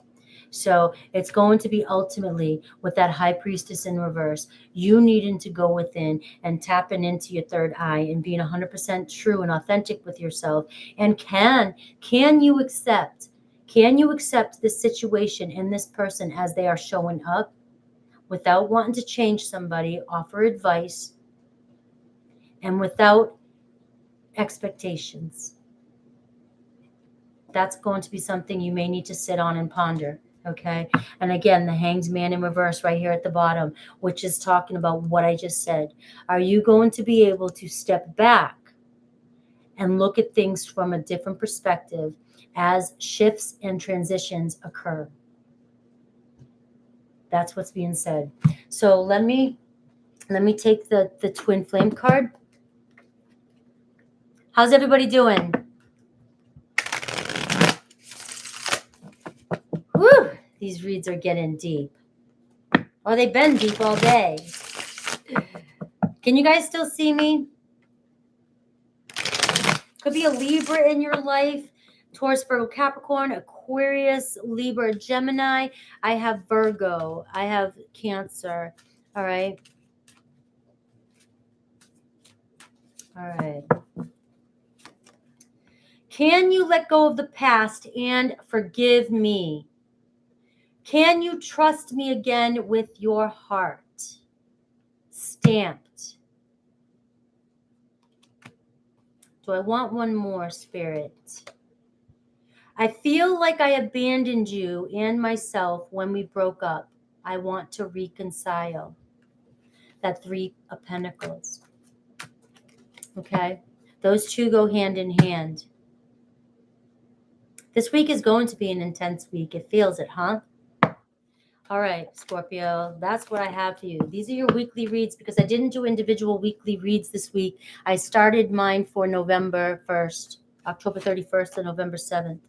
So it's going to be ultimately with that High Priestess in reverse, you needing to go within and tapping into your third eye and being 100% true and authentic with yourself. And can you accept this situation and this person as they are showing up without wanting to change somebody, offer advice, and without expectations? That's going to be something you may need to sit on and ponder. Okay. And again, the Hanged Man in reverse right here at the bottom, which is talking about what I just said. Are you going to be able to step back and look at things from a different perspective as shifts and transitions occur? That's what's being said. So let me take the Twin Flame card. How's everybody doing? Whew, these reads are getting deep. Oh, they've been deep all day. Can you guys still see me? Could be a Libra in your life. Taurus, Virgo, Capricorn, Aquarius, Libra, Gemini. I have Virgo. I have Cancer. All right. All right. Can you let go of the past and forgive me? Can you trust me again with your heart? Stamped. Do I want one more, Spirit? I feel like I abandoned you and myself when we broke up. I want to reconcile. That Three of Pentacles. Okay? Those two go hand in hand. This week is going to be an intense week. It feels it, huh? All right, Scorpio, that's what I have for you. These are your weekly reads because I didn't do individual weekly reads this week. I started mine for November 1st, October 31st to November 7th.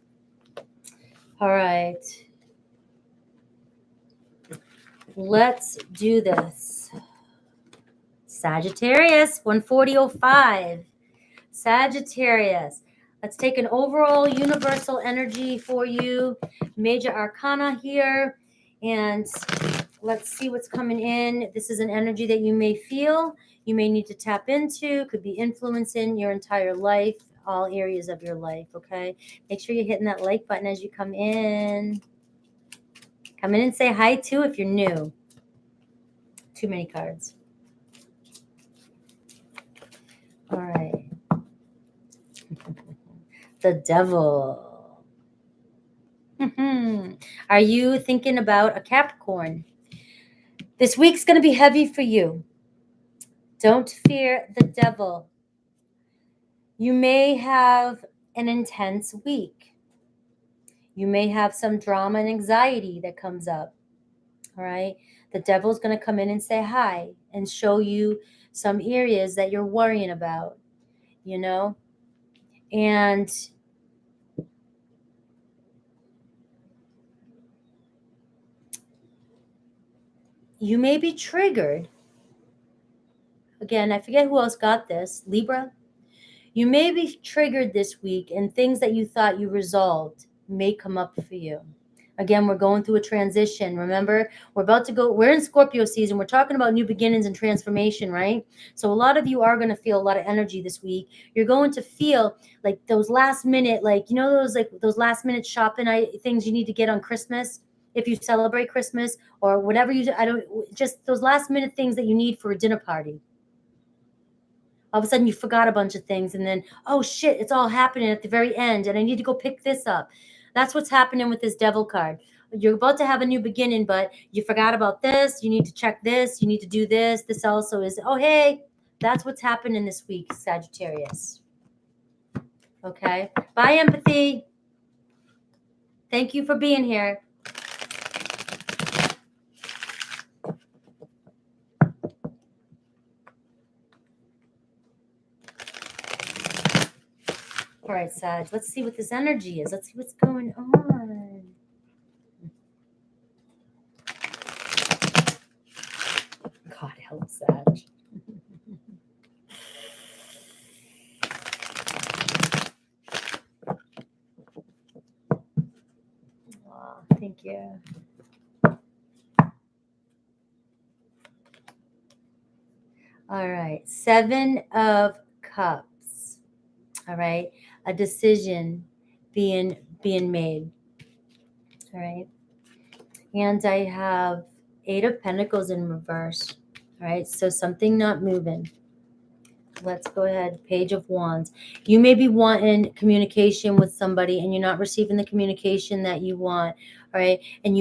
All right. Let's do this. Sagittarius, 140.05. Sagittarius. Let's take an overall universal energy for you. Major arcana here. And let's see what's coming in. This is an energy that you may feel, you may need to tap into, could be influencing your entire life, all areas of your life, okay? Make sure you're hitting that like button as you come in. Come in and say hi, too, if you're new. Too many cards. All right. The Devil. Are you thinking about a Capricorn? This week's going to be heavy for you. Don't fear the devil. You may have an intense week. You may have some drama and anxiety that comes up. All right. The devil's going to come in and say hi and show you some areas that you're worrying about, you know, and you may be triggered. Again, I forget who else got this. Libra. You may be triggered this week, and things that you thought you resolved may come up for you. Again, we're going through a transition. Remember, we're in Scorpio season. We're talking about new beginnings and transformation, right? So a lot of you are going to feel a lot of energy this week. You're going to feel like those last minute, those last minute shopping things you need to get on Christmas. If you celebrate Christmas or whatever you do, just those last minute things that you need for a dinner party. All of a sudden you forgot a bunch of things and then, oh shit, it's all happening at the very end and I need to go pick this up. That's what's happening with this devil card. You're about to have a new beginning, but you forgot about this. You need to check this. You need to do this. This also is, oh, hey, that's what's happening this week, Sagittarius. Okay. Bye, empathy. Thank you for being here. All right, Sag, let's see what this energy is. Let's see what's going on. God help, Sag. Oh, thank you. All right, 7 of Cups. All right, a decision being made. All right, and I have 8 of Pentacles in reverse. All right, so something not moving. Let's go ahead. Page of Wands. You may be wanting communication with somebody and you're not receiving the communication that you want. All right, and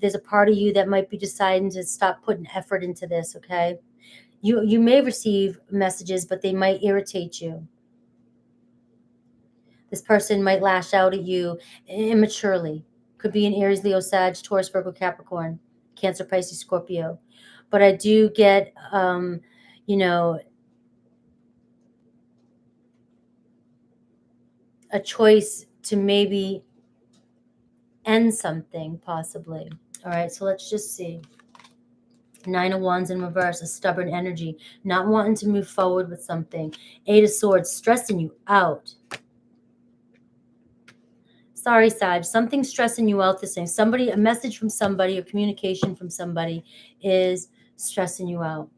there's a part of you that might be deciding to stop putting effort into this. Okay, you may receive messages, but they might irritate you. This person might lash out at you immaturely. Could be an Aries, Leo, Sag, Taurus, Virgo, Capricorn, Cancer, Pisces, Scorpio. But I do get, a choice to maybe end something, possibly. All right, so let's just see. 9 of Wands in reverse, a stubborn energy, not wanting to move forward with something. 8 of Swords, stressing you out. Sorry, Sag, something's stressing you out this thing. A message from somebody, or communication from somebody is stressing you out.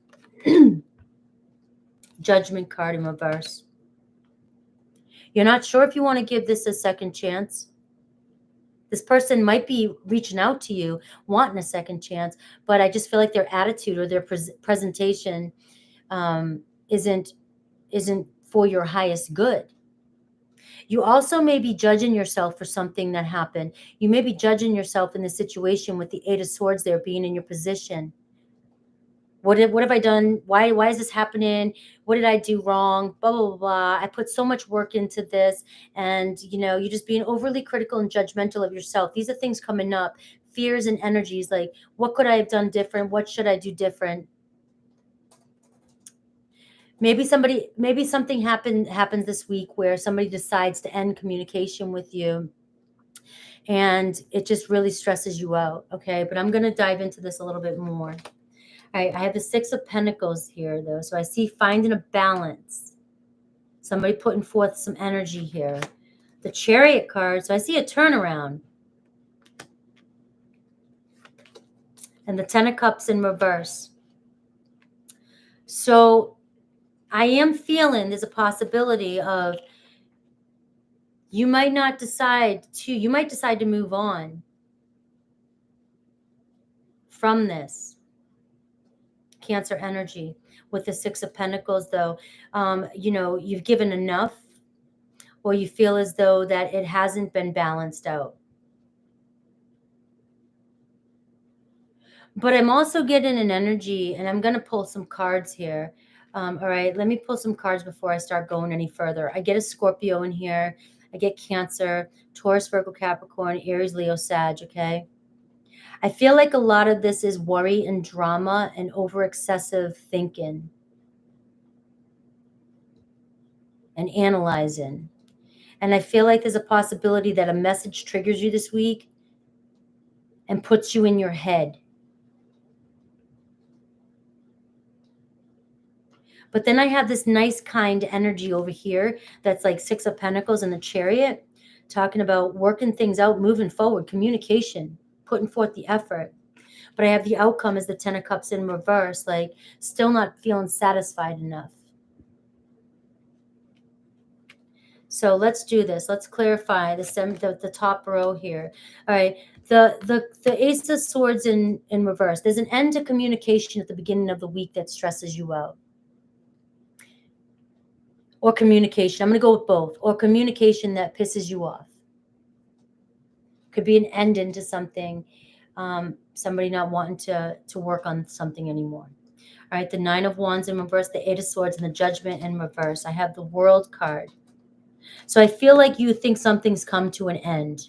Judgment card in reverse. You're not sure if you want to give this a second chance. This person might be reaching out to you, wanting a second chance, but I just feel like their attitude or their presentation isn't for your highest good. You also may be judging yourself for something that happened. You may be judging yourself in the situation with the Eight of Swords there being in your position. What have I done? Why is this happening? What did I do wrong? Blah, blah, blah, blah. I put so much work into this. And, you're just being overly critical and judgmental of yourself. These are things coming up. Fears and energies like, what could I have done different? What should I do different? Maybe something happens this week where somebody decides to end communication with you. And it just really stresses you out. Okay. But I'm going to dive into this a little bit more. All right, I have the Six of Pentacles here, though. So I see finding a balance. Somebody putting forth some energy here. The Chariot card. So I see a turnaround. And the Ten of Cups in reverse. So I am feeling there's a possibility of you might decide to move on from this. Cancer energy with the Six of Pentacles, though. You've given enough, or you feel as though that it hasn't been balanced out. But I'm also getting an energy, and I'm going to pull some cards here. All right, let me pull some cards before I start going any further. I get a Scorpio in here. I get Cancer, Taurus, Virgo, Capricorn, Aries, Leo, Sag, okay? I feel like a lot of this is worry and drama and over excessive thinking and analyzing. And I feel like there's a possibility that a message triggers you this week and puts you in your head. But then I have this nice, kind energy over here that's like Six of Pentacles and the Chariot, talking about working things out, moving forward, communication, putting forth the effort. But I have the outcome as the Ten of Cups in reverse, like still not feeling satisfied enough. So let's do this. Let's clarify the top row here. All right. The Ace of Swords in reverse. There's an end to communication at the beginning of the week that stresses you out. Or communication. I'm going to go with both. Or communication that pisses you off. Could be an end into something. Somebody not wanting to work on something anymore. All right. The Nine of Wands in reverse. The Eight of Swords and the Judgment in reverse. I have the World card. So I feel like you think something's come to an end.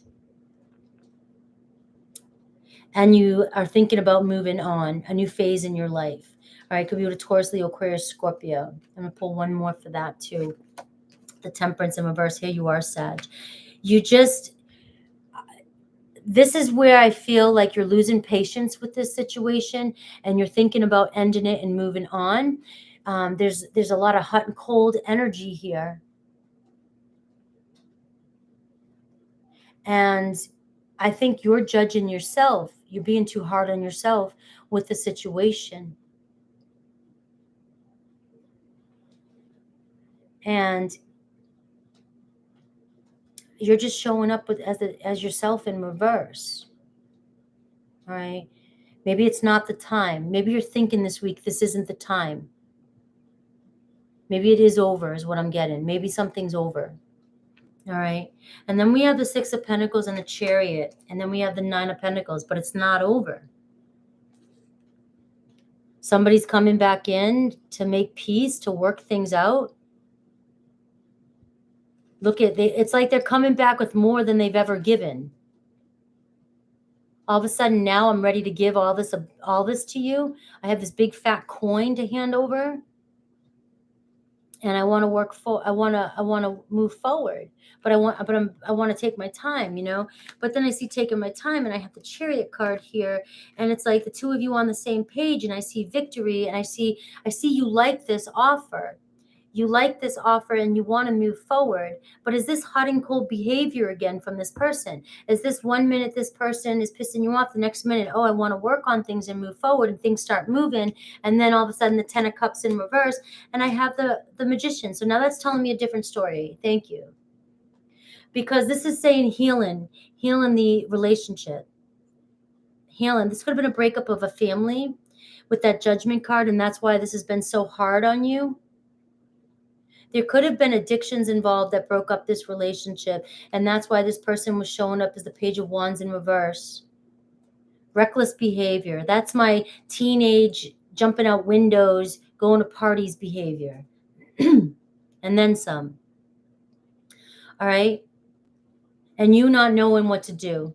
And you are thinking about moving on, a new phase in your life. All right, could be with a Taurus, Leo, Aquarius, Scorpio. I'm going to pull one more for that too. The Temperance in reverse. Here you are, Sag. This is where I feel like you're losing patience with this situation and you're thinking about ending it and moving on. There's a lot of hot and cold energy here. And I think you're judging yourself. You're being too hard on yourself with the situation. And you're just showing up as yourself in reverse. All right. Maybe it's not the time. Maybe you're thinking this week, this isn't the time. Maybe it is over is what I'm getting. Maybe something's over. All right. And then we have the Six of Pentacles and the Chariot. And then we have the Nine of Pentacles, but it's not over. Somebody's coming back in to make peace, to work things out. Look at it's like they're coming back with more than they've ever given. All of a sudden now I'm ready to give all this to you. I have this big fat coin to hand over. And I want to I want to move forward, but I want to take my time, But then I see taking my time, and I have the Chariot card here, and it's like the two of you on the same page, and I see victory, and I see you like this offer. You like this offer and you want to move forward, but is this hot and cold behavior again from this person? Is this 1 minute this person is pissing you off, the next minute, oh, I want to work on things and move forward, and things start moving, and then all of a sudden the Ten of Cups in reverse, and I have the Magician. So now that's telling me a different story. Thank you. Because this is saying healing the relationship. Healing. This could have been a breakup of a family with that Judgment card, and that's why this has been so hard on you. There could have been addictions involved that broke up this relationship, and that's why this person was showing up as the Page of Wands in reverse. Reckless behavior. That's my teenage jumping out windows, going to parties behavior. And then some. All right? And you not knowing what to do.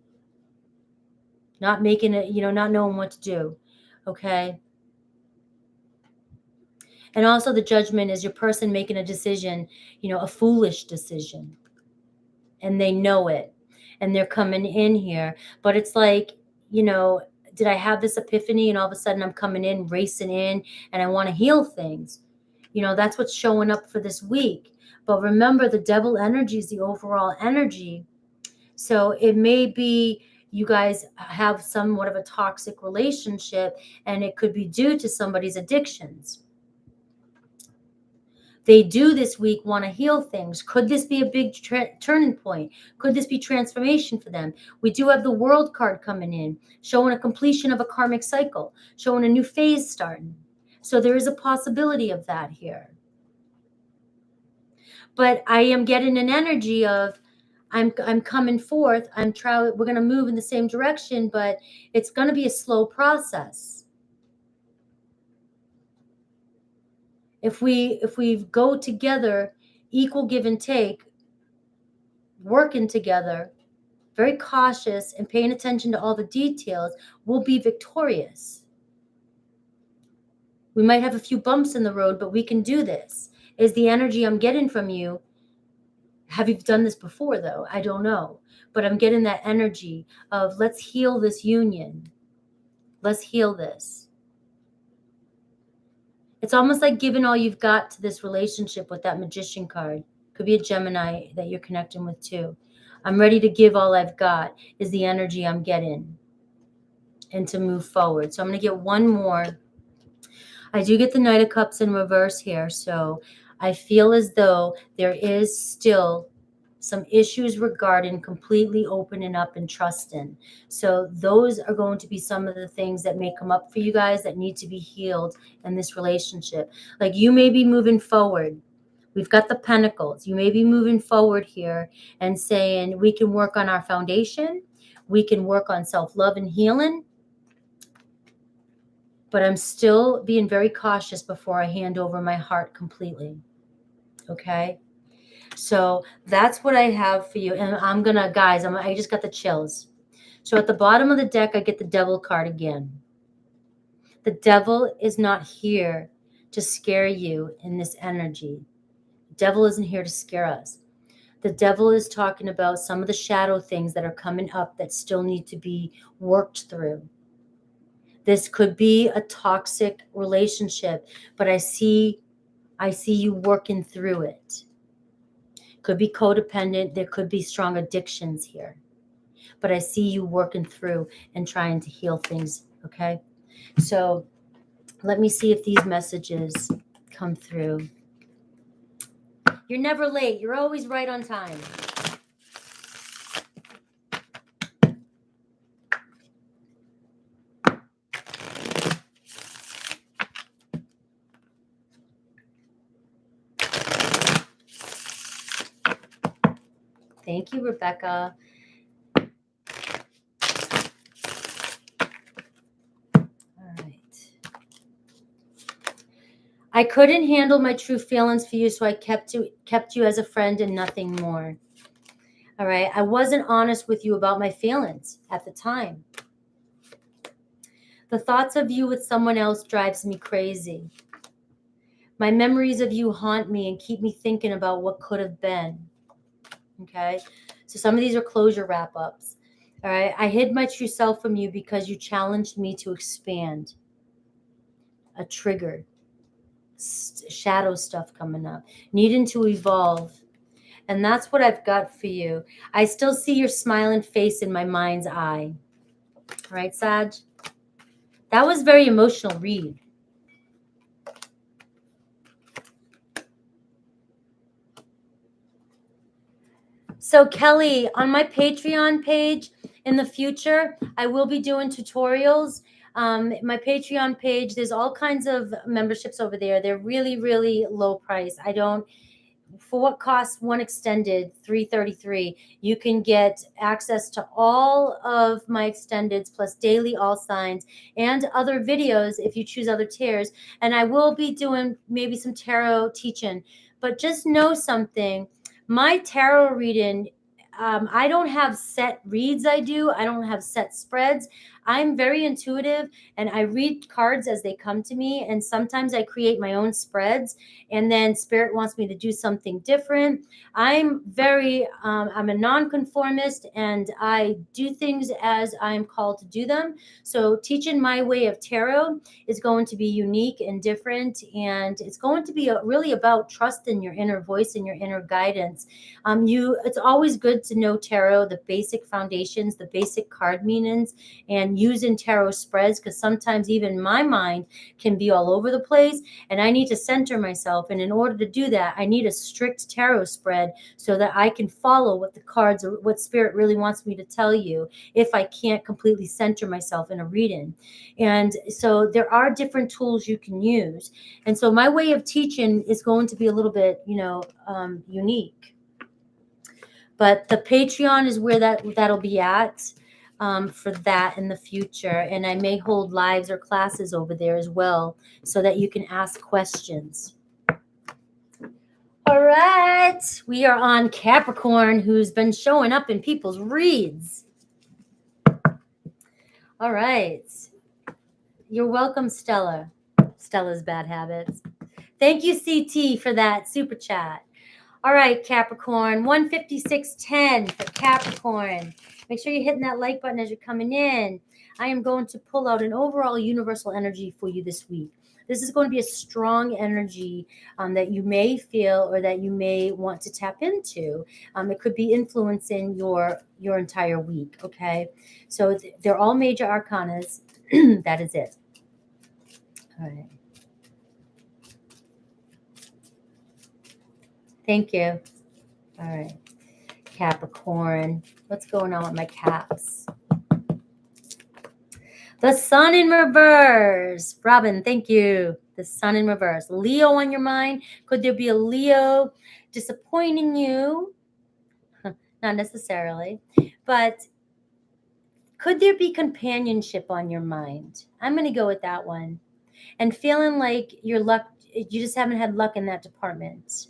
Not making it, not knowing what to do. Okay? And also the Judgment is your person making a decision, a foolish decision. And they know it. And they're coming in here. But it's like, did I have this epiphany and all of a sudden I'm coming in, racing in, and I want to heal things? That's what's showing up for this week. But remember, the devil energy is the overall energy. So it may be you guys have somewhat of a toxic relationship, and it could be due to somebody's addictions. They do this week want to heal things. Could this be a big turning point? Could this be transformation for them? We do have the World card coming in, showing a completion of a karmic cycle, showing a new phase starting. So there is a possibility of that here. But I am getting an energy of I'm coming forth. We're going to move in the same direction, but it's going to be a slow process. If we go together, equal give and take, working together, very cautious and paying attention to all the details, we'll be victorious. We might have a few bumps in the road, but we can do this. Is the energy I'm getting from you. Have you done this before, though? I don't know. But I'm getting that energy of let's heal this union. Let's heal this. It's almost like giving all you've got to this relationship with that Magician card. Could be a Gemini that you're connecting with too. I'm ready to give all I've got is the energy I'm getting and to move forward. So I'm going to get one more. I do get the Knight of Cups in reverse here. So I feel as though there is still some issues regarding completely opening up and trusting. So those are going to be some of the things that may come up for you guys that need to be healed in this relationship. Like you may be moving forward. We've got the Pentacles. You may be moving forward here and saying we can work on our foundation. We can work on self-love and healing. But I'm still being very cautious before I hand over my heart completely. Okay? So that's what I have for you. And I'm going to, guys, I just got the chills. So at the bottom of the deck, I get the Devil card again. The devil is not here to scare you in this energy. The devil isn't here to scare us. The devil is talking about some of the shadow things that are coming up that still need to be worked through. This could be a toxic relationship, but I see you working through it. Could be codependent. There could be strong addictions here. But I see you working through and trying to heal things, okay? So let me see if these messages come through. You're never late. You're always right on time. Thank you, Rebecca. All right. I couldn't handle my true feelings for you, so I kept you as a friend and nothing more. All right. I wasn't honest with you about my feelings at the time. The thoughts of you with someone else drives me crazy. My memories of you haunt me and keep me thinking about what could have been. Okay. So some of these are closure wrap-ups. All right. I hid my true self from you because you challenged me to expand. A trigger. Shadow stuff coming up. Needing to evolve. And that's what I've got for you. I still see your smiling face in my mind's eye. All right, Sag? That was a very emotional read. So Kelly, on my Patreon page in the future, I will be doing tutorials. My Patreon page, there's all kinds of memberships over there. They're really, really low price. for what costs one extended $333, you can get access to all of my extendeds plus daily all signs and other videos if you choose other tiers. And I will be doing maybe some tarot teaching, but just know something. My tarot reading, I don't have set reads. I don't have set spreads. I'm very intuitive and I read cards as they come to me. And sometimes I create my own spreads and then spirit wants me to do something different. I'm a nonconformist and I do things as I'm called to do them. So teaching my way of tarot is going to be unique and different. And it's going to be really about trust in your inner voice and your inner guidance. It's always good to know tarot, the basic foundations, the basic card meanings, and using tarot spreads, because sometimes even my mind can be all over the place and I need to center myself. And in order to do that, I need a strict tarot spread so that I can follow what the cards or what spirit really wants me to tell you if I can't completely center myself in a reading. And so there are different tools you can use. And so my way of teaching is going to be a little bit, unique. But the Patreon is where that'll be at. For that in the future. And I may hold lives or classes over there as well so that you can ask questions. All right. We are on Capricorn, who's been showing up in people's reads. All right. You're welcome, Stella. Stella's Bad Habits. Thank you, CT, for that super chat. All right, Capricorn, 156.10 for Capricorn. Make sure you're hitting that like button as you're coming in. I am going to pull out an overall universal energy for you this week. This is going to be a strong energy that you may feel or that you may want to tap into. It could be influencing your entire week, okay? So they're all major arcanas. That is it. All right. Thank you. All right. Capricorn. What's going on with my caps? The sun in reverse. Robin, thank you. The sun in reverse. Leo on your mind. Could there be a Leo disappointing you? Not necessarily. But could there be companionship on your mind? I'm going to go with that one. And feeling like you just haven't had luck in that department.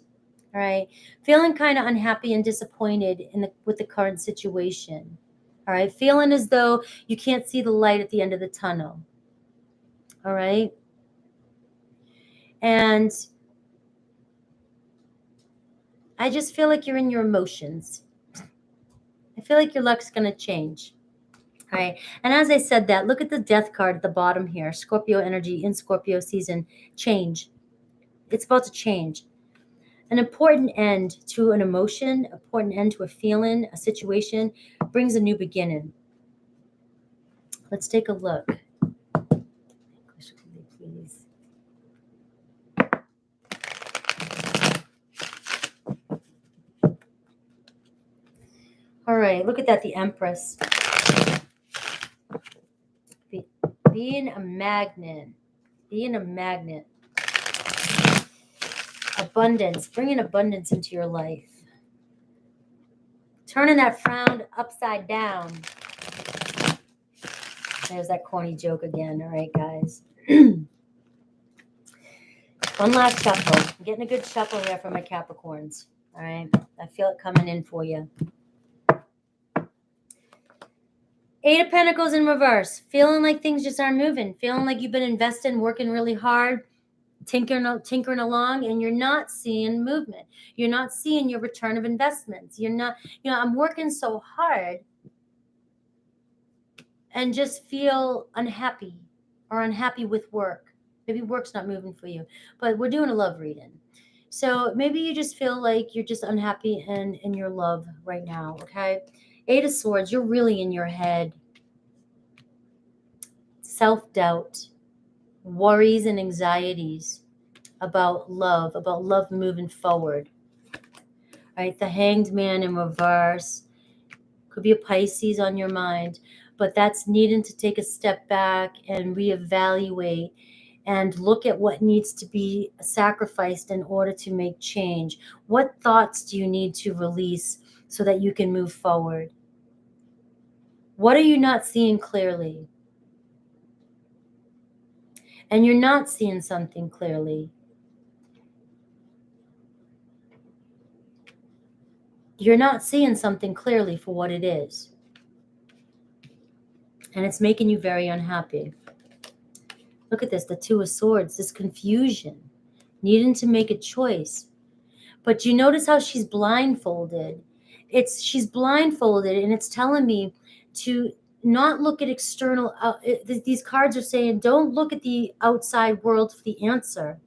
All right. Feeling kind of unhappy and disappointed with the current situation. All right. Feeling as though you can't see the light at the end of the tunnel. All right. And I just feel like you're in your emotions. I feel like your luck's going to change. All right. And as I said that, look at the death card at the bottom here. Scorpio energy in Scorpio season. Change. It's about to change. An important end to an emotion, important end to a feeling, a situation, brings a new beginning. Let's take a look. Please. All right, look at that, the Empress. Being a magnet. Being a magnet. Abundance, bringing abundance into your life. Turning that frown upside down. There's that corny joke again. All right, guys. One last shuffle. I'm getting a good shuffle there for my Capricorns. All right. I feel it coming in for you. 8 of Pentacles in reverse. Feeling like things just aren't moving. Feeling like you've been investing, working really hard. Tinkering along, and you're not seeing movement. You're not seeing your return of investments. You're not, I'm working so hard and just feel unhappy or unhappy with work. Maybe work's not moving for you, but we're doing a love reading. So maybe you just feel like you're just unhappy in your love right now, okay? 8 of Swords, you're really in your head. Self-doubt. Worries and anxieties about love moving forward. Right? The Hanged Man in reverse. Could be a Pisces on your mind, but that's needing to take a step back and reevaluate and look at what needs to be sacrificed in order to make change. What thoughts do you need to release so that you can move forward? What are you not seeing clearly? And you're not seeing something clearly. You're not seeing something clearly for what it is. And it's making you very unhappy. Look at this, the Two of Swords, this confusion, needing to make a choice. But you notice how she's blindfolded. She's blindfolded, and it's telling me to not look at external. These cards are saying, don't look at the outside world for the answer.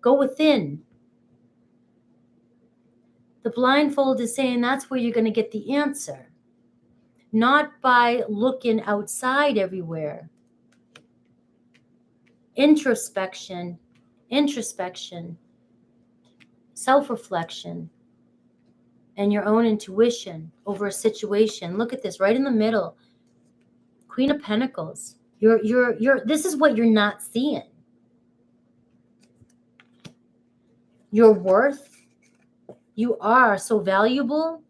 Go within. The blindfold is saying that's where you're going to get the answer, not by looking outside everywhere. Introspection, self-reflection, and your own intuition over a situation. Look at this right in the middle. Queen of Pentacles. This is what you're not seeing. Your worth. You are so valuable.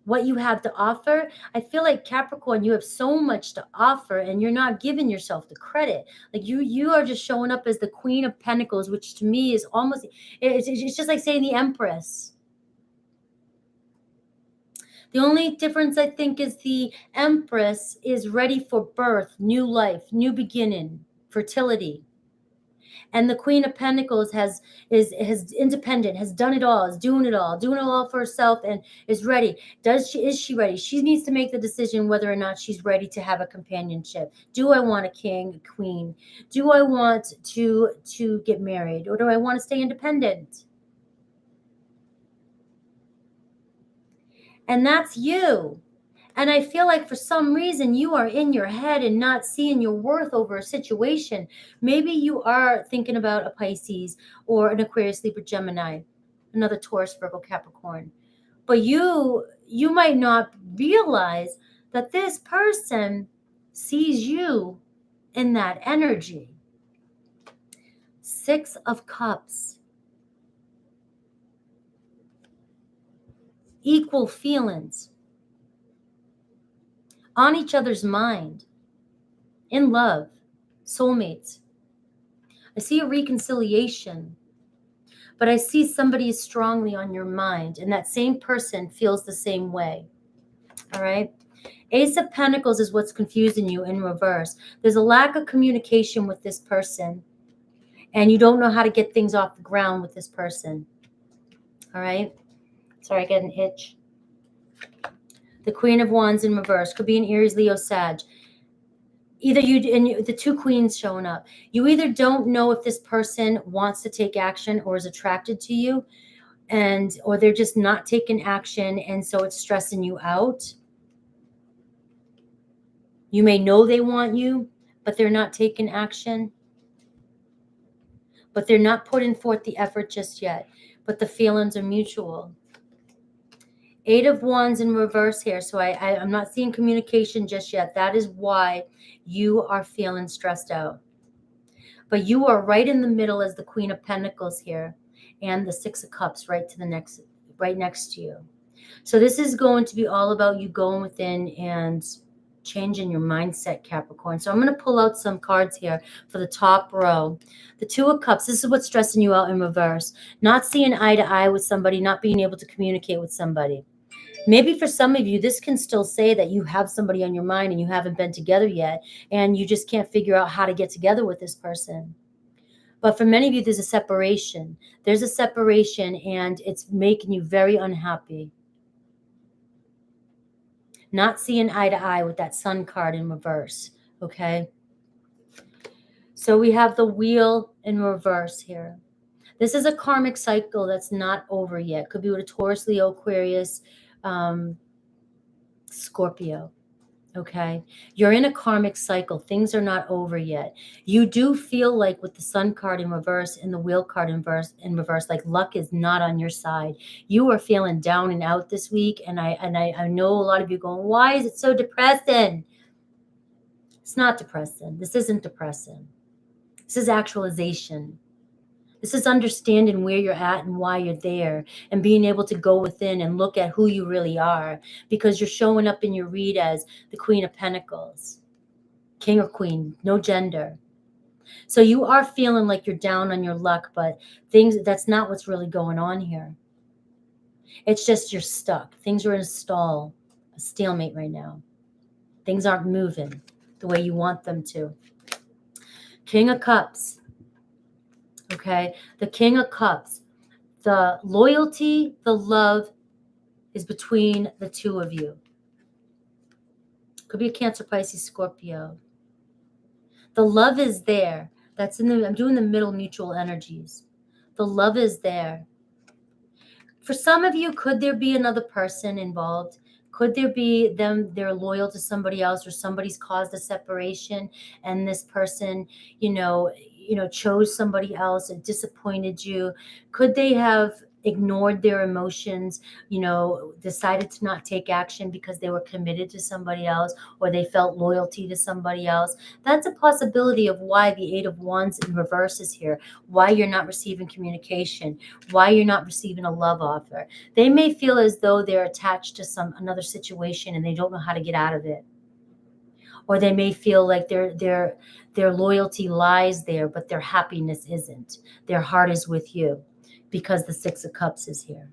What you have to offer. I feel like Capricorn, you have so much to offer and you're not giving yourself the credit. Like you are just showing up as the Queen of Pentacles, which to me is almost, it's just like saying the Empress. The only difference, I think, is the Empress is ready for birth, new life, new beginning, fertility. And the Queen of Pentacles is independent, has done it all, is doing it all for herself, and is ready. Is she ready? She needs to make the decision whether or not she's ready to have a companionship. Do I want a king, a queen? Do I want to get married, or do I want to stay independent? And that's you. And I feel like for some reason you are in your head and not seeing your worth over a situation. Maybe you are thinking about a Pisces or an Aquarius, Libra, Gemini, another Taurus, Virgo, Capricorn. But you might not realize that this person sees you in that energy. Six of Cups. Equal feelings. On each other's mind, in love, soulmates. I see a reconciliation, but I see somebody is strongly on your mind, and that same person feels the same way. All right. Ace of Pentacles is what's confusing you in reverse. There's a lack of communication with this person, and you don't know how to get things off the ground with this person. All right. Sorry, I get an itch. The Queen of Wands in reverse could be an Aries, Leo, Sag. Either the two queens showing up. You either don't know if this person wants to take action or is attracted to you, or they're just not taking action, and so it's stressing you out. You may know they want you, but they're not taking action. But they're not putting forth the effort just yet. But the feelings are mutual. Eight of Wands in reverse here. So I'm not seeing communication just yet. That is why you are feeling stressed out. But you are right in the middle as the Queen of Pentacles here, and the Six of Cups right next to you. So this is going to be all about you going within and changing your mindset, Capricorn. So I'm going to pull out some cards here for the top row. The Two of Cups. This is what's stressing you out in reverse. Not seeing eye to eye with somebody, not being able to communicate with somebody. Maybe for some of you, this can still say that you have somebody on your mind and you haven't been together yet, and you just can't figure out how to get together with this person. But for many of you, there's a separation. There's a separation, and it's making you very unhappy. Not seeing eye to eye with that Sun card in reverse, okay? So we have the Wheel in reverse here. This is a karmic cycle that's not over yet. Could be with a Taurus, Leo, Aquarius, Scorpio. Okay. You're in a karmic cycle. Things are not over yet. You do feel like with the Sun card in reverse and the Wheel card in reverse, like luck is not on your side. You are feeling down and out this week. And I know a lot of you going, why is it so depressing? It's not depressing. This isn't depressing. This is actualization. This is understanding where you're at and why you're there, and being able to go within and look at who you really are, because you're showing up in your read as the Queen of Pentacles, King or Queen, no gender. So you are feeling like you're down on your luck, but that's not what's really going on here. It's just you're stuck. Things are in a stall, a stalemate right now. Things aren't moving the way you want them to. King of Cups. Okay, the King of Cups, the loyalty, the love is between the two of you. Could be a Cancer, Pisces, Scorpio. The love is there. That's I'm doing the middle mutual energies. The love is there. For some of you, could there be another person involved? Could there be they're loyal to somebody else, or somebody's caused a separation and this person, chose somebody else and disappointed you? Could they have ignored their emotions, decided to not take action because they were committed to somebody else, or they felt loyalty to somebody else? That's a possibility of why the Eight of Wands in reverse is here, why you're not receiving communication, why you're not receiving a love offer. They may feel as though they're attached to another situation and they don't know how to get out of it. Or they may feel like their loyalty lies there, but their happiness isn't. Their heart is with you, because the Six of Cups is here.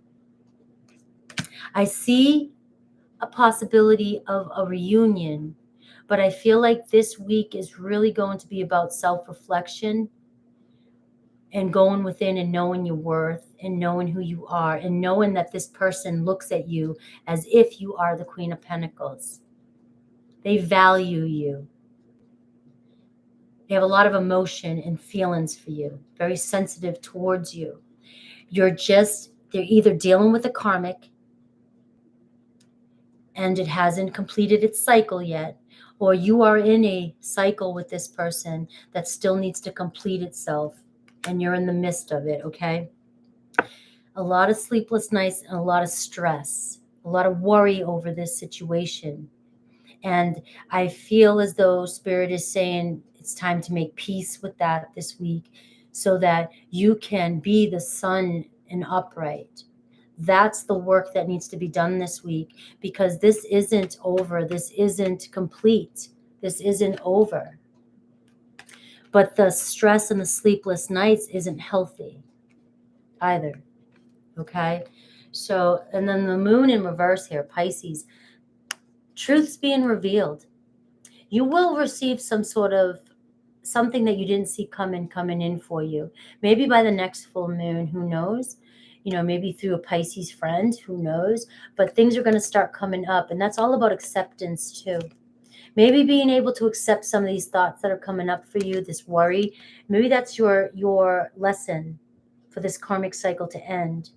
I see a possibility of a reunion, but I feel like this week is really going to be about self-reflection and going within and knowing your worth and knowing who you are and knowing that this person looks at you as if you are the Queen of Pentacles. They value you. They have a lot of emotion and feelings for you, very sensitive towards you. They're either dealing with a karmic and it hasn't completed its cycle yet, or you are in a cycle with this person that still needs to complete itself, and you're in the midst of it, okay? A lot of sleepless nights and a lot of stress, a lot of worry over this situation. And I feel as though Spirit is saying it's time to make peace with that this week, so that you can be the sun and upright. That's the work that needs to be done this week, because this isn't over. This isn't complete. This isn't over. But the stress and the sleepless nights isn't healthy either. Okay? So, and then the moon in reverse here, Pisces. Truth's being revealed. You will receive some sort of something that you didn't see coming in for you. Maybe by the next full moon, who knows? Maybe through a Pisces friend, who knows? But things are going to start coming up, and that's all about acceptance too. Maybe being able to accept some of these thoughts that are coming up for you, this worry. Maybe that's your lesson for this karmic cycle to end.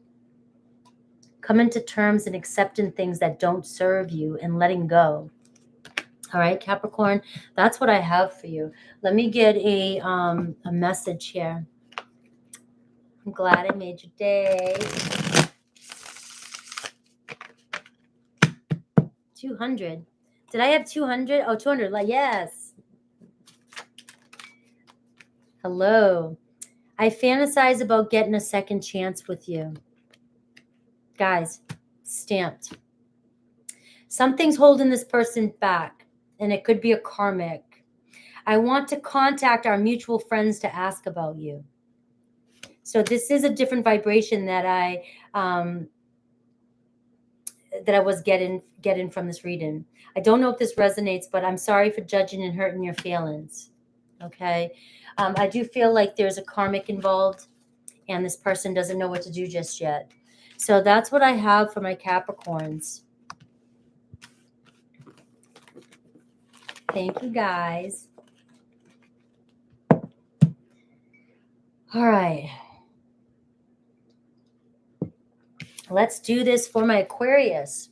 Coming to terms and accepting things that don't serve you and letting go. All right, Capricorn, that's what I have for you. Let me get a message here. I'm glad I made your day. 200. Did I have 200? Oh, 200. Yes. Hello. I fantasize about getting a second chance with you. Guys, stamped. Something's holding this person back, and it could be a karmic. I want to contact our mutual friends to ask about you. So this is a different vibration that I was getting from this reading. I don't know if this resonates, but I'm sorry for judging and hurting your feelings. Okay. I do feel like there's a karmic involved, and this person doesn't know what to do just yet. So that's what I have for my Capricorns. Thank you, guys. All right. Let's do this for my Aquarius.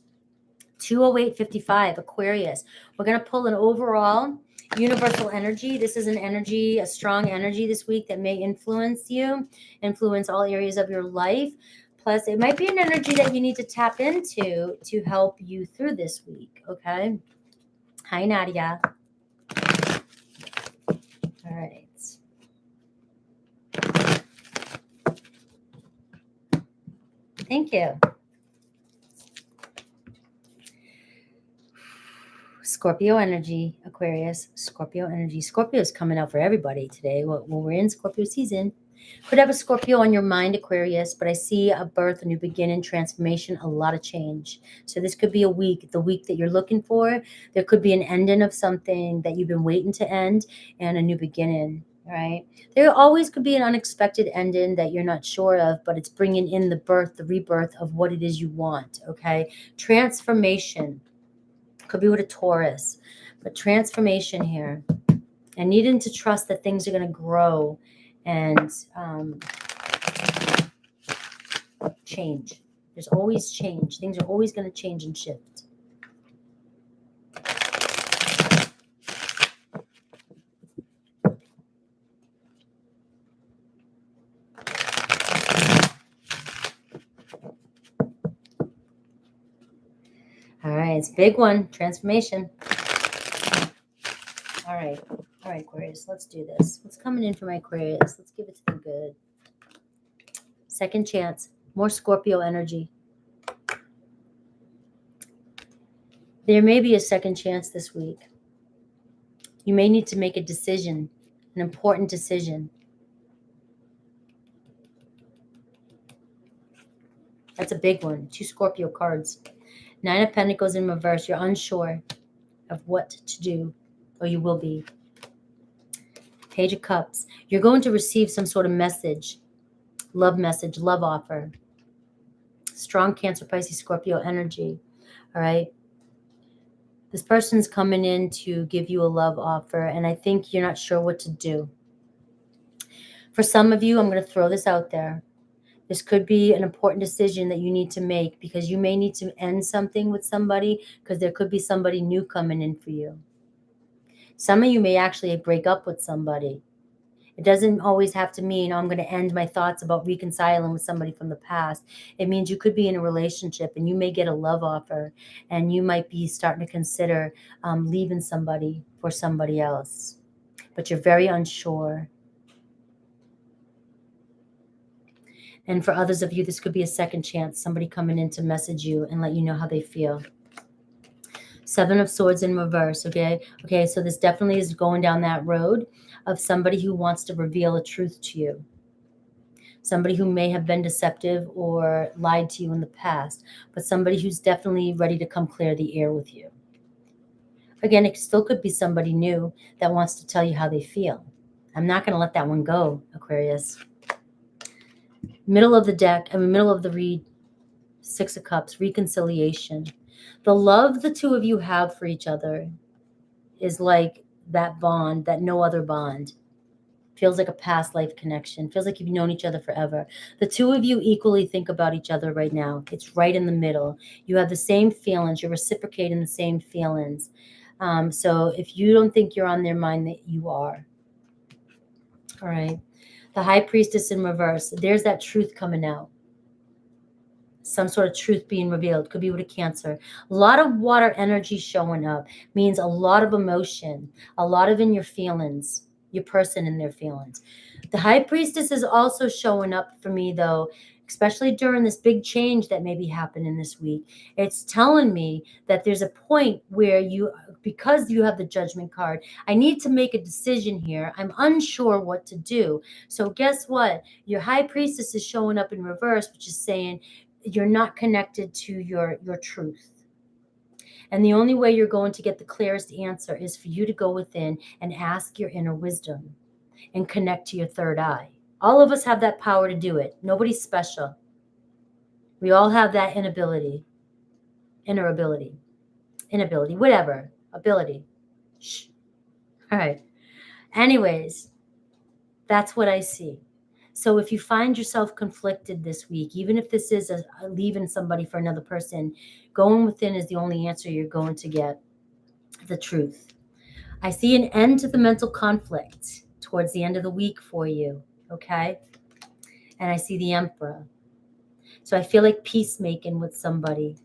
20855, Aquarius. We're going to pull an overall universal energy. This is an energy, a strong energy this week that may influence you, influence all areas of your life. Plus, it might be an energy that you need to tap into to help you through this week, okay? Hi, Nadia. All right. Thank you. Scorpio energy, Aquarius, Scorpio energy. Scorpio is coming out for everybody today. Well, when we're in Scorpio season, could have a Scorpio on your mind, Aquarius, but I see a birth, a new beginning, transformation, a lot of change. So this could be a week, the week that you're looking for. There could be an ending of something that you've been waiting to end and a new beginning, right? There always could be an unexpected ending that you're not sure of, but it's bringing in the birth, the rebirth of what it is you want, okay? Transformation. Could be with a Taurus, but transformation here and needing to trust that things are going to grow and change. There's always change. Things are always going to change and shift. All right, it's a big one. Transformation. All right, Aquarius, let's do this. What's coming in for my Aquarius? Let's give it to them good. Second chance. More Scorpio energy. There may be a second chance this week. You may need to make a decision, an important decision. That's a big one. 2 Scorpio cards. 9 of Pentacles in reverse. You're unsure of what to do, or you will be. Page of Cups. You're going to receive some sort of message, love offer. Strong Cancer, Pisces, Scorpio energy. All right. This person's coming in to give you a love offer, and I think you're not sure what to do. For some of you, I'm going to throw this out there. This could be an important decision that you need to make because you may need to end something with somebody because there could be somebody new coming in for you. Some of you may actually break up with somebody. It doesn't always have to mean, I'm going to end my thoughts about reconciling with somebody from the past. It means you could be in a relationship and you may get a love offer and you might be starting to consider leaving somebody for somebody else. But you're very unsure. And for others of you, this could be a second chance, somebody coming in to message you and let you know how they feel. 7 of Swords in reverse, okay? Okay, so this definitely is going down that road of somebody who wants to reveal a truth to you. Somebody who may have been deceptive or lied to you in the past, but somebody who's definitely ready to come clear the air with you. Again, it still could be somebody new that wants to tell you how they feel. I'm not going to let that one go, Aquarius. Middle of the deck, middle of the read, 6 of Cups, reconciliation. The love the two of you have for each other is like that bond, that no other bond. Feels like a past life connection. Feels like you've known each other forever. The two of you equally think about each other right now. It's right in the middle. You have the same feelings. You're reciprocating the same feelings. So if you don't think you're on their mind, that you are. All right. The High Priestess in reverse. There's that truth coming out. Some sort of truth being revealed. Could be with a Cancer. A lot of water energy showing up means a lot of emotion, a lot of in your feelings, your person in their feelings. The High Priestess is also showing up for me, though, especially during this big change that may be happening this week. It's telling me that there's a point where you, because you have the Judgment card, I need to make a decision here. I'm unsure what to do. So guess what? Your High Priestess is showing up in reverse, which is saying, you're not connected to your truth. And the only way you're going to get the clearest answer is for you to go within and ask your inner wisdom and connect to your third eye. All of us have that power to do it. Nobody's special. We all have that inability, whatever, ability. Shh. All right. Anyways, that's what I see. So if you find yourself conflicted this week, even if this is a leaving somebody for another person, going within is the only answer you're going to get, the truth. I see an end to the mental conflict towards the end of the week for you, okay? And I see the Emperor. So I feel like peacemaking with somebody,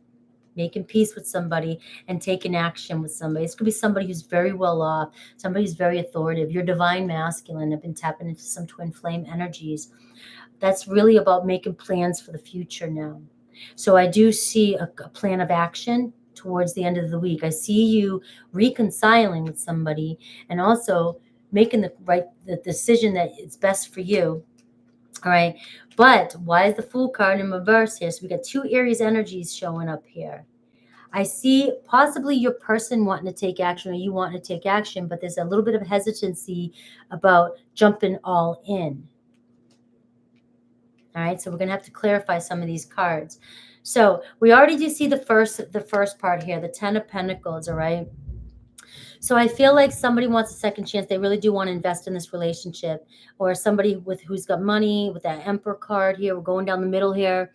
making peace with somebody and taking action with somebody. This could be somebody who's very well off, somebody who's very authoritative. Your divine masculine. I've been tapping into some twin flame energies. That's really about making plans for the future now. So I do see a plan of action towards the end of the week. I see you reconciling with somebody and also making the decision that it's best for you. All right. But why is the Fool card in reverse here? So we got two Aries energies showing up here. I see possibly your person wanting to take action or you wanting to take action, but there's a little bit of hesitancy about jumping all in. All right, so we're going to have to clarify some of these cards. So we already do see the first part here, the 10 of Pentacles, all right? So I feel like somebody wants a second chance. They really do want to invest in this relationship, or somebody who's got money with that Emperor card here. We're going down the middle here.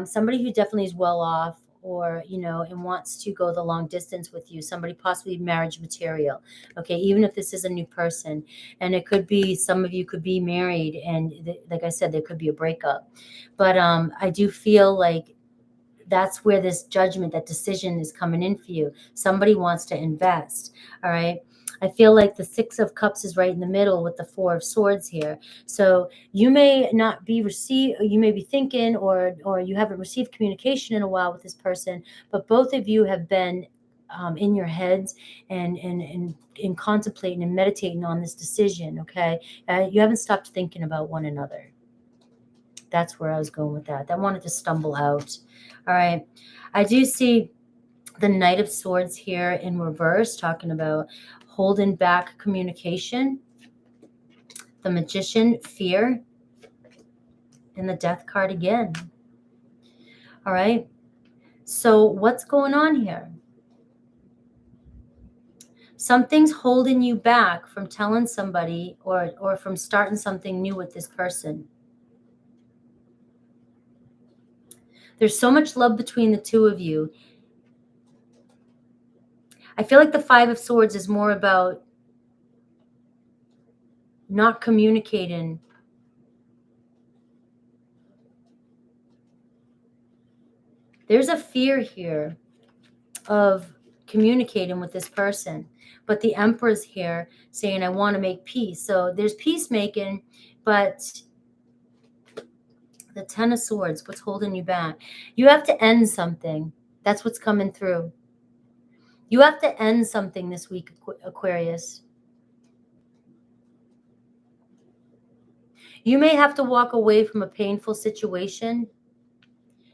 Somebody who definitely is well off, or, you know, and wants to go the long distance with you. Somebody possibly marriage material. Okay, even if this is a new person, and it could be, some of you could be married, and like I said, there could be a breakup. But I do feel like that's where this judgment, that decision is coming in for you. Somebody wants to invest. All right. I feel like the 6 of Cups is right in the middle with the 4 of Swords here. So you may not be you may be thinking, or you haven't received communication in a while with this person, but both of you have been in your heads and contemplating and meditating on this decision. Okay. You haven't stopped thinking about one another. That's where I was going with that. I wanted to stumble out. All right. I do see the Knight of Swords here in reverse, talking about holding back communication. The Magician, fear. And the Death card again. All right. So what's going on here? Something's holding you back from telling somebody or from starting something new with this person. There's so much love between the two of you. I feel like the 5 of Swords is more about not communicating. There's a fear here of communicating with this person, but the Emperor's here saying, I want to make peace. So there's peacemaking, but the 10 of Swords, what's holding you back? You have to end something. That's what's coming through. You have to end something this week, Aquarius. You may have to walk away from a painful situation.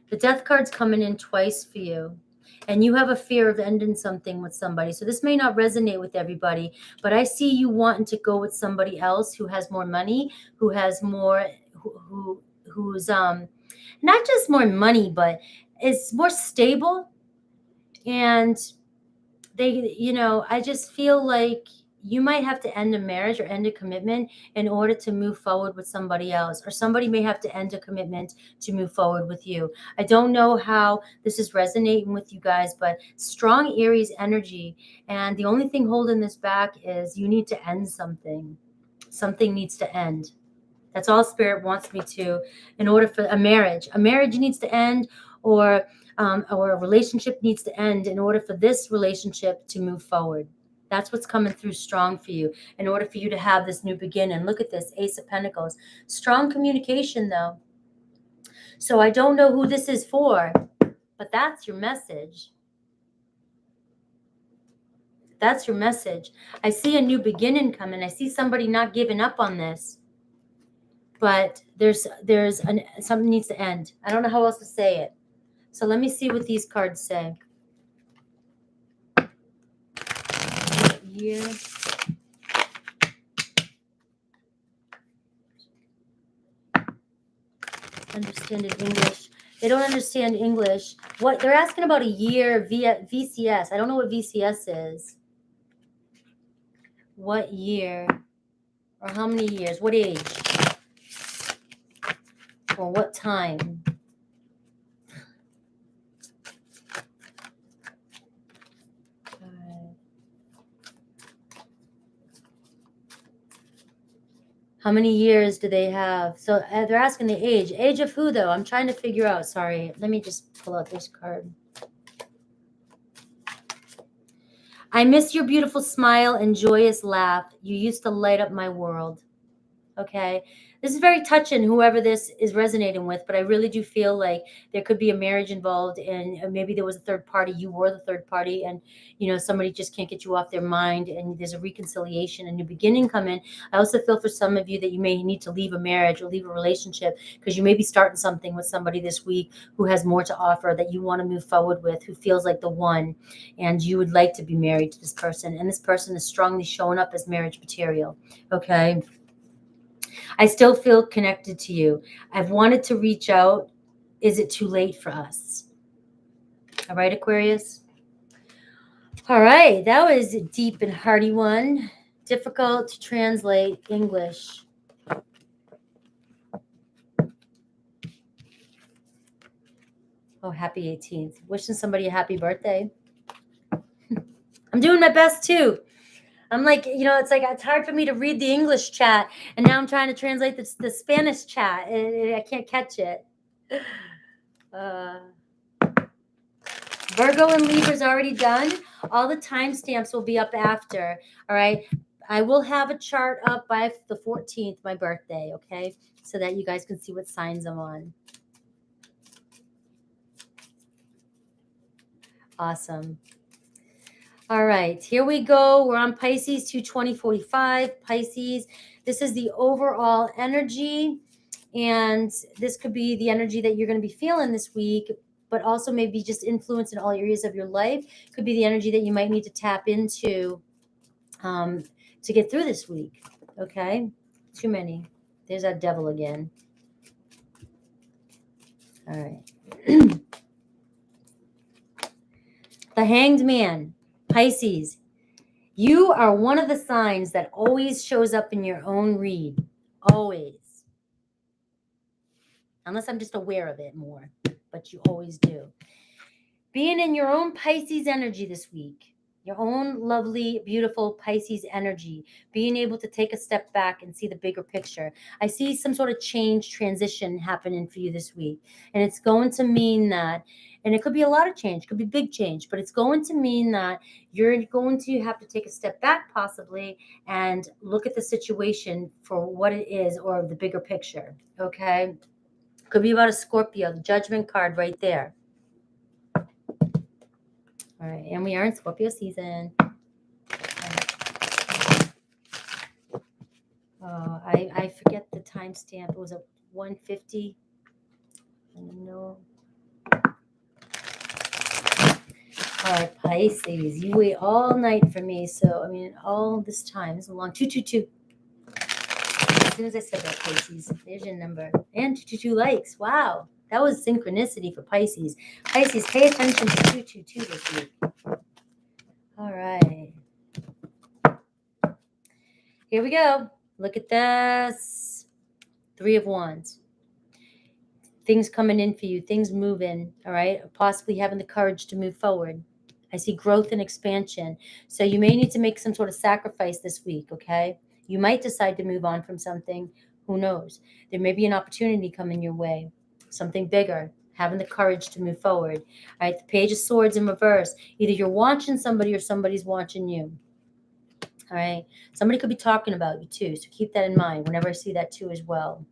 The Death card's coming in twice for you. And you have a fear of ending something with somebody. So this may not resonate with everybody, but I see you wanting to go with somebody else who has more money, who has more, who's not just more money, but is more stable. And they, you know, I just feel like you might have to end a marriage or end a commitment in order to move forward with somebody else, or somebody may have to end a commitment to move forward with you. I don't know how this is resonating with you guys, but strong Aries energy. And the only thing holding this back is you need to end something. Something needs to end. That's all Spirit wants me to, in order for a marriage needs to end, or a relationship needs to end in order for this relationship to move forward. That's what's coming through strong for you in order for you to have this new beginning. Look at this, Ace of Pentacles. Strong communication, though. So I don't know who this is for, but that's your message. That's your message. I see a new beginning coming. I see somebody not giving up on this. But something needs to end. I don't know how else to say it. So let me see what these cards say. Year. Understand it English. They don't understand English. What they're asking about a year via VCS. I don't know what VCS is. What year? Or how many years? What age? Or what time? How many years do they have? So they're asking the age. Age of who, though? I'm trying to figure out. Sorry. Let me just pull out this card. I miss your beautiful smile and joyous laugh. You used to light up my world. Okay. This is very touching, whoever this is resonating with, but I really do feel like there could be a marriage involved, and maybe there was a third party. You were the third party, and somebody just can't get you off their mind, and there's a reconciliation, a new beginning coming. I also feel for some of you that you may need to leave a marriage or leave a relationship because you may be starting something with somebody this week who has more to offer, that you want to move forward with, who feels like the one, and you would like to be married to this person, and this person is strongly showing up as marriage material. Okay. I still feel connected to you. I've wanted to reach out. Is it too late for us? All right, Aquarius. All right, that was a deep and hearty one. Difficult to translate English. Oh, happy 18th. Wishing somebody a happy birthday. I'm doing my best too. I'm like, it's like it's hard for me to read the English chat, and now I'm trying to translate the Spanish chat. I can't catch it. Virgo and Libra is already done. All the timestamps will be up after. All right. I will have a chart up by the 14th, my birthday, okay? So that you guys can see what signs I'm on. Awesome. All right, here we go. We're on Pisces 2/20/45. Pisces, this is the overall energy. And this could be the energy that you're going to be feeling this week, but also maybe just influence in all areas of your life. Could be the energy that you might need to tap into to get through this week. Okay? Too many. There's that devil again. All right. The Hanged Man, Pisces. You are one of the signs that always shows up in your own read. Always. Unless I'm just aware of it more, but you always do. Being in your own Pisces energy this week, your own lovely, beautiful Pisces energy, being able to take a step back and see the bigger picture. I see some sort of change, transition happening for you this week. And it's going to mean that, and it could be a lot of change, could be big change, but it's going to mean that you're going to have to take a step back possibly and look at the situation for what it is, or the bigger picture, okay? Could be about a Scorpio, the Judgment card right there. All right, and we are in Scorpio season. I forget the timestamp. It was a 150. No. All right, Pisces, you wait all night for me. So, all this time. It's a long 222. As soon as I said that, Pisces, there's your number. And 222 likes. Wow. That was synchronicity for Pisces. Pisces, pay attention to 222 this week. All right. Here we go. Look at this. 3 of Wands. Things coming in for you. Things moving. All right. Possibly having the courage to move forward. I see growth and expansion. So you may need to make some sort of sacrifice this week, okay? You might decide to move on from something. Who knows? There may be an opportunity coming your way. Something bigger. Having the courage to move forward. All right. The Page of Swords in reverse. Either you're watching somebody or somebody's watching you. All right. Somebody could be talking about you too. So keep that in mind whenever I see that too as well.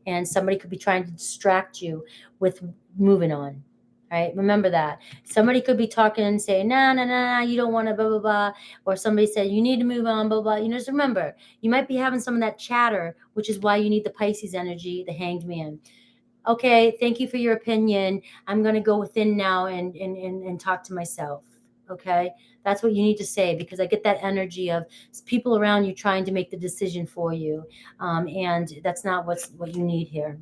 And somebody could be trying to distract you with moving on. All right. Remember that. Somebody could be talking and saying, nah, you don't want to blah, blah, blah. Or somebody said, you need to move on, blah, blah. Just remember, you might be having some of that chatter, which is why you need the Pisces energy, the Hanged Man. Okay. Thank you for your opinion. I'm going to go within now and talk to myself. Okay. That's what you need to say, because I get that energy of people around you trying to make the decision for you. And that's not what you need here.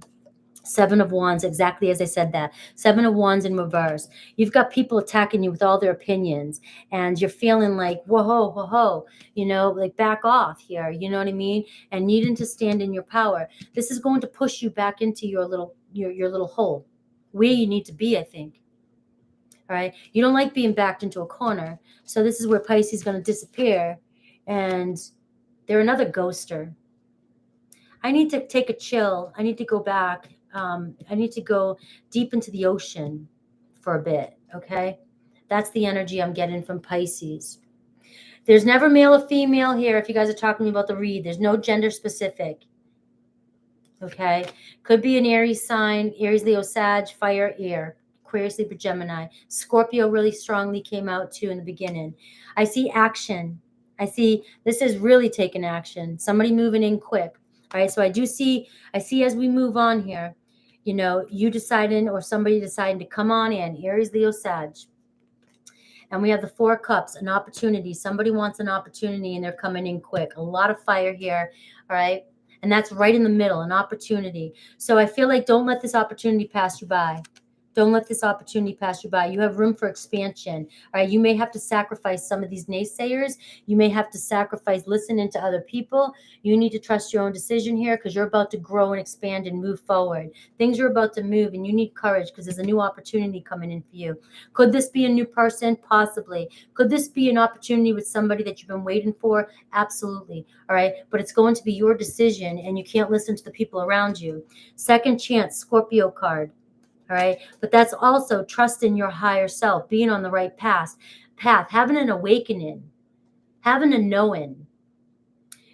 7 of Wands, exactly as I said that. 7 of Wands in reverse. You've got people attacking you with all their opinions, and you're feeling like, whoa, like back off here. You know what I mean? And needing to stand in your power. This is going to push you back into your little hole where you need to be, I think. All right. You don't like being backed into a corner. So this is where Pisces is going to disappear. And they're another ghoster. I need to take a chill. I need to go back. I need to go deep into the ocean for a bit. Okay. That's the energy I'm getting from Pisces. There's never male or female here. If you guys are talking about the read, there's no gender specific. Okay. Could be an Aries sign, Aries, Leo, Sag, fire, air, Aquarius, Libra, Gemini. Scorpio really strongly came out too in the beginning. I see action. I see this is really taking action. Somebody moving in quick. All right. So I see as we move on here, you know, you deciding or somebody deciding to come on in, Aries, Leo, Sag. And we have the Four Cups, an opportunity. Somebody wants an opportunity and they're coming in quick. A lot of fire here. All right. And that's right in the middle, an opportunity. So I feel like don't let this opportunity pass you by. Don't let this opportunity pass you by. You have room for expansion. All right. You may have to sacrifice some of these naysayers. You may have to sacrifice listening to other people. You need to trust your own decision here because you're about to grow and expand and move forward. Things are about to move and you need courage because there's a new opportunity coming in for you. Could this be a new person? Possibly. Could this be an opportunity with somebody that you've been waiting for? Absolutely. All right. But it's going to be your decision and you can't listen to the people around you. Second chance, Scorpio card. All right. But that's also trust in your higher self, being on the right path, having an awakening, having a knowing.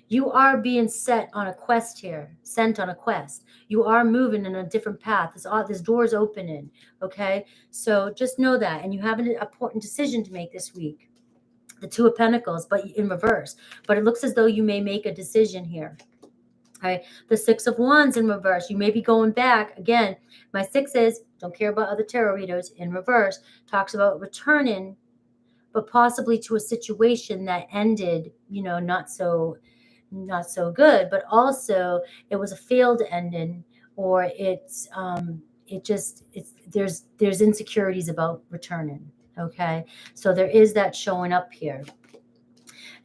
You are being set on a quest here, sent on a quest. You are moving in a different path. This door is opening. Okay. So just know that. And you have an important decision to make this week. The Two of Pentacles, but in reverse. But it looks as though you may make a decision here. Okay. The Six of Wands in reverse. You may be going back. Again, my sixes, don't care about other tarot readers, in reverse, talks about returning, but possibly to a situation that ended, you know, not so good, but also it was a failed ending, or there's insecurities about returning. Okay. So there is that showing up here.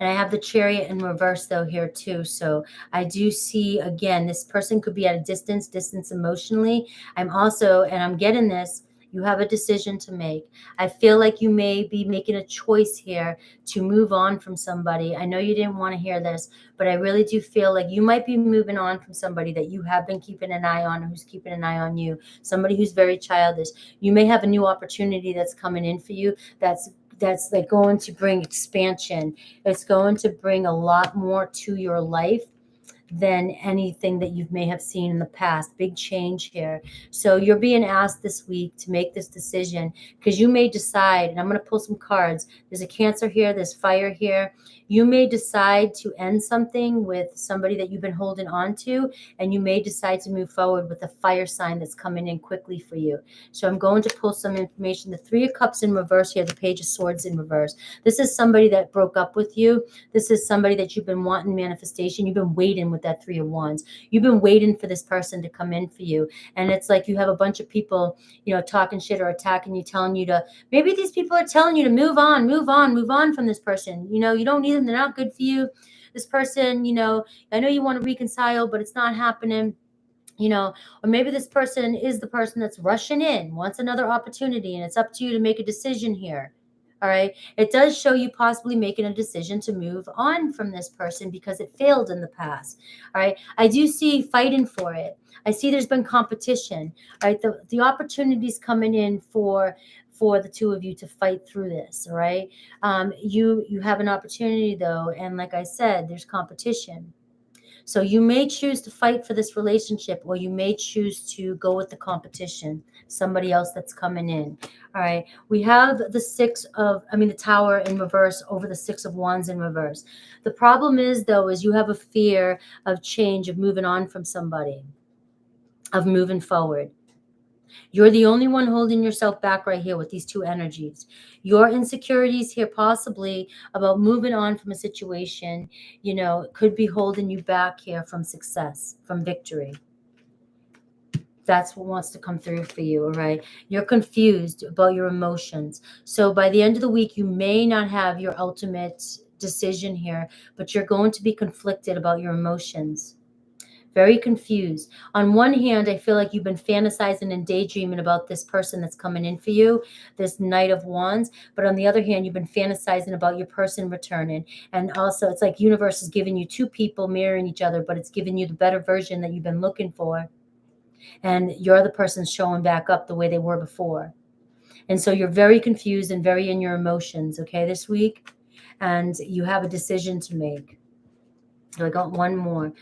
And I have the Chariot in reverse though here too. So I do see, again, this person could be at a distance emotionally. I'm getting this, you have a decision to make. I feel like you may be making a choice here to move on from somebody. I know you didn't want to hear this, but I really do feel like you might be moving on from somebody that you have been keeping an eye on, who's keeping an eye on you, somebody who's very childish. You may have a new opportunity that's coming in for you that's like going to bring expansion. It's going to bring a lot more to your life than anything that you may have seen in the past. Big change here. So you're being asked this week to make this decision because you may decide, and I'm going to pull some cards. There's a Cancer here. There's fire here. You may decide to end something with somebody that you've been holding on to, and you may decide to move forward with a fire sign that's coming in quickly for you. So I'm going to pull some information. The Three of Cups in reverse here, the Page of Swords in reverse. This is somebody that broke up with you. This is somebody that you've been wanting manifestation. You've been waiting with that Three of Wands. You've been waiting for this person to come in for you. And it's like you have a bunch of people, you know, talking shit or attacking you, telling you to, maybe these people are telling you to move on from this person. You know, you don't need them. They're not good for you. This person, you know, I know you want to reconcile, but it's not happening. You know, or maybe this person is the person that's rushing in, wants another opportunity, and it's up to you to make a decision here. All right. It does show you possibly making a decision to move on from this person because it failed in the past. All right. I do see fighting for it. I see there's been competition. All right. The opportunities coming in for the two of you to fight through this. All right. You have an opportunity though. And like I said, there's competition. So you may choose to fight for this relationship, or you may choose to go with the competition, somebody else that's coming in. All right. We have the Tower in reverse over the Six of Wands in reverse. The problem is, though, is you have a fear of change, of moving on from somebody, of moving forward. You're the only one holding yourself back right here with these two energies. Your insecurities here possibly about moving on from a situation, you know, could be holding you back here from success, from victory. That's what wants to come through for you, all right? You're confused about your emotions. So by the end of the week, you may not have your ultimate decision here, but you're going to be conflicted about your emotions. Very confused. On one hand, I feel like you've been fantasizing and daydreaming about this person that's coming in for you, this Knight of Wands. But on the other hand, you've been fantasizing about your person returning. And also, it's like universe is giving you two people mirroring each other, but it's giving you the better version that you've been looking for. And your other person's showing back up the way they were before. And so you're very confused and very in your emotions, okay, this week. And you have a decision to make. So I got one more.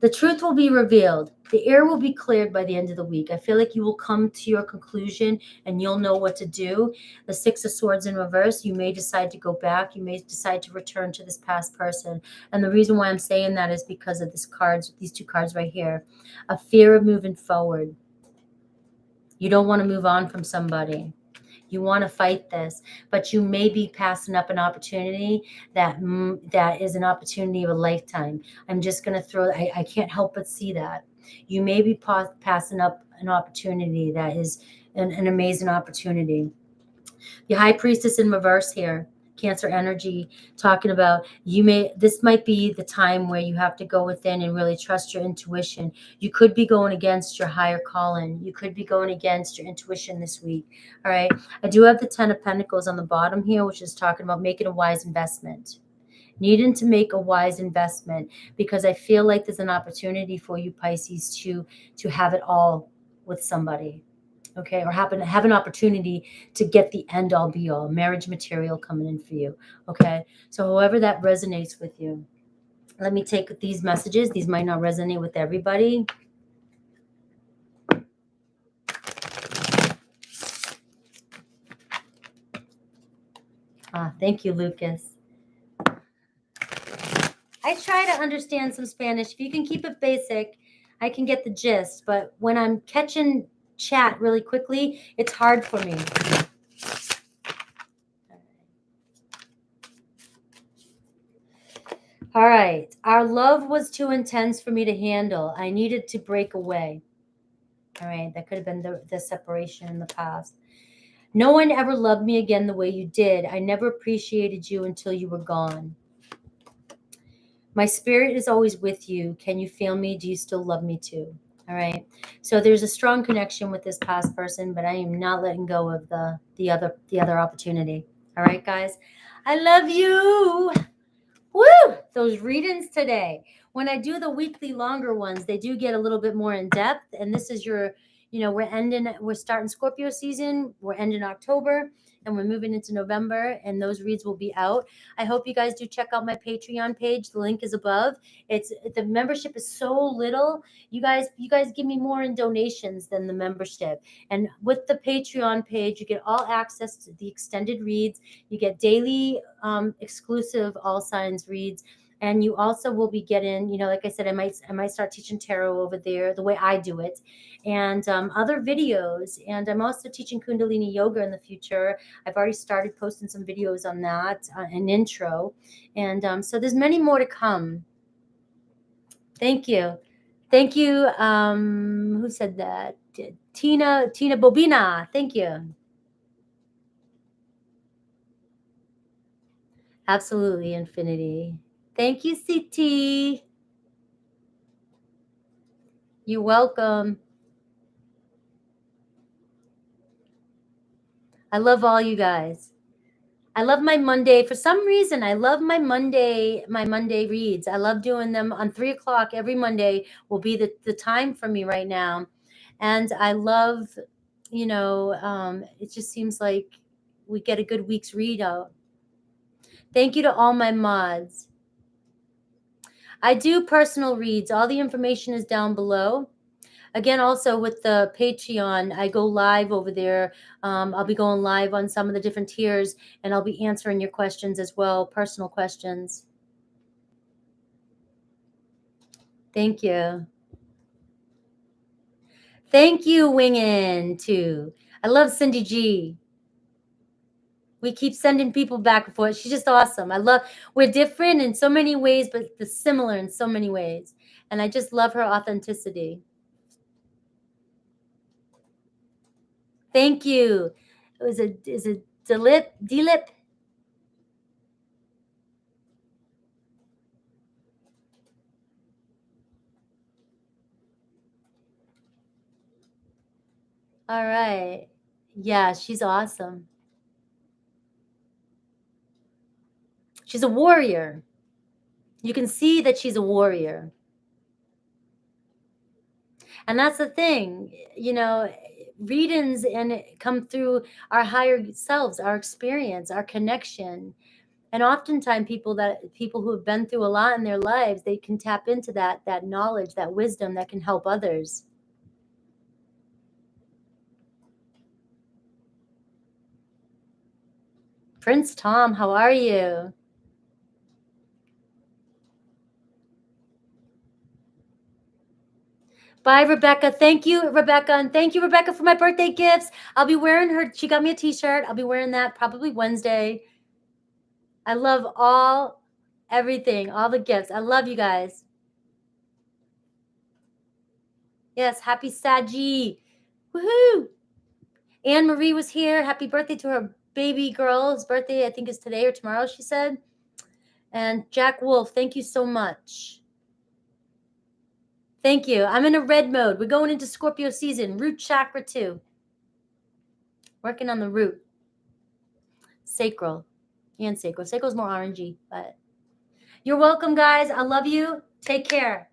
The truth will be revealed. The air will be cleared by the end of the week. I feel like you will come to your conclusion and you'll know what to do. The Six of Swords in reverse, you may decide to go back. You may decide to return to this past person. And the reason why I'm saying that is because of these two cards right here. A fear of moving forward. You don't want to move on from somebody. You want to fight this, but you may be passing up an opportunity that is an opportunity of a lifetime. I'm just going to throw, I can't help but see that. You may be passing up an opportunity that is an amazing opportunity. The High Priestess in reverse here. Cancer energy, talking about this might be the time where you have to go within and really trust your intuition. You could be going against your higher calling. You could be going against your intuition this week. All right. I do have the 10 of Pentacles on the bottom here, which is talking about making a wise investment. Needing to make a wise investment, because I feel like there's an opportunity for you, Pisces, to have it all with somebody. Okay, or have an opportunity to get the end all be all, marriage material coming in for you. Okay, so however that resonates with you. Let me take these messages. These might not resonate with everybody. Thank you, Lucas. I try to understand some Spanish. If you can keep it basic, I can get the gist. But when I'm catching chat really quickly, it's hard for me. All right. Our love was too intense for me to handle. I needed to break away. All right. That could have been the separation in the past. No one ever loved me again the way you did. I never appreciated you until you were gone. My spirit is always with you. Can you feel me? Do you still love me too? All right. So there's a strong connection with this past person, but I am not letting go of the other opportunity. All right, guys. I love you. Woo! Those readings today. When I do the weekly longer ones, they do get a little bit more in depth. And this is we're starting Scorpio season. We're ending October and we're moving into November, and those reads will be out. I hope you guys do check out my Patreon page. The link is above. The membership is so little. You guys give me more in donations than the membership. And with the Patreon page, you get all access to the extended reads. You get daily exclusive all signs reads. And you also will be getting, like I said, I might start teaching tarot over there the way I do it, and other videos. And I'm also teaching Kundalini yoga in the future. I've already started posting some videos on that, an intro. And so there's many more to come. Thank you. Thank you. Who said that? Tina Bobina. Thank you. Absolutely, infinity. Thank you, CT. You're welcome. I love all you guys. I love my Monday. For some reason, I love my Monday reads. I love doing them on 3 o'clock every Monday will be the time for me right now. And I love, it just seems like we get a good week's read out. Thank you to all my mods. I do personal reads. All the information is down below. Again, also with the Patreon, I go live over there. I'll be going live on some of the different tiers, and I'll be answering your questions as well, personal questions. Thank you. Thank you, Wingin, too. I love Cindy G. We keep sending people back and forth. She's just awesome. We're different in so many ways, but similar in so many ways. And I just love her authenticity. Thank you. Is it Dilip? All right. Yeah, she's awesome. She's a warrior. You can see that she's a warrior. And that's the thing, readings and come through our higher selves, our experience, our connection. And oftentimes people who have been through a lot in their lives, they can tap into that knowledge, that wisdom that can help others. Prince Tom, how are you? Bye, Rebecca. Thank you, Rebecca. And thank you, Rebecca, for my birthday gifts. I'll be wearing her. She got me a t-shirt. I'll be wearing that probably Wednesday. I love everything, all the gifts. I love you guys. Yes, happy Saggy. Woohoo! Anne Marie was here. Happy birthday to her baby girl's birthday. I think is today or tomorrow, she said. And Jack Wolf, thank you so much. Thank you. I'm in a red mode. We're going into Scorpio season. Root chakra 2. Working on the root. Sacral. And sacral. Sacral's more orangey, but you're welcome, guys. I love you. Take care.